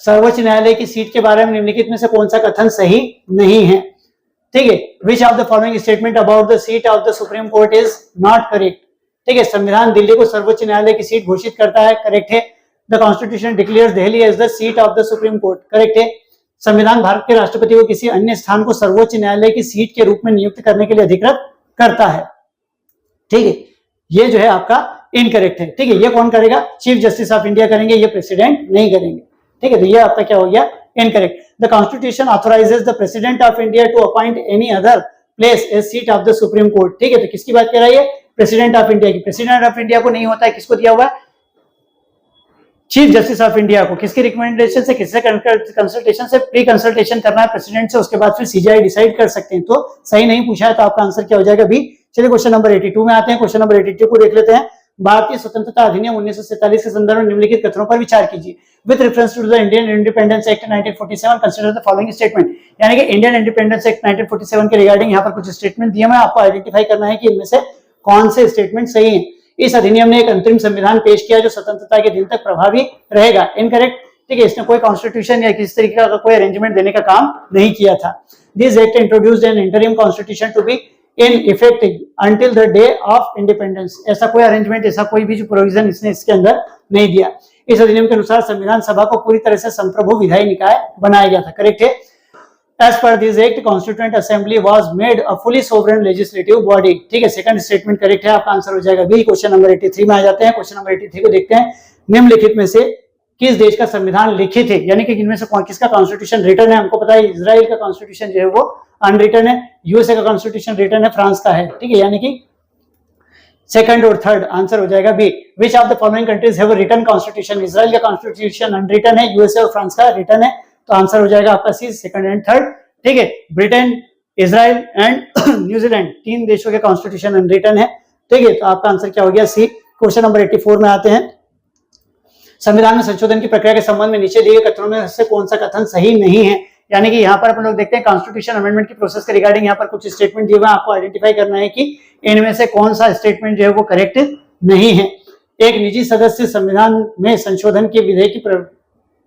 सर्वोच्च न्यायालय की सीट के बारे में निम्नलिखित में से कौन सा कथन सही नहीं है? ठीक है, विच of the following statement about the seat of the supreme court is not correct? ठीक है, संविधान दिल्ली को सर्वोच्च न्यायालय की सीट घोषित करता है, करेक्ट है। The constitution declares Delhi as the seat of the supreme court, correct है। संविधान भारत के राष्ट्रपति को किसी अन्य स्थान को सर्वोच्च न्यायालय की सीट के रूप में नियुक्त करने के लिए अधिकृत करता है। ठीक है, ये जो है आपका इनकरेक्ट है। ठीक है, ये कौन करेगा? चीफ जस्टिस ऑफ इंडिया करेंगे, ये प्रेसिडेंट नहीं करेंगे। ठीक है, तो ये आपका क्या हो गया? Incorrect. The constitution authorises the president of India to appoint any other place as seat of the supreme court. ठीक है, तो किसकी बात कर रहा है ये? प्रेसिडेंट ऑफ इंडिया की। प्रेसिडेंट ऑफ इंडिया को नहीं होता है, किसको दिया हुआ है? चीफ जस्टिस ऑफ इंडिया को। किसकी रिकमेंडेशन से, किससे कंसल्टेशन से? प्री कंसल्टेशन करना है प्रेसिडेंट से, उसके बाद फिर सीजीआई डिसाइड कर सकते हैं। तो सही नहीं पूछा है, तो आपका आंसर क्या हो जाएगा? बी। चलिए क्वेश्चन नंबर 82 में आते हैं। क्वेश्चन नंबर 82 को देख लेते हैं। भारतीय स्वतंत्रता अधिनियम 1947 के संदर्भ में निम्नलिखित कथनों पर विचार कीजिए। With reference to the Indian independence act 1947 consider the following statement, यानी कि इंडियन इंडिपेंडेंस एक्ट 1947 के रिगार्डिंग यहाँ पर कुछ स्टेटमेंट दिए हैं, आपको आइडेंटिफाई करना है कि इनमें से कौन से स्टेटमेंट सही है। इस अधिनियम ने एक अंतरिम संविधान पेश किया जो स्वतंत्रता के दिन तक प्रभावी रहेगा, इनकरेक्ट। ठीक है, इसने कोई कॉन्स्टिट्यूशन या किसी तरीके का कोई अरेंजमेंट देने का काम नहीं किया था। This act introduced an interim constitution to be in effect until the day of independence. ऐसा कोई अरेंजमेंट, ऐसा कोई भी जो प्रोविजन इसने इसके अंदर नहीं दिया। इस अधिनियम के अनुसार संविधान सभा को पूरी तरह से संप्रभु विधायी निकाय बनाया गया था, करेक्ट है। As per this act, Constituent Assembly was made a fully sovereign legislative body। ठीक है, सेकंड स्टेटमेंट करेक्ट है, आपका आंसर हो जाएगा बी। क्वेश्चन नंबर 83 में आ जाते हैं। क्वेश्चन नंबर 83 को देखते हैं। निम्नलिखित में से किस देश का संविधान लिखित है, यानी कि इनमें से किसका कॉन्स्टिट्यूशन रिटन है? हमको पता है इजराइल का कॉन्स्टिट्यूशन जो है वो अनरिटन है, यूएसए का कॉन्स्टिट्यूशन रिटन है, फ्रांस का है। ठीक है, यानी कि सेकंड और थर्ड आंसर हो जाएगा B. Which of the following countries have written constitution? Israel का कॉन्स्टिट्यूशन अनरिटन है, यूएसए और फ्रांस का रिटन है, तो आंसर हो जाएगा आपका सी, सेकंड एंड थर्ड। ठीक है, ब्रिटेन, इजराइल एंड न्यूजीलैंड, 3 देशों के कॉन्स्टिट्यूशन अनरिटन है। ठीक है, तो आपका आंसर क्या हो गया? सी। क्वेश्चन नंबर 84 में आते हैं। संविधान में संशोधन की प्रक्रिया के संबंध में नीचे दिए कथनों में से कौन सा कथन सही नहीं है? यानी कि यहाँ पर अपन लोग देखते हैं कॉन्स्टिट्यूशन अमेंडमेंट की प्रोसेस के रिगार्डिंग यहाँ पर कुछ स्टेटमेंट दिए हुए हैं, आपको आइडेंटिफाई करना है कि इनमें से कौन सा स्टेटमेंट जो है वो करेक्ट नहीं है। एक निजी सदस्य संविधान में संशोधन के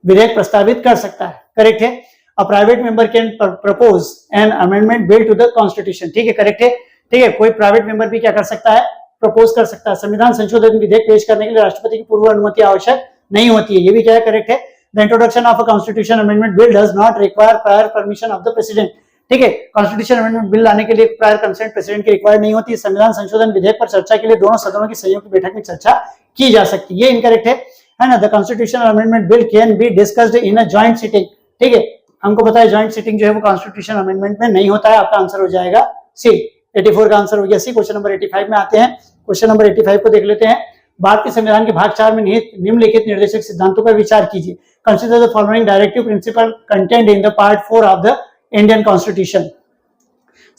विधेयक प्रस्तावित कर सकता है, करेक्ट है। A private member can propose an amendment bill to the constitution। ठीक है, करेक्ट है। ठीक है, कोई प्राइवेट मेंबर भी क्या कर सकता है? प्रपोज कर सकता है। संविधान संशोधन विधेयक पेश करने के लिए राष्ट्रपति की पूर्व अनुमति आवश्यक नहीं होती है, ये भी क्या है? करेक्ट है। The introduction of a constitution amendment bill does not require prior permission of the president। ठीक है, कॉन्स्टिट्यूशन अमेंडमेंट बिल लाने के लिए प्रायर कंसेंट प्रेसिडेंट की रिक्वायर्ड नहीं होती। संविधान संशोधन विधेयक पर चर्चा के लिए दोनों सदनों की संयुक्त बैठक में चर्चा की जा सकती है, ये इनकरेक्ट है ना। The constitution amendment bill can be discussed in a joint sitting. ठीक है, हमको पता है जॉइंट सिटिंग जो है वो कॉन्स्टिट्यूशन अमेंडमेंट में नहीं होता है, आपका आंसर हो जाएगा सी। 84 का आंसर हो गया सी। क्वेश्चन नंबर 85 में आते हैं। क्वेश्चन नंबर 85 को देख लेते हैं। भारत के संविधान के भाग 4 में निम्नलिखित निर्देशक सिद्धांतों पर विचार कीजिए। Consider the following directive principle content in the part 4 of the Indian constitution.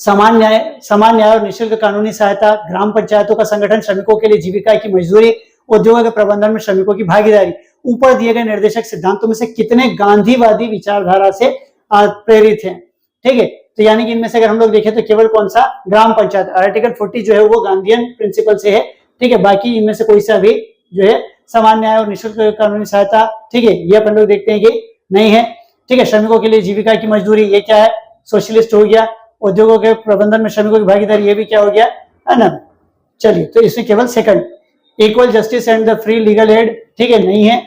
समान न्याय और निःशुल्क कानूनी सहायता, ग्राम पंचायतों का संगठन, श्रमिकों के लिए जीविका की मजदूरी, उद्योगों के प्रबंधन में श्रमिकों की भागीदारी। ऊपर दिए गए निर्देशक सिद्धांतों में से कितने गांधीवादी विचारधारा से प्रेरित हैं? ठीक है, तो यानी कि इनमें से अगर हम लोग देखें तो केवल कौन सा? ग्राम पंचायत। आर्टिकल 40 जो है वो गांधीयन प्रिंसिपल से है। ठीक है, बाकी इनमें से कोई सा भी जो है समान न्याय और निःशुल्क कानूनी सहायता, ठीक है, ये अपन लोग देखते हैं कि नहीं है। ठीक है, श्रमिकों के लिए जीविका की मजदूरी, ये क्या है? सोशलिस्ट हो गया। उद्योगों के प्रबंधन में श्रमिकों की भागीदारी, ये भी क्या हो गया? है ना। चलिए, तो इसमें केवल second. Equal justice and the free legal aid, ठीक है, नहीं है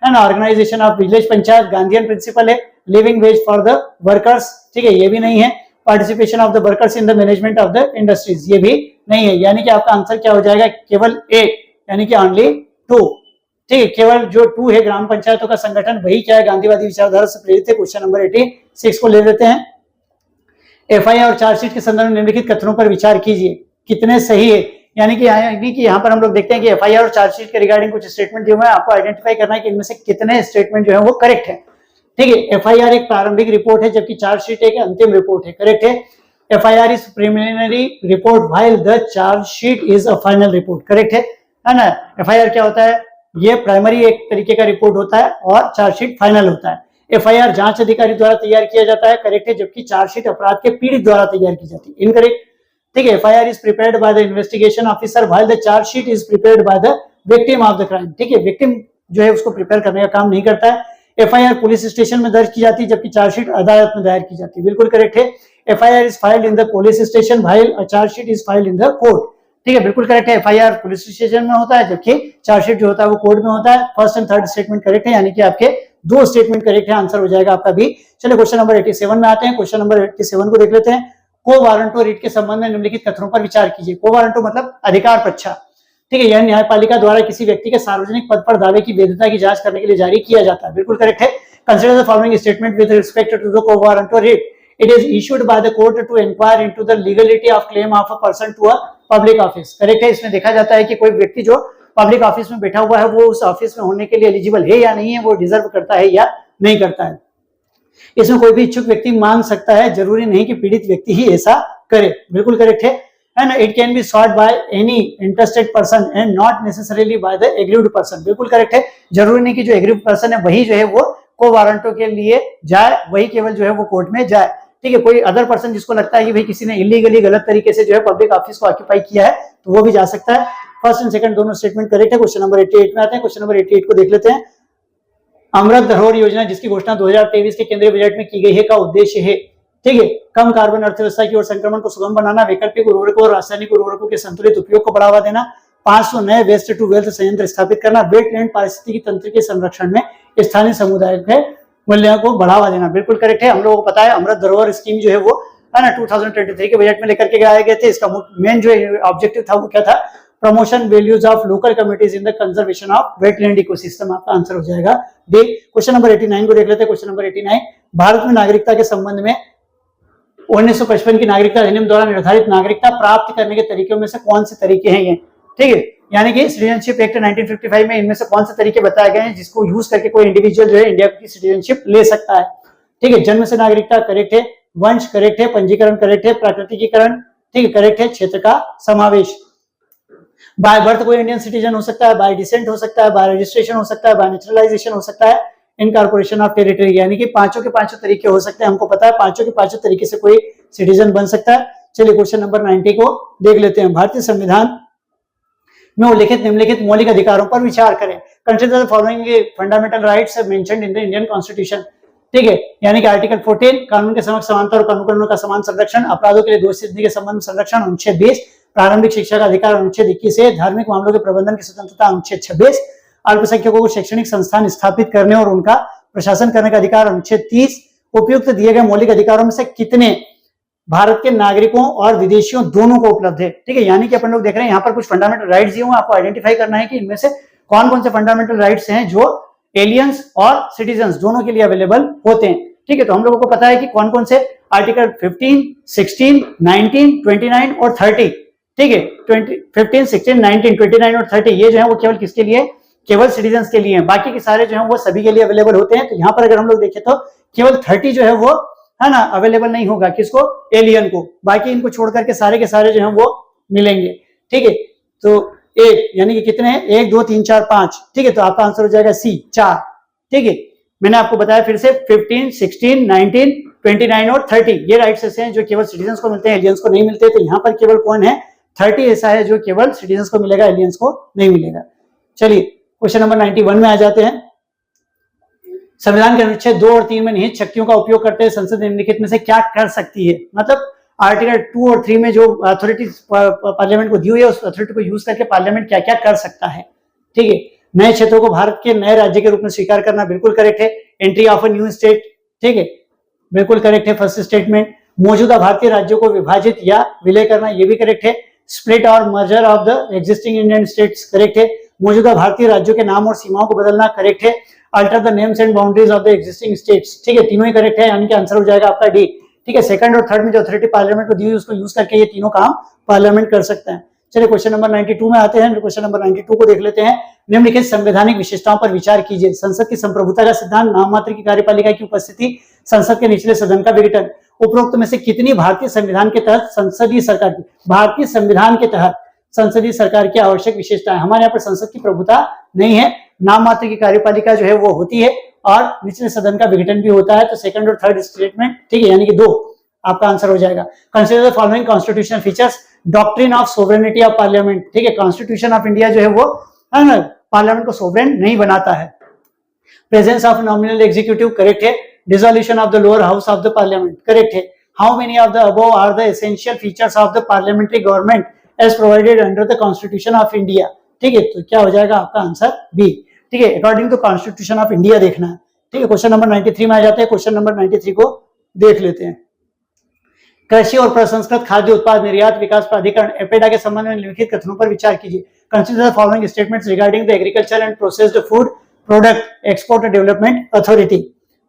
है ना। Organisation of village panchayat Gandhian principle है। Living wage for the workers, ठीक है, ये भी नहीं है। Participation of the workers in the management of the industries, ये भी नहीं है। यानी कि आपका आंसर क्या हो जाएगा, केवल एक, यानी कि ओनली 2, ठीक है। केवल जो 2 है ग्राम पंचायतों का संगठन, वही क्या है, गांधीवादी विचारधारा से प्रेरित है। क्वेश्चन नंबर 86 को ले लेते हैं। एफआईआर और चार्जशीट के संदर्भ में निम्नलिखित कथनों पर विचार कीजिए, कितने सही है। यानी कि यहाँ पर हम लोग देखते हैं कि एफआईआर और चार्जशीट के रिगार्डिंग कुछ स्टेटमेंट दिए हुए हैं, आपको आइडेंटिफाई करना है कि इनमें से कितने स्टेटमेंट जो है वो करेक्ट है, ठीक है। एफआईआर एक प्रारंभिक रिपोर्ट है, जबकि चार्जशीट एक अंतिम रिपोर्ट है, करेक्ट है। FIR is preliminary report while the chargesheet is a final report, correct है ना। एफआईआर क्या होता है, ये प्राइमरी एक तरीके का रिपोर्ट होता है और चार्जशीट फाइनल होता है। एफआईआर जांच अधिकारी द्वारा तैयार किया जाता है, करेक्ट है, जबकि चार्जशीट अपराध के पीड़ित द्वारा तैयार की जाती है, इनकरेक्ट, ठीक है। FIR is prepared by the investigation officer while the chargesheet is prepared by the victim of the crime, ठीक है। विक्टिम जो है उसको प्रिपेयर करने का काम नहीं करता है। एफआईआर पुलिस स्टेशन में दर्ज की जाती है, जबकि चार्जशीट अदालत में दायर की जाती है, बिल्कुल करेक्ट है। FIR is filed in the police station while a chargesheet is filed in the court, ठीक है, बिल्कुल करेक्ट है। एफआईआर पुलिस स्टेशन में होता है, जबकि चार्जशीट जो होता है वो कोर्ट में होता है। First and third statement correct है, यानी कि आपके 2 स्टेटमेंट करेक्ट है, आंसर हो जाएगा आपका बी। चलिए क्वेश्चन नंबर 87 में आते हैं। क्वेश्चन नंबर 87 को देख लेते हैं। को वारंटो रिट के संबंध में निम्नलिखित कथनों पर विचार कीजिए। को वारंटो मतलब अधिकार पक्षा, ठीक है, यह न्यायपालिका द्वारा किसी व्यक्ति के सार्वजनिक पद पर दावे की वैधता की जांच करने के लिए जारी किया जाता है, बिल्कुल करेक्ट है। Consider the following statement with respect to the quo warranto writ. It is issued by the court to inquire into the legality of claim of a person to a public office, correct है। इसमें देखा जाता है कि कोई व्यक्ति जो public office में बैठा हुआ है वो उस ऑफिस में होने के लिए एलिजिबल है या नहीं है, वो डिजर्व करता है या नहीं करता है। इसमें कोई भी इच्छुक व्यक्ति मांग सकता है, जरूरी नहीं कि पीड़ित व्यक्ति ही ऐसा करे, बिल्कुल करेक्ट है। And it can be sought by any interested person and not necessarily by the aggrieved person, बिल्कुल करेक्ट है। जरूरी नहीं कि जो एग्रीव्ड पर्सन है वही जो है वो को वारंटो के लिए जाए, वही केवल जो है वो कोर्ट में जाए, ठीक है। कोई अदर पर्सन जिसको लगता है कि भाई किसी ने इलीगली गलत तरीके से जो है पब्लिक ऑफिस को ऑक्यूपाई किया है, तो वो भी जा सकता है। फर्स्ट एंड सेकंड दोनों स्टेटमेंट करेक्ट है। क्वेश्चन नंबर 88 में आते हैं। क्वेश्चन नंबर 88 को देख लेते हैं। अमृत धरोहर योजना जिसकी घोषणा 2023 के केंद्रीय बजट में की गई है का उद्देश्य है, ठीक है, कम कार्बन अर्थव्यवस्था की ओर संक्रमण को सुगम बनाना, वैकल्पिक उर्वरकों और रासायनिक उर्वरकों के संतुलित उपयोग को बढ़ावा देना, 500 नए वेस्ट टू वेल्थ संयंत्र स्थापित करना, वेटलैंड पारिस्थितिकी तंत्र के संरक्षण में स्थानीय समुदाय के मूल्यों को बढ़ावा देना, बिल्कुल करेक्ट है। हम लोगों को पता है अमृत धरोहर स्कीम जो है वो है ना 2023 के बजट में लेकर के आए गए थे। इसका मेन जो ऑब्जेक्टिव था वो क्या था, promotion values of local communities in the conservation of wetland ecosystem, आपका आंसर हो जाएगा डी। क्वेश्चन नंबर 89 को देख लेते हैं। क्वेश्चन नंबर 89, भारत में नागरिकता के संबंध में 1955 की नागरिकता अधिनियम द्वारा निर्धारित नागरिकता प्राप्त करने के तरीकों में से कौन से तरीके हैं ये, ठीक है, यानी कि सिटीजनशिप एक्ट 1955 में इनमें से कौन से तरीके बताए गए हैं जिसको यूज करके कोई इंडिविजुअल जो है इंडिया की सिटीजनशिप ले सकता है, ठीक है। जन्म से नागरिकता करेक्ट है, वंश करेक्ट है, पंजीकरण करेक्ट है, प्राकृतिकीकरण ठीक है करेक्ट है, क्षेत्र का समावेश, बाय बर्थ कोई इंडियन सिटीजन हो सकता है, बाय डिसेंट हो सकता है, बाय रजिस्ट्रेशन हो सकता है, बाय नेचुरलाइजेशन हो सकता है, इनकॉर्पोरेशन ऑफ टेरिटरी, यानी कि पांचों के पांचों तरीके हो सकते हैं। हमको पता है पांचों के पांचों तरीके से कोई सिटीजन बन सकता है। चलिए क्वेश्चन नंबर 90 को देख लेते हैं। भारतीय संविधान में उल्लिखित निम्नलिखित मौलिक अधिकारों पर विचार करें। Consider the following fundamental rights mentioned in the Indian constitution, ठीक है, यानी कि आर्टिकल 14 कानून के समक्ष समानता और कानून का समान संरक्षण, अपराधों के लिए दोषी सिद्धि के संबंध में संरक्षण अनुच्छेद 20, प्रारंभिक शिक्षा का अधिकार अनुच्छेद 21 है, धार्मिक मामलों के प्रबंधन की स्वतंत्रता अनुच्छेद 26, अल्पसंख्यकों को शैक्षणिक संस्थान स्थापित करने और उनका प्रशासन करने का अधिकार अनुच्छेद 30। उपयुक्त दिए गए मौलिक अधिकारों में से कितने भारत के नागरिकों और विदेशियों दोनों को उपलब्ध है, ठीक है, यानी कि अपन लोग देख रहे हैं यहाँ पर कुछ फंडामेंटल राइट्स दिए हुए, आपको आइडेंटिफाई करना है कि इनमें से कौन कौन से फंडामेंटल राइट्स हैं जो एलियंस और सिटीजन्स दोनों के लिए अवेलेबल होते हैं, ठीक है। तो हम लोगों को पता है कि कौन कौन से आर्टिकल 15, 16, 19, 29 और 30, ठीक है, 15, 16, 19, 29 और 30 ये जो है वो केवल किसके लिए, केवल सिटीजन्स के लिए हैं, बाकी के सारे जो है वो सभी के लिए अवेलेबल होते हैं। तो यहाँ पर अगर हम लोग देखें तो केवल 30 जो है वो है ना अवेलेबल नहीं होगा, किसको, एलियन को, बाकी इनको छोड़ करके सारे के सारे जो है वो मिलेंगे, ठीक है। तो एक यानी कि कितने हैं, 1 2 3 4 5, ठीक है, तो आपका आंसर हो जाएगा सी 4, ठीक है। मैंने आपको बताया फिर से 15, 16, 19, 29 और 30 ये राइट्स ऐसे हैं जो केवल सिटीजन्स को मिलते हैं, एलियंस को नहीं मिलते। तो यहाँ पर केवल कौन है, 30 ऐसा है जो केवल सिटीजन्स को मिलेगा, एलियंस को नहीं मिलेगा। चलिए क्वेश्चन नंबर 91 में आ जाते हैं। संविधान के अनुच्छेद 2 और 3 में निहित शक्तियों का उपयोग करते हुए संसद निम्नलिखित में से क्या कर सकती है, मतलब आर्टिकल 2 और 3 में जो अथॉरिटी पार्लियामेंट को दी हुई है उस अथॉरिटी को यूज करके पार्लियामेंट क्या क्या कर सकता है, ठीक है। नए क्षेत्रों को भारत के नए राज्य के रूप में स्वीकार करना, बिल्कुल करेक्ट है। Entry of a new state, ठीक है, बिल्कुल करेक्ट है फर्स्ट स्टेटमेंट। मौजूदा भारतीय राज्यों को विभाजित या विलय करना, ये भी करेक्ट है। स्प्लिट और merger of the existing Indian states, correct है। मौजूदा भारतीय राज्यों के नाम और सीमाओं को बदलना, करेक्ट है। Alter the names and boundaries of the existing states, ठीक है, तीनों ही करेक्ट है, यानी कि आंसर हो जाएगा आपका डी। ठीक है, सेकंड और थर्ड में जो अथॉरिटी पार्लियामेंट को दी हुई उसको यूज करके ये तीनों काम पार्लियामेंट कर सकते हैं। चलिए क्वेश्चन नंबर 92 में आते हैं। क्वेश्चन नंबर 92 को देख लेते हैं। निम्नलिखित संवैधानिक विशेषताओं पर विचार कीजिए। संसद की संप्रभुता का सिद्धांत, नाम मात्र की कार्यपालिका की उपस्थिति, संसद के निचले सदन का विघटन। उपरोक्त में से कितनी भारतीय संविधान के तहत संसदीय सरकार की, भारतीय संविधान के तहत संसदीय सरकार की आवश्यक विशेषताएं? हमारे यहाँ पर संसद की प्रभुता नहीं है, नाम मात्र की कार्यपालिका जो है वो होती है और निचले सदन का विघटन भी होता है। तो सेकंड और थर्ड स्टेटमेंट, ठीक है, यानी कि 2 आपका आंसर हो जाएगा। Consider the following constitutional features. Doctrine of sovereignty of parliament, ठीक है, कॉन्स्टिट्यूशन ऑफ इंडिया जो है वो पार्लियामेंट को सोवरेन नहीं बनाता है। Presence of nominal executive, correct है। Dissolution of the lower house of the parliament, correct है। How many of the above are the essential features of the parliamentary government as provided under the constitution of India, ठीक है, तो क्या हो जाएगा आपका answer B. ठीक है, according to constitution of India देखना है। ठीक है, क्वेश्चन नंबर 93 में आ जाते हैं। क्वेश्चन नंबर 93 को देख लेते हैं। कृषि और प्रसंस्कृत खाद्य उत्पाद निर्यात विकास प्राधिकरण एपेडा के संबंध में निम्नलिखित कथनों पर विचार कीजिए। Consider the following statements regarding the agriculture and processed food product export development authority,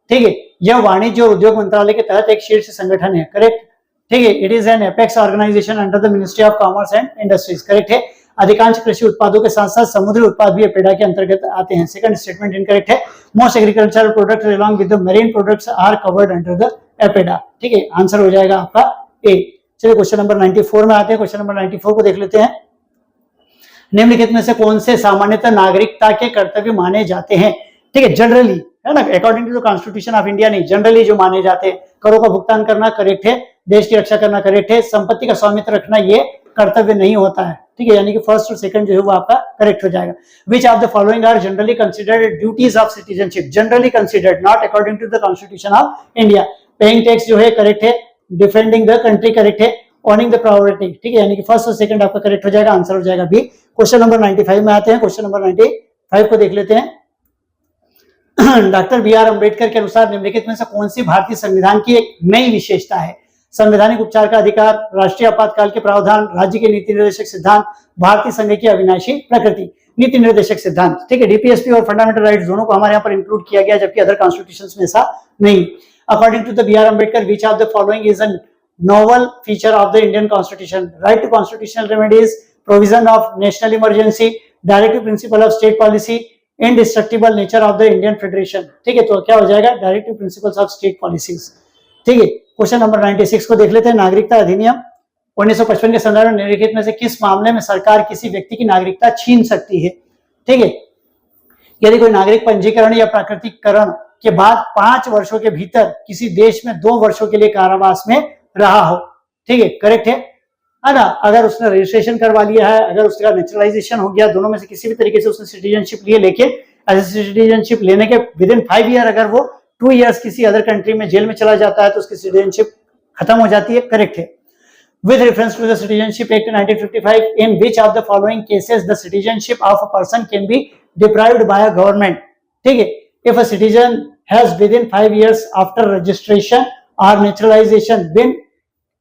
ठीक है, यह वाणिज्य और उद्योग मंत्रालय के तहत एक शीर्ष संगठन है, करेक्ट, ठीक है। It is an apex organisation under the ministry of commerce and industries, correct है। अधिकांश कृषि उत्पादों के साथ साथ समुद्री उत्पाद भी एपेडा के अंतर्गत आते हैं। सेकंड स्टेटमेंट इनकरेक्ट है। Most agricultural products along with the marine products are covered under the APEDA, ठीक है, आंसर हो जाएगा आपका ए। चलिए क्वेश्चन नंबर 94 में आते हैं। क्वेश्चन नंबर 94 को देख लेते हैं। निम्नलिखित में से कौन से सामान्यतः नागरिकता के कर्तव्य माने जाते हैं? ठीक है, जनरली, है ना, according to the constitution of India नहीं, जनरली जो माने जाते हैं। करों का भुगतान करना, करेक्ट है। देश की रक्षा करना, करेक्ट है। संपत्ति का स्वामित्व रखना, ये कर्तव्य नहीं होता है, ठीक है, यानी कि फर्स्ट और सेकंड जो है वो आपका करेक्ट हो जाएगा। Which of the following are generally considered duties of citizenship? Generally considered, not according to the constitution of India. Paying tax जो है करेक्ट है। डिफेंडिंग द कंट्री, करेक्ट है। ऑनिंग द प्रायोरिटी, ठीक है, यानी कि फर्स्ट और सेकंड आपका करेक्ट हो जाएगा, आंसर हो जाएगा बी। क्वेश्चन नंबर 95 में आते हैं। क्वेश्चन नंबर 95 को देख लेते हैं। Doctor B R. अम्बेडकर के अनुसार निम्नलिखित में से कौन सी भारतीय संविधान की एक नई विशेषता है? संवैधानिक उपचार का अधिकार, राष्ट्रीय आपातकाल के प्रावधान, राज्य के नीति निर्देशक सिद्धांत, भारतीय संघ की अविनाशी प्रकृति। नीति निर्देशक सिद्धांत, ठीक है, डीपीएसपी और फंडामेंटल राइट्स दोनों को हमारे यहाँ पर इंक्लूड किया गया, जबकि अदर कॉन्स्टिट्यूशंस में ऐसा नहीं। According to the B R. Ambedkar, which of the following is a novel feature of the Indian constitution? Right to constitutional remedies, provision of national emergency, directive principle of state policy, indestructible nature of the Indian federation, ठीक है, तो क्या हो जाएगा? Directive principles of state policies, ठीक है। Question number 96 को देख लेते हैं। नागरिकता अधिनियम 1955 के संदर्भ में निम्नलिखित में से किस मामले में सरकार किसी व्यक्ति की नागरिकता छीन सकती है? ठीक है, यदि कोई नागरिक पंजीकरण या प्राकृतिकरण के बाद 5 वर्षों के भीतर किसी देश में 2 वर्षों के लिए कारावास में रहा हो, ठीक है, करेक्ट है ना। अगर उसने रजिस्ट्रेशन करवा लिया है, अगर उसका नेचुरलाइजेशन हो गया, दोनों में से किसी भी तरीके से उसने सिटीजनशिप लिए, लेकिन सिटीजनशिप लेने के विद इन 5 ईयर अगर वो 2 इयर्स किसी अदर कंट्री में जेल में चला जाता है तो उसकी सिटीजनशिप खत्म हो जाती है, करेक्ट है। With reference to the citizenship act 1955, in which of the following cases the citizenship of a person can be deprived by a government? ठीक है, if a citizen has within 5 years after registration और naturalisation been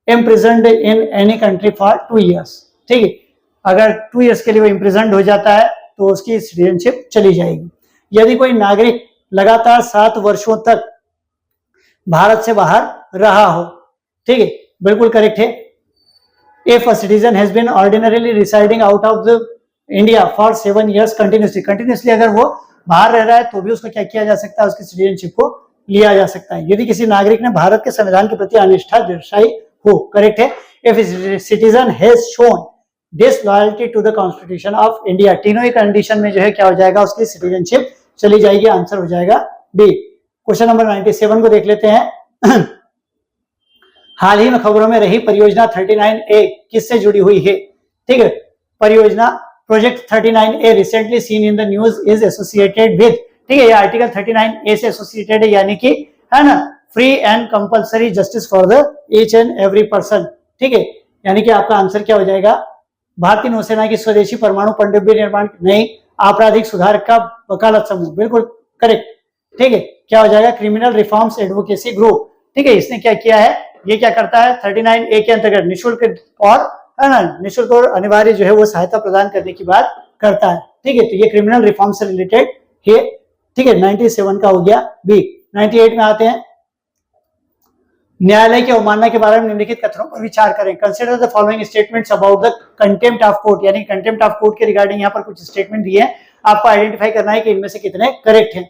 imprisoned in any country for 2 years, ठीक है, अगर 2 years के लिए वो imprisoned हो जाता है तो उसकी सिटीजनशिप चली जाएगी। यदि कोई नागरिक लगातार 7 वर्षों तक भारत से बाहर रहा हो, ठीक है, बिल्कुल करेक्ट है। If a citizen has been ordinarily residing out of the India for 7 years continuously अगर वो बाहर रह रहा है तो भी उसको क्या किया जा सकता है? उसकी सिटीजनशिप को लिया जा सकता है। यदि किसी नागरिक ने भारत के संविधान के प्रति अनिष्ठा दर्शाई हो, करेक्ट है। If citizen has shown disloyalty to the constitution of India, तीनों ही कंडीशन में जो है क्या हो जाएगा? उसकी सिटीजनशिप चली जाएगी, आंसर हो जाएगा डी। क्वेश्चन नंबर 97 को देख लेते हैं। हाल ही में खबरों में रही परियोजना 39A किससे जुड़ी हुई है? ठीक है, परियोजना project 39A recently seen in the news is associated with, ठीक है, ये आर्टिकल 39A से एसोसिएटेड है, यानी कि, है ना, free and compulsory justice for the each and every person, ठीक है, यानी कि आपका आंसर क्या हो जाएगा? भारतीय नौसेना की स्वदेशी परमाणु पनडुब्बी निर्माण नहीं, आपराधिक सुधार का वकालत समूह, बिल्कुल करेक्ट, ठीक है। क्या हो जाएगा, क्रिमिनल रिफॉर्म्स एडवोकेसी ग्रुप, ठीक है। इसने क्या किया है, ये क्या करता है 39A के अंतर्गत निःशुल्क और है ना, निःशुल्क और अनिवार्य जो है वो सहायता प्रदान करने की बात करता है, ठीक है। तो ये क्रिमिनल रिफॉर्म से रिलेटेड है, ठीक है। 97 का हो गया बी। 98 में आते हैं, न्यायालय की अवमानना के बारे में निम्नलिखित कथनों पर विचार करें। Consider the following statements about the contempt of court, यानी कंटेम्प्ट ऑफ कोर्ट के रिगार्डिंग यहाँ पर कुछ स्टेटमेंट दिए हैं, आपको आइडेंटिफाई करना है कि इनमें से कितने करेक्ट हैं,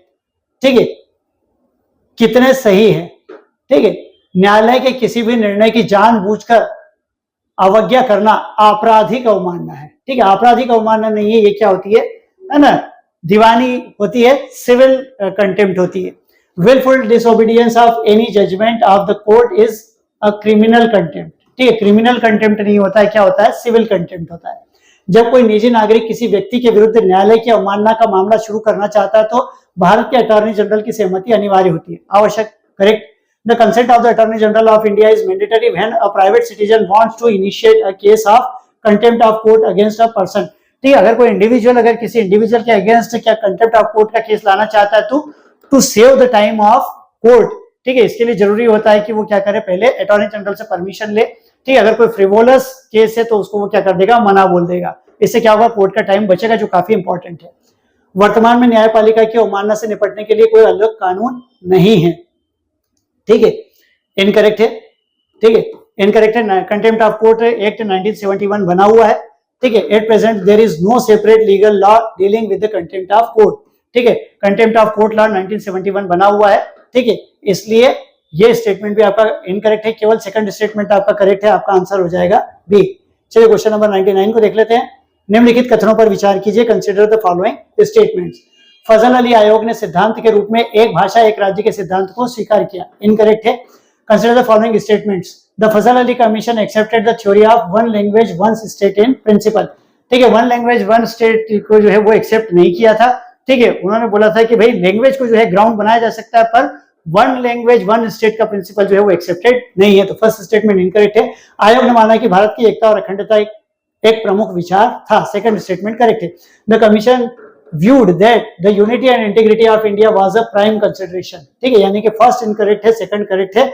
ठीक है, कितने सही है, ठीक है। न्यायालय के किसी भी निर्णय की जानबूझकर अवज्ञा करना आपराधिक अवमानना है, ठीक है। आपराधिक अवमानना नहीं है, ये क्या होती है ना, दीवानी होती है, सिविल कंटेम्प्ट होती है। willful disobedience of any judgment of the court is a criminal contempt, ठीक है। क्रिमिनल कंटेम्प्ट नहीं होता है, क्या होता है, सिविल कंटेम्प्ट होता है। जब कोई निजी नागरिक किसी व्यक्ति के विरुद्ध न्यायालय की अवमानना का मामला शुरू करना चाहता है तो भारत के अटॉर्नी जनरल की सहमति अनिवार्य होती है, आवश्यक, correct. The consent of the attorney general of India is mandatory when a private citizen wants to initiate a case of contempt of court against a person, ठीक है। अगर कोई इंडिविजुअल, अगर किसी इंडिविजुअल के अगेंस्ट क्या कंटेम्प्ट ऑफ कोर्ट का case लाना चाहता है तो to save the time of court, ठीक है, इसके लिए जरूरी होता है कि वो क्या करे, पहले अटॉर्नी जनरल से परमिशन ले, ठीक है। अगर कोई फ्रिवोलस केस है तो उसको वो क्या कर देगा, मना बोल देगा। इससे क्या होगा, कोर्ट का टाइम बचेगा, जो काफी इंपॉर्टेंट है। वर्तमान में न्यायपालिका की अवमानना से निपटने के लिए कोई अलग कानून नहीं है, ठीक है। इनकरेक्ट है, ठीक है, इनकरेक्ट है। कंटेम्प्ट ऑफ कोर्ट एक्ट 1971 बना हुआ है, ठीक है। At present there is no separate legal law dealing with the contempt of court, ठीक है। कंटेम्प्ट ऑफ कोर्ट लॉ 1971 बना हुआ है, ठीक है। इसलिए ये स्टेटमेंट भी आपका इनकरेक्ट है, केवल सेकंड स्टेटमेंट आपका करेक्ट है, आपका आंसर हो जाएगा बी। चलिए क्वेश्चन नंबर 99 को देख लेते हैं। निम्नलिखित कथनों पर विचार कीजिए, कंसीडर द फॉलोइंग स्टेटमेंट्स। फजल अली आयोग ने सिद्धांत के रूप में एक भाषा एक राज्य के सिद्धांत को स्वीकार किया, इनकरेक्ट है। Consider the following statements. The Fazal Ali commission accepted the theory of one language one state in principle, ठीक है। वन लैंग्वेज वन स्टेट को जो है वो एक्सेप्ट नहीं किया था, ठीक है। उन्होंने बोला था कि भाई लैंग्वेज को जो है ग्राउंड बनाया जा सकता है, पर वन लैंग्वेज वन स्टेट का प्रिंसिपल जो है वो एक्सेप्टेड नहीं है, तो फर्स्ट स्टेटमेंट इनकरेक्ट है। आयोग ने माना कि भारत की एकता और अखंडता एक प्रमुख विचार था, सेकंड स्टेटमेंट करेक्ट है। The commission viewed that the unity and integrity of India was a prime consideration, ठीक है। यानी कि फर्स्ट इनकरेक्ट है, सेकंड करेक्ट है,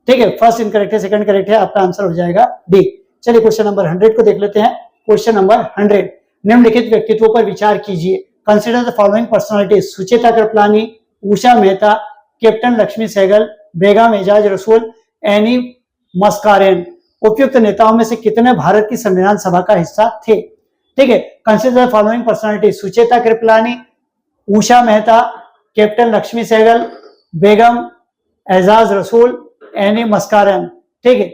ठीक है। फर्स्ट इनकरेक्ट है, सेकंड करेक्ट है, आपका आंसर हो जाएगा डी। चलिए क्वेश्चन नंबर 100 को देख लेते हैं। क्वेश्चन नंबर 100, निम्नलिखित व्यक्तित्वों पर विचार कीजिए। Consider the following personalities. Sucheta Kripalani, Usha Mehta, captain Lakshmi Sahgal, Begum Aizaz Rasul, Annie मस्कारेन उपयुक्त नेताओं में से कितने भारत की संविधान सभा का हिस्सा थे, ठीक है। Consider the following personalities. Sucheta Kripalani, Usha Mehta, captain Lakshmi Sahgal, Begum Aizaz Rasul, Annie मस्कारेन, ठीक है।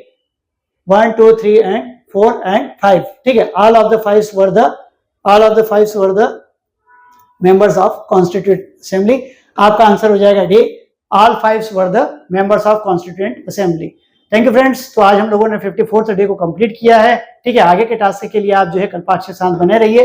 1 2 3 and 4 and 5, ठीक है। all of the five were the members of constituent assembly, आपका आंसर हो जाएगा D. all five were the members of constituent assembly। Thank you friends. तो आज हम लोगों ने 54th डे को कंप्लीट किया है, ठीक है। आगे के टास्क के लिए आप जो है कल्पाक्ष के साथ बने रहिए।